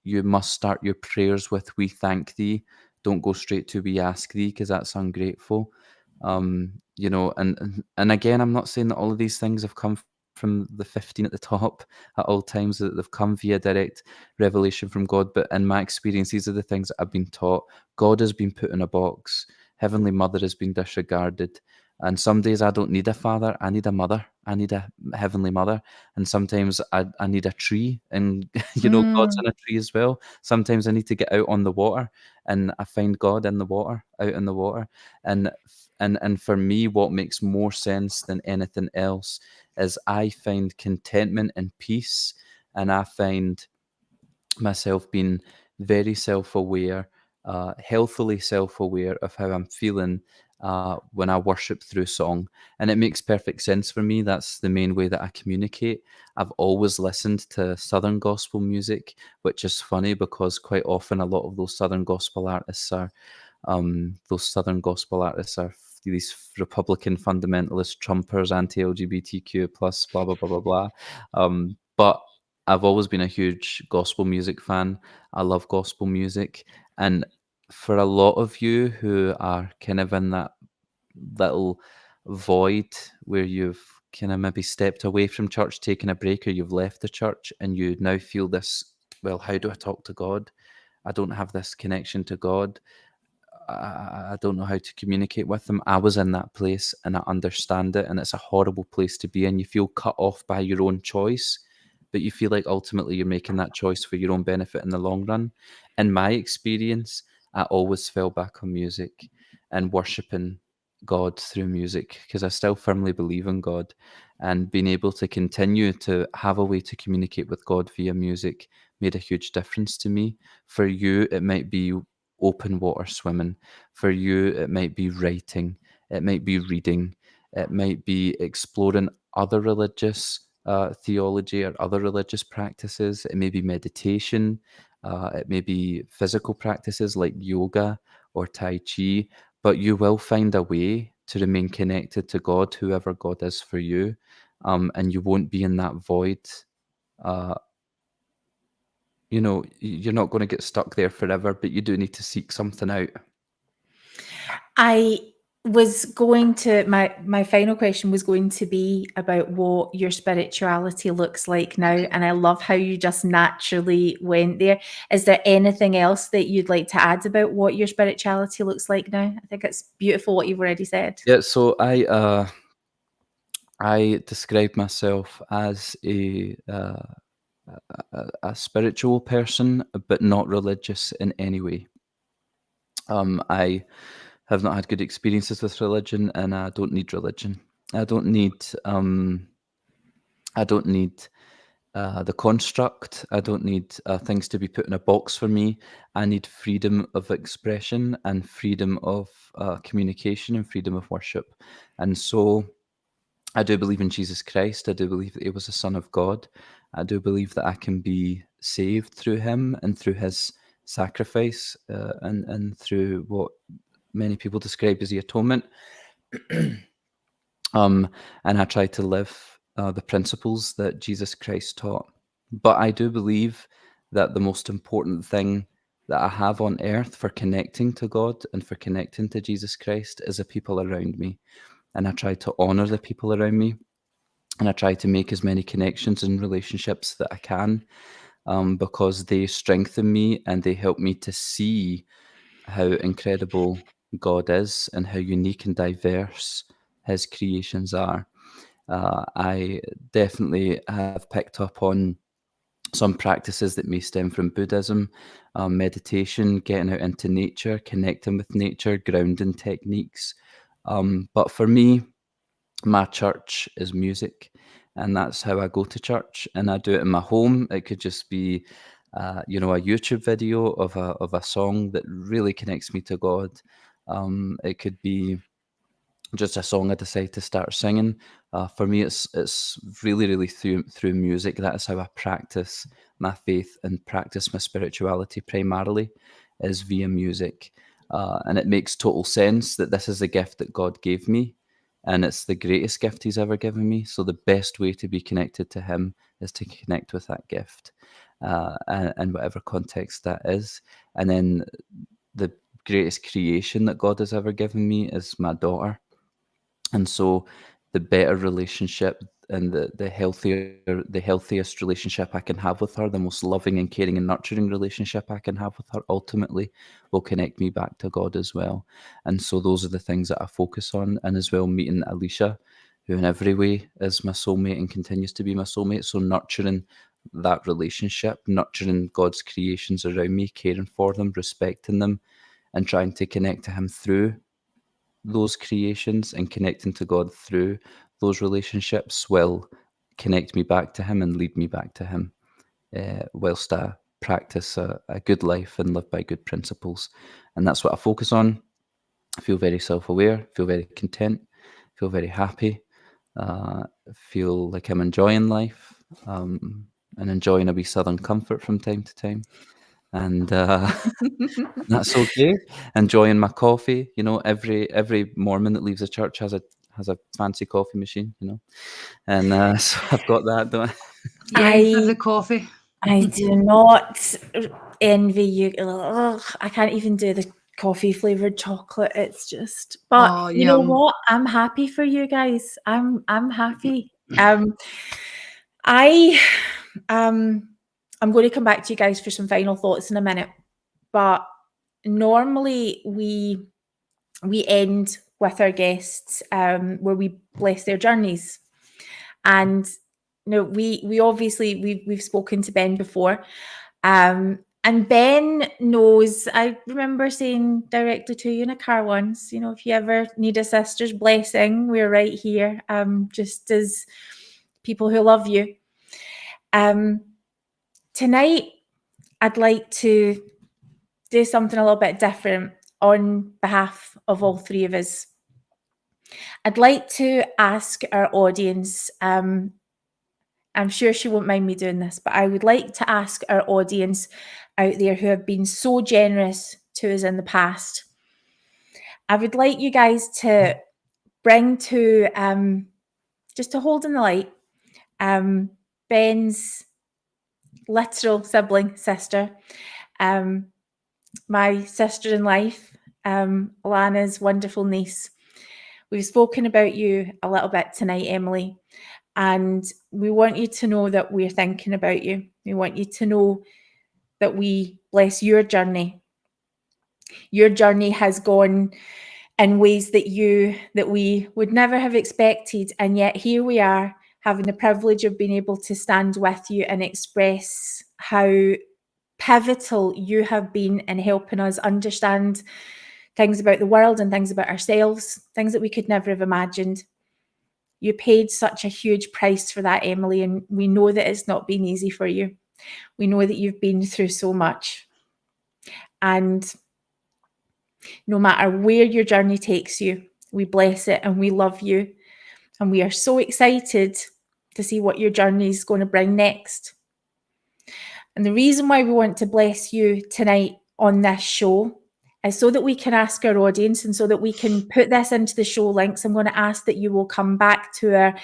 You must start your prayers with "We thank Thee." Don't go straight to "We ask Thee," because that's ungrateful. You know, and again, I'm not saying that all of these things have come from the 15 at the top at all times, that they've come via direct revelation from God. But in my experience, these are the things that I've been taught. God has been put in a box. Heavenly Mother has been disregarded. And some days I don't need a father, I need a mother. I need a Heavenly Mother. And sometimes I need a tree. And, you know, God's in a tree as well. Sometimes I need to get out on the water and I find God in the water, out in the water. And for me, what makes more sense than anything else is I find contentment and peace, and I find myself being very self-aware, healthily self-aware of how I'm feeling when I worship through song. And it makes perfect sense for me. That's the main way that I communicate. I've always listened to Southern gospel music, which is funny because quite often a lot of those Southern gospel artists are these Republican fundamentalist Trumpers, anti-LGBTQ plus, blah, blah, blah, blah, blah. But I've always been a huge gospel music fan. I love gospel music. And for a lot of you who are kind of in that little void where you've kind of maybe stepped away from church, taken a break, or you've left the church and you now feel this, well, how do I talk to God? I don't have this connection to God. I don't know how to communicate with them. I was in that place and I understand it. And it's a horrible place to be in. You feel cut off by your own choice, but you feel like ultimately you're making that choice for your own benefit in the long run. In my experience, I always fell back on music and worshiping God through music because I still firmly believe in God, and being able to continue to have a way to communicate with God via music made a huge difference to me. For you, it might be open water swimming. For you, it might be writing. It might be reading. It might be exploring other religious theology or other religious practices. It may be meditation. It may be physical practices like yoga or Tai Chi. But you will find a way to remain connected to God, whoever God is for you, and you won't be in that void. You know, you're not going to get stuck there forever, but you do need to seek something out. I was going to my final question was going to be about what your spirituality looks like now, and I love how you just naturally went there. Is there anything else that you'd like to add about what your spirituality looks like now? I think it's beautiful what you've already said. Yeah, so I describe myself as a spiritual person, but not religious in any way. I have not had good experiences with religion, and I don't need religion. I don't need the construct. I don't need things to be put in a box for me. I need freedom of expression and freedom of communication and freedom of worship. And so I do believe in Jesus Christ. I do believe that he was the Son of God. I do believe that I can be saved through him and through his sacrifice, and through what many people describe as the atonement. And I try to live the principles that Jesus Christ taught. But I do believe that the most important thing that I have on earth for connecting to God and for connecting to Jesus Christ is the people around me. And I try to honor the people around me. And I try to make as many connections and relationships that I can, because they strengthen me and they help me to see how incredible God is and how unique and diverse his creations are. I definitely have picked up on some practices that may stem from Buddhism, meditation, getting out into nature, connecting with nature, grounding techniques. But for me, my church is music, and that's how I go to church. And I do it in my home. It could just be, a YouTube video of a song that really connects me to God. It could be just a song I decide to start singing. For me, it's really through music. That is how I practice my faith and practice my spirituality primarily, is via music. And it makes total sense that this is a gift that God gave me, and it's the greatest gift he's ever given me. So the best way to be connected to him is to connect with that gift, and whatever context that is. And then the greatest creation that God has ever given me is my daughter. And so the better relationship and the healthiest relationship I can have with her, the most loving and caring and nurturing relationship I can have with her, ultimately will connect me back to God as well. And so those are the things that I focus on. And as well, meeting Alicia, who in every way is my soulmate and continues to be my soulmate. So nurturing that relationship, nurturing God's creations around me, caring for them, respecting them, and trying to connect to him through those creations and connecting to God through those relationships will connect me back to him and lead me back to him, whilst I practice a good life and live by good principles. And that's what I focus on. I feel very self-aware, feel very content, feel very happy, feel like I'm enjoying life, and enjoying a wee southern comfort from time to time. And that's okay. Enjoying my coffee. Every Mormon that leaves the church has a fancy coffee machine. And so I've got that. Don't I? Yeah, the coffee. I do not envy you. Ugh, I can't even do the coffee flavored chocolate. It's just, but Oh, you know yum. what? I'm happy for you guys. I'm happy. I'm going to come back to you guys for some final thoughts in a minute, but normally we end with our guests where we bless their journeys. And we obviously we've spoken to Ben before, and Ben knows. I remember saying directly to you in a car once, if you ever need a sister's blessing, we're right here, just as people who love you. Tonight, I'd like to do something a little bit different on behalf of all three of us. I'd like to ask our audience, I'm sure she won't mind me doing this, but I would like to ask our audience out there who have been so generous to us in the past. I would like you guys to bring to, just to hold in the light, Ben's literal sibling sister, my sister in life, Lana's wonderful niece. We've spoken about you a little bit tonight, Emily, and we want you to know that we're thinking about you. We want you to know that we bless your journey. Your journey has gone in ways that we would never have expected, and yet here we are, having the privilege of being able to stand with you and express how pivotal you have been in helping us understand things about the world and things about ourselves, things that we could never have imagined. You paid such a huge price for that, Emily, and we know that it's not been easy for you. We know that you've been through so much. And no matter where your journey takes you, we bless it and we love you. And we are so excited to see what your journey is going to bring next. And the reason why we want to bless you tonight on this show is so that we can ask our audience, and so that we can put this into the show links. I'm going to ask that you will come back to our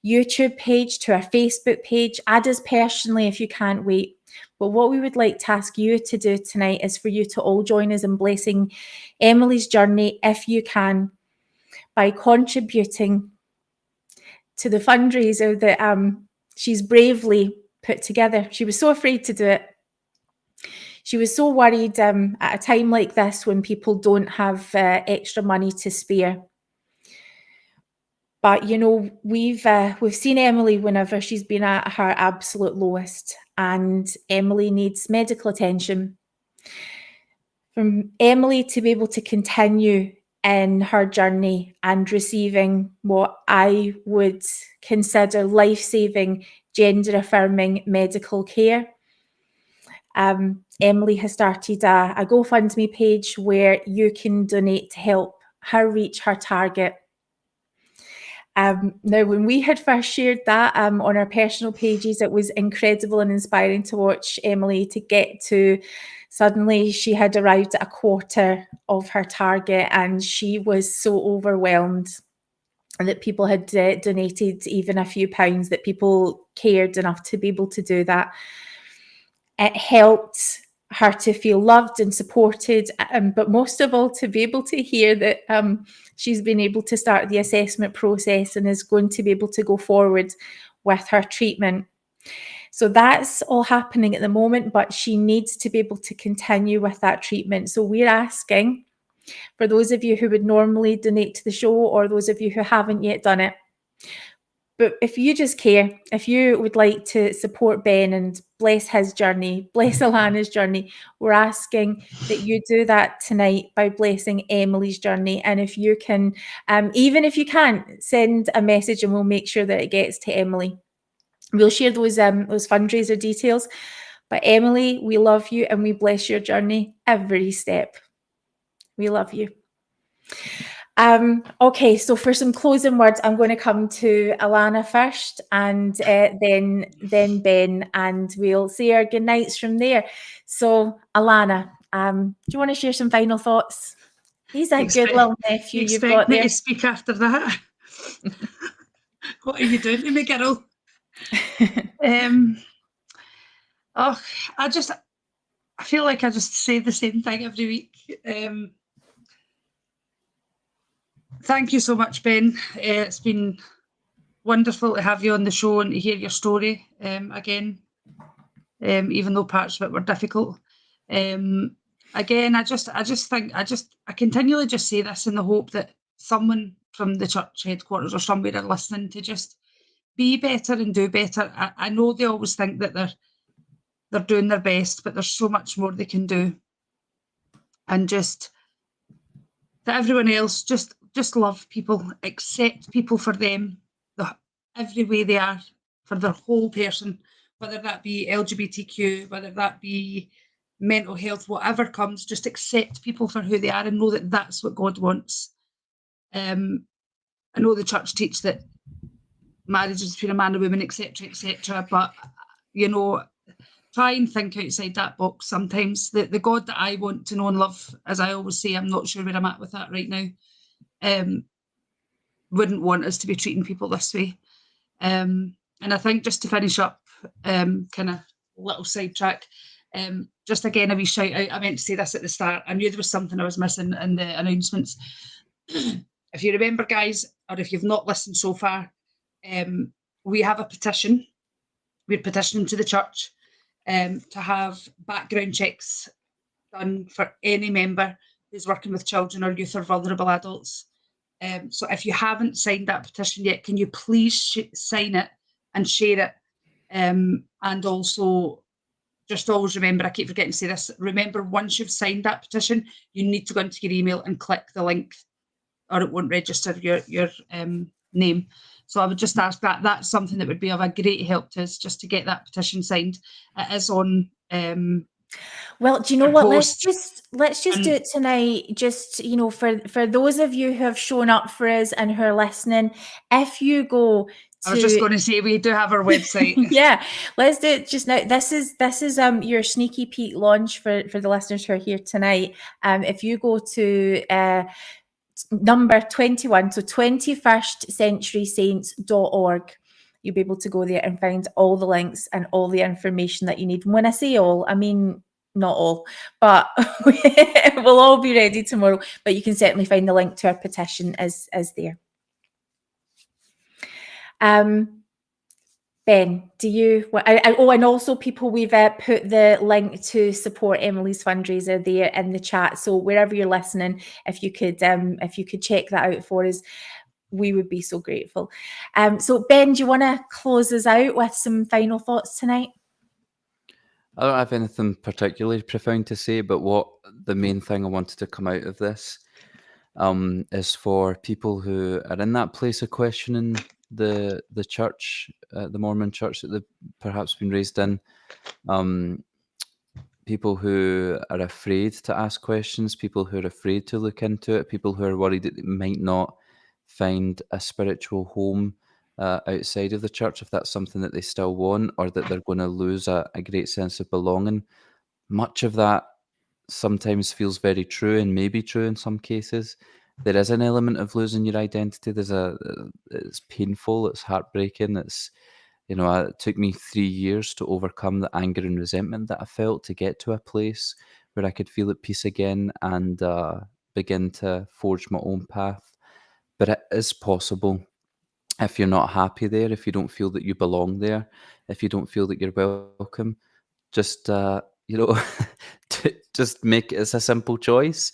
YouTube page, to our Facebook page, add us personally if you can't wait. But what we would like to ask you to do tonight is for you to all join us in blessing Emily's journey, if you can, by contributing to the fundraiser that she's bravely put together. She was so afraid to do it. She was so worried at a time like this when people don't have extra money to spare. But, you know, we've seen Emily whenever she's been at her absolute lowest, and Emily needs medical attention. For Emily to be able to continue in her journey and receiving what I would consider life-saving, gender-affirming medical care, Emily has started a GoFundMe page where you can donate to help her reach her target. Now, when we had first shared that on our personal pages, it was incredible and inspiring to watch Emily to get to. Suddenly, she had arrived at a quarter of her target, and she was so overwhelmed that people had donated even a few pounds, that people cared enough to be able to do that. It helped her to feel loved and supported, but most of all, to be able to hear that she's been able to start the assessment process and is going to be able to go forward with her treatment. So that's all happening at the moment, but she needs to be able to continue with that treatment. So we're asking for those of you who would normally donate to the show, or those of you who haven't yet done it, but if you just care, if you would like to support Ben and bless his journey, bless Alana's journey, we're asking that you do that tonight by blessing Emily's journey. And if you can, even if you can't, send a message and we'll make sure that it gets to Emily. We'll share those fundraiser details. But Emily, we love you and we bless your journey every step. We love you. Okay, so for some closing words, I'm going to come to Alana first, and then Ben, and we'll say our good nights from there. So Alana, do you want to share some final thoughts? He's a good little nephew you've got there. You expect me to speak after that? What are you doing to me, girl? I feel like I just say the same thing every week. Thank you so much, Ben. It's been wonderful to have you on the show and to hear your story again, even though parts of it were difficult. Again, I continually just say this in the hope that someone from the church headquarters or somewhere are listening to just be better and do better. I know they always think that they're doing their best, but there's so much more they can do. And just that everyone else just love people, accept people for them, every way they are, for their whole person, whether that be LGBTQ, whether that be mental health, whatever comes, just accept people for who they are and know that that's what God wants. I know the church teach that marriage is between a man and a woman, etc., but, you know, try and think outside that box sometimes. The God that I want to know and love, as I always say, I'm not sure where I'm at with that right now, wouldn't want us to be treating people this way. And I think, just to finish up, kind of little sidetrack, just again a wee shout out. I meant to say this at the start. I knew there was something I was missing in the announcements. If you remember, guys, or if you've not listened so far, we have a petition. We're petitioning to the church to have background checks done for any member who's working with children or youth or vulnerable adults. So if you haven't signed that petition yet, can you please sign it and share it? And also, just always remember, I keep forgetting to say this, remember, once you've signed that petition, you need to go into your email and click the link, or it won't register your name. So I would just ask that. That's something that would be of a great help to us, just to get that petition signed. It is on well, do you know what? Let's just do it tonight. Just, you know, for those of you who have shown up for us and who are listening, if you go I was just going to say we do have our website. Yeah, let's do it just now. This is your sneaky peek launch for the listeners who are here tonight. If you go to number 21, so 21stcenturysaints.org, you'll be able to go there and find all the links and all the information that you need. And when I say all, I mean not all, but we'll all be ready tomorrow. But you can certainly find the link to our petition as there. Ben, do you? And also, people, we've put the link to support Emily's fundraiser there in the chat. So wherever you're listening, if you could check that out for us, we would be so grateful. So Ben, do you want to close us out with some final thoughts tonight? I don't have anything particularly profound to say, but what the main thing I wanted to come out of this is for people who are in that place of questioning the church, the Mormon church that they've perhaps been raised in, people who are afraid to ask questions, people who are afraid to look into it, people who are worried that they might not find a spiritual home outside of the church, if that's something that they still want, or that they're going to lose a great sense of belonging. Much of that sometimes feels very true, and maybe true in some cases. There is an element of losing your identity. It's painful, it's heartbreaking. It took me 3 years to overcome the anger and resentment that I felt to get to a place where I could feel at peace again and begin to forge my own path. But it is possible. If you're not happy there, if you don't feel that you belong there, if you don't feel that you're welcome, just just make it as a simple choice.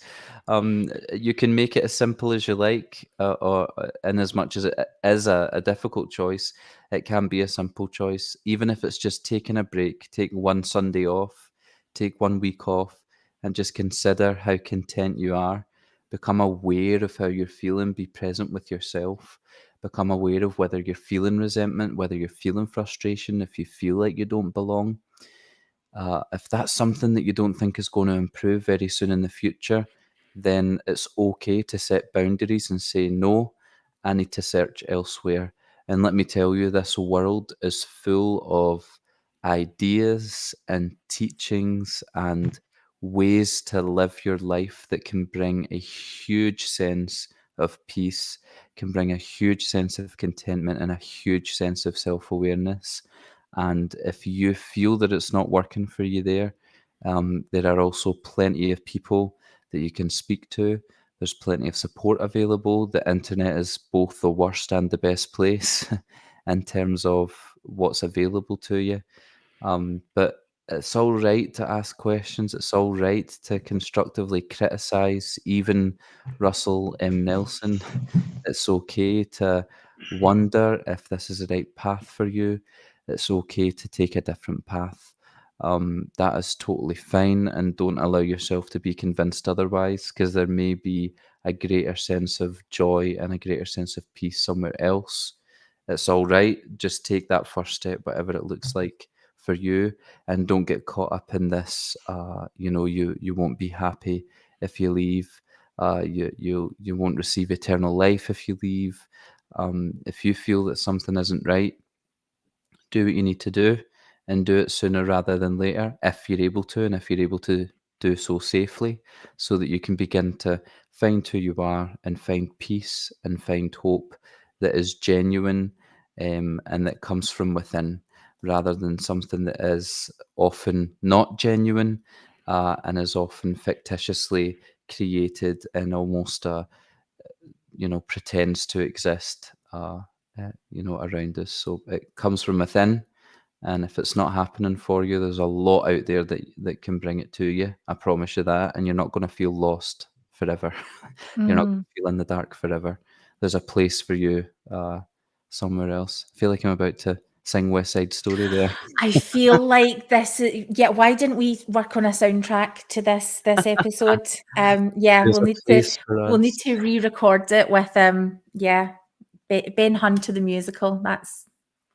You can make it as simple as you like, or in as much as it is a difficult choice, it can be a simple choice. Even if it's just taking a break, take one Sunday off, take 1 week off, and just consider how content you are. Become aware of how you're feeling. Be present with yourself. Become aware of whether you're feeling resentment, whether you're feeling frustration, if you feel like you don't belong. If that's something that you don't think is going to improve very soon in the future, then it's okay to set boundaries and say, no, I need to search elsewhere. And let me tell you, this world is full of ideas and teachings and ways to live your life that can bring a huge sense of peace, can bring a huge sense of contentment and a huge sense of self-awareness. And if you feel that it's not working for you there are also plenty of people that you can speak to. There's plenty of support available. The internet is both the worst and the best place in terms of what's available to you. But it's all right to ask questions. It's all right to constructively criticize, even Russell M. Nelson. It's okay to wonder if this is the right path for you. It's okay to take a different path. That is totally fine, and don't allow yourself to be convinced otherwise, because there may be a greater sense of joy and a greater sense of peace somewhere else. It's all right. Just take that first step, whatever it looks like for you, and don't get caught up in this. You won't be happy if you leave. You won't receive eternal life if you leave. If you feel that something isn't right, do what you need to do, and do it sooner rather than later, if you're able to, and if you're able to do so safely, so that you can begin to find who you are and find peace and find hope that is genuine and that comes from within, rather than something that is often not genuine and is often fictitiously created and almost pretends to exist around us. So it comes from within, and if it's not happening for you, there's a lot out there that can bring it to you. I promise you that. And you're not going to feel lost forever. You're not going to feel in the dark forever. There's a place for you somewhere else. I feel like I'm about to sing West Side Story there. I feel like this. Why didn't we work on a soundtrack to this episode? We'll need to re-record it with Ben Hunter the musical. That's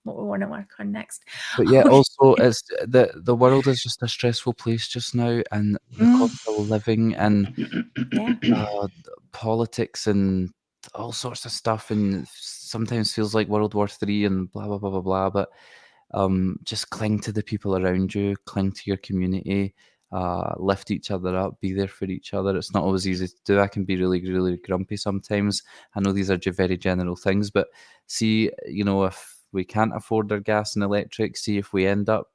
what we want to work on next. But yeah, also it's the world is just a stressful place just now, and the cost of living and politics and all sorts of stuff, and sometimes feels like World War III and blah blah blah blah blah. But just cling to the people around you, cling to your community, lift each other up, be there for each other. It's not always easy to do. I can be really, really grumpy sometimes. I know these are very general things, but see, you know, if we can't afford our gas and electric, see if we end up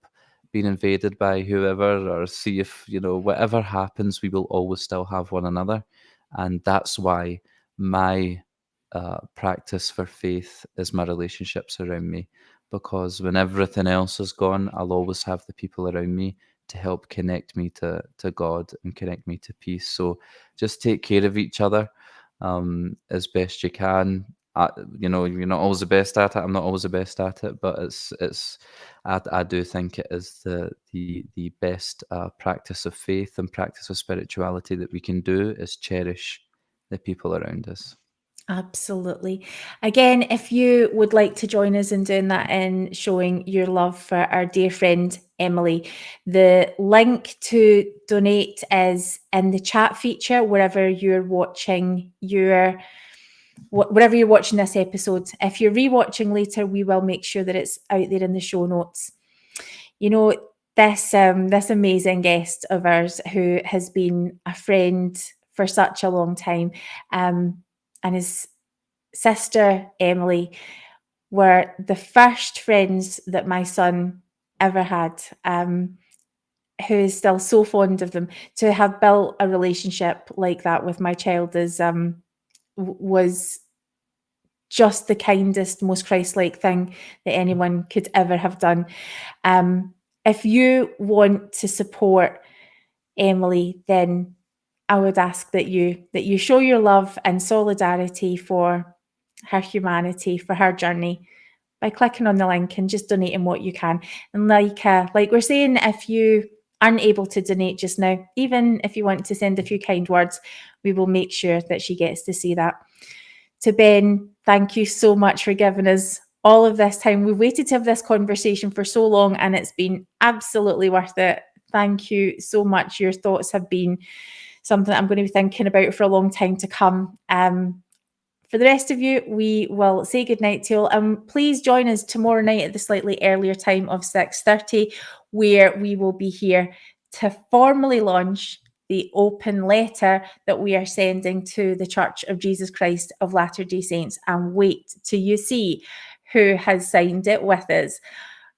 being invaded by whoever, or see if, you know, whatever happens, we will always still have one another. And that's why my practice for faith is my relationships around me, because when everything else is gone, I'll always have the people around me to help connect me to God and connect me to peace. So just take care of each other as best you can. You know, you're not always the best at it. I'm not always the best at it, but I do think it is the best practice of faith and practice of spirituality that we can do, is cherish the people around us. Absolutely. Again, if you would like to join us in doing that and showing your love for our dear friend Emily, the link to donate is in the chat feature wherever you're watching wherever you're watching this episode. If you're rewatching later, we will make sure that it's out there in the show notes. You know, this amazing guest of ours who has been a friend for such a long time, and his sister Emily were the first friends that my son ever had, who is still so fond of them. To have built a relationship like that with my child was just the kindest, most Christ-like thing that anyone could ever have done. If you want to support Emily, then I would ask that you show your love and solidarity for her humanity, for her journey, by clicking on the link and just donating what you can. And like we're saying, if you aren't able to donate just now, even if you want to send a few kind words, we will make sure that she gets to see that. To Ben, thank you so much for giving us all of this time. We've waited to have this conversation for so long, and it's been absolutely worth it. Thank you so much. Your thoughts have been something that I'm going to be thinking about for a long time to come. For the rest of you, we will say goodnight to you all. And please join us tomorrow night at the slightly earlier time of 6:30, where we will be here to formally launch the open letter that we are sending to the Church of Jesus Christ of Latter-day Saints. And wait till you see who has signed it with us.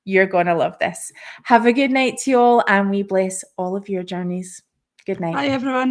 You're going to love this. Have a good night to you all, and we bless all of your journeys. Good night. Bye, everyone.